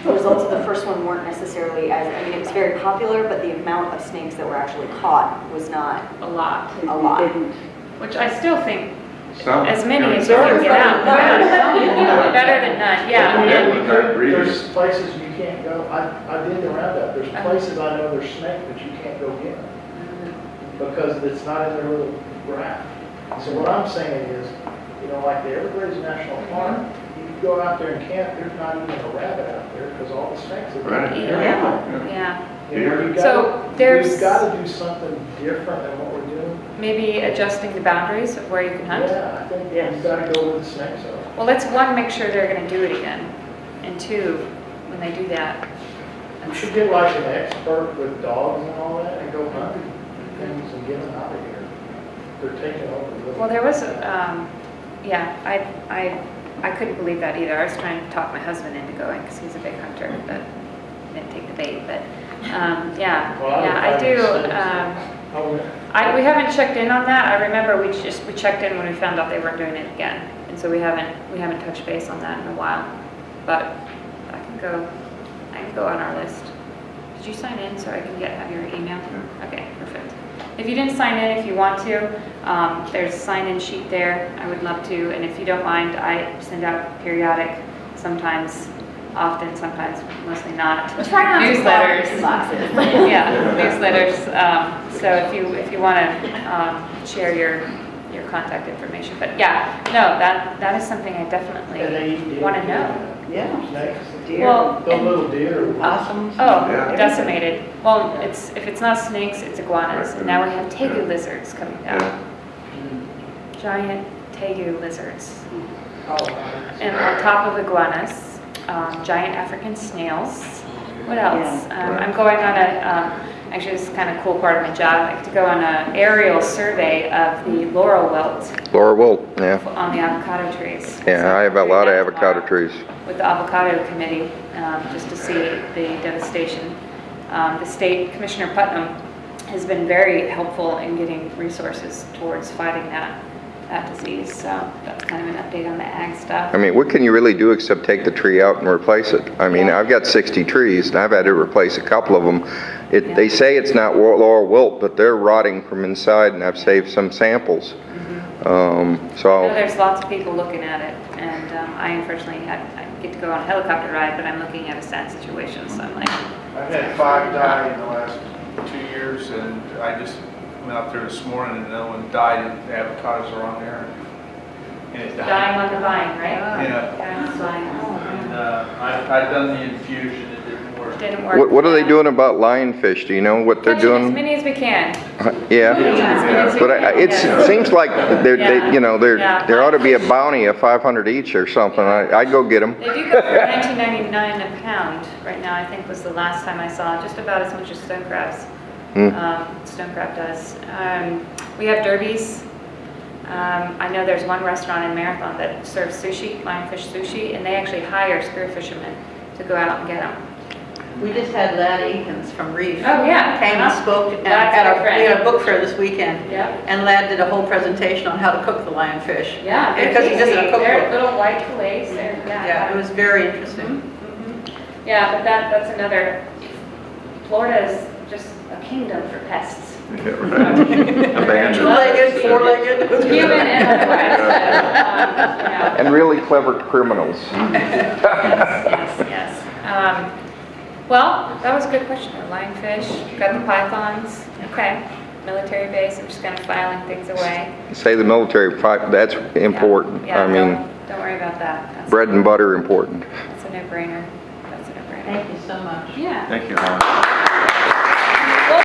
The results of the first one weren't necessarily as, I mean, it was very popular, but the amount of snakes that were actually caught was not A lot. a lot. Which I still think, Some. as many as you can get out. Better than none, yeah. That was not breeding. There's places you can't go, I did the roundup, there's places I know there's snake, but you can't go get them. Because it's not in their little graph. So what I'm saying is, like the Everglades National Park, you go out there and camp, there's not even a rabbit out there, because all the snakes are. Right. Yeah. So there's- we've got to do something different than what we're doing. Maybe adjusting the boundaries of where you can hunt. Yeah, I think you've got to go where the snakes are. Well, let's one, make sure they're gonna do it again, and two, when they do that. You should get like an expert with dogs and all that and go hunting things and get them out of here. They're taking over. Well, there was, yeah, I couldn't believe that either. I was trying to talk my husband into going, because he's a big hunter, but didn't take the bait, but, yeah, I do. We haven't checked in on that. I remember we checked in when we found out they weren't doing it again. And so we haven't touched base on that in a while. But I can go on our list. Did you sign in so I can have your email? Okay, perfect. If you didn't sign in, if you want to, there's a sign-in sheet there. I would love to. And if you don't mind, I send out periodic, sometimes, often, sometimes, mostly not. Try not to newsletters. clog boxes. Yeah, newsletters. So if you want to share your contact information, but yeah, no, that is something I definitely want to know. Yeah. Snakes, deer, Well, the little deer. Possums. Oh, Yeah. decimated. Well, if it's not snakes, it's iguanas, and now we have tegu lizards coming down. Giant tegu lizards. And on top of iguanas, giant African snails. What else? I'm going on actually this is kind of cool part of my job. I get to go on an aerial survey of the laurel wilt Laura Wilt, yeah. on the avocado trees. Yeah, I have a lot of avocado trees. With the avocado committee, just to see the devastation. The state commissioner Putnam has been very helpful in getting resources towards fighting that. that disease. So that's kind of an update on the ag stuff. I mean, what can you really do except take the tree out and replace it? I mean, I've got 60 trees, and I've had to replace a couple of them. They say it's not laurel wilt, but they're rotting from inside, and I've saved some samples. I know there's lots of people looking at it, and I unfortunately I get to go on a helicopter ride, but I'm looking at a sad situation, so I'm like, I've had 5 die in the last 2 years, and I just went out there this morning and another one died, and the avocados are on there. And it's dying on the vine, right? Yeah. Dying on the vine. And I've done the infusion, it didn't work. Didn't work. What are they doing about lionfish? Do you know what they're Catching as doing? many as we can. Yeah, but it seems like there ought to be a bounty of 500 each or something. I'd go get them. They do go for $19.99 a pound right now, I think was the last time I saw, just about as much as stone crabs. Stone crab does. We have derbies. I know there's one restaurant in Marathon that serves sushi, lionfish sushi, and they actually hire spear fishermen to go out and get them. We just had Ladd Aikens from Reef. Oh, yeah. Came and spoke at our, we had a book fair this weekend. Yeah. And Ladd did a whole presentation on how to cook the lionfish. Yeah, they're Because he does tasty. a cookbook. They're little white fillets. Yeah, it was very interesting. Yeah, but that's another, Florida is just a kingdom for pests. Yeah, right. Abandoned. Two-legged, four-legged. Human and otherwise. And really clever criminals. Yes. Well, that was a good question. Lionfish, got the pythons. Okay. Military base, I'm just kind of filing things away. Say the military, that's important. Yeah, I mean, don't worry about that. That's bread and butter important. a no-brainer. That's a no-brainer. Thank you so much. Yeah. Thank you, Helen.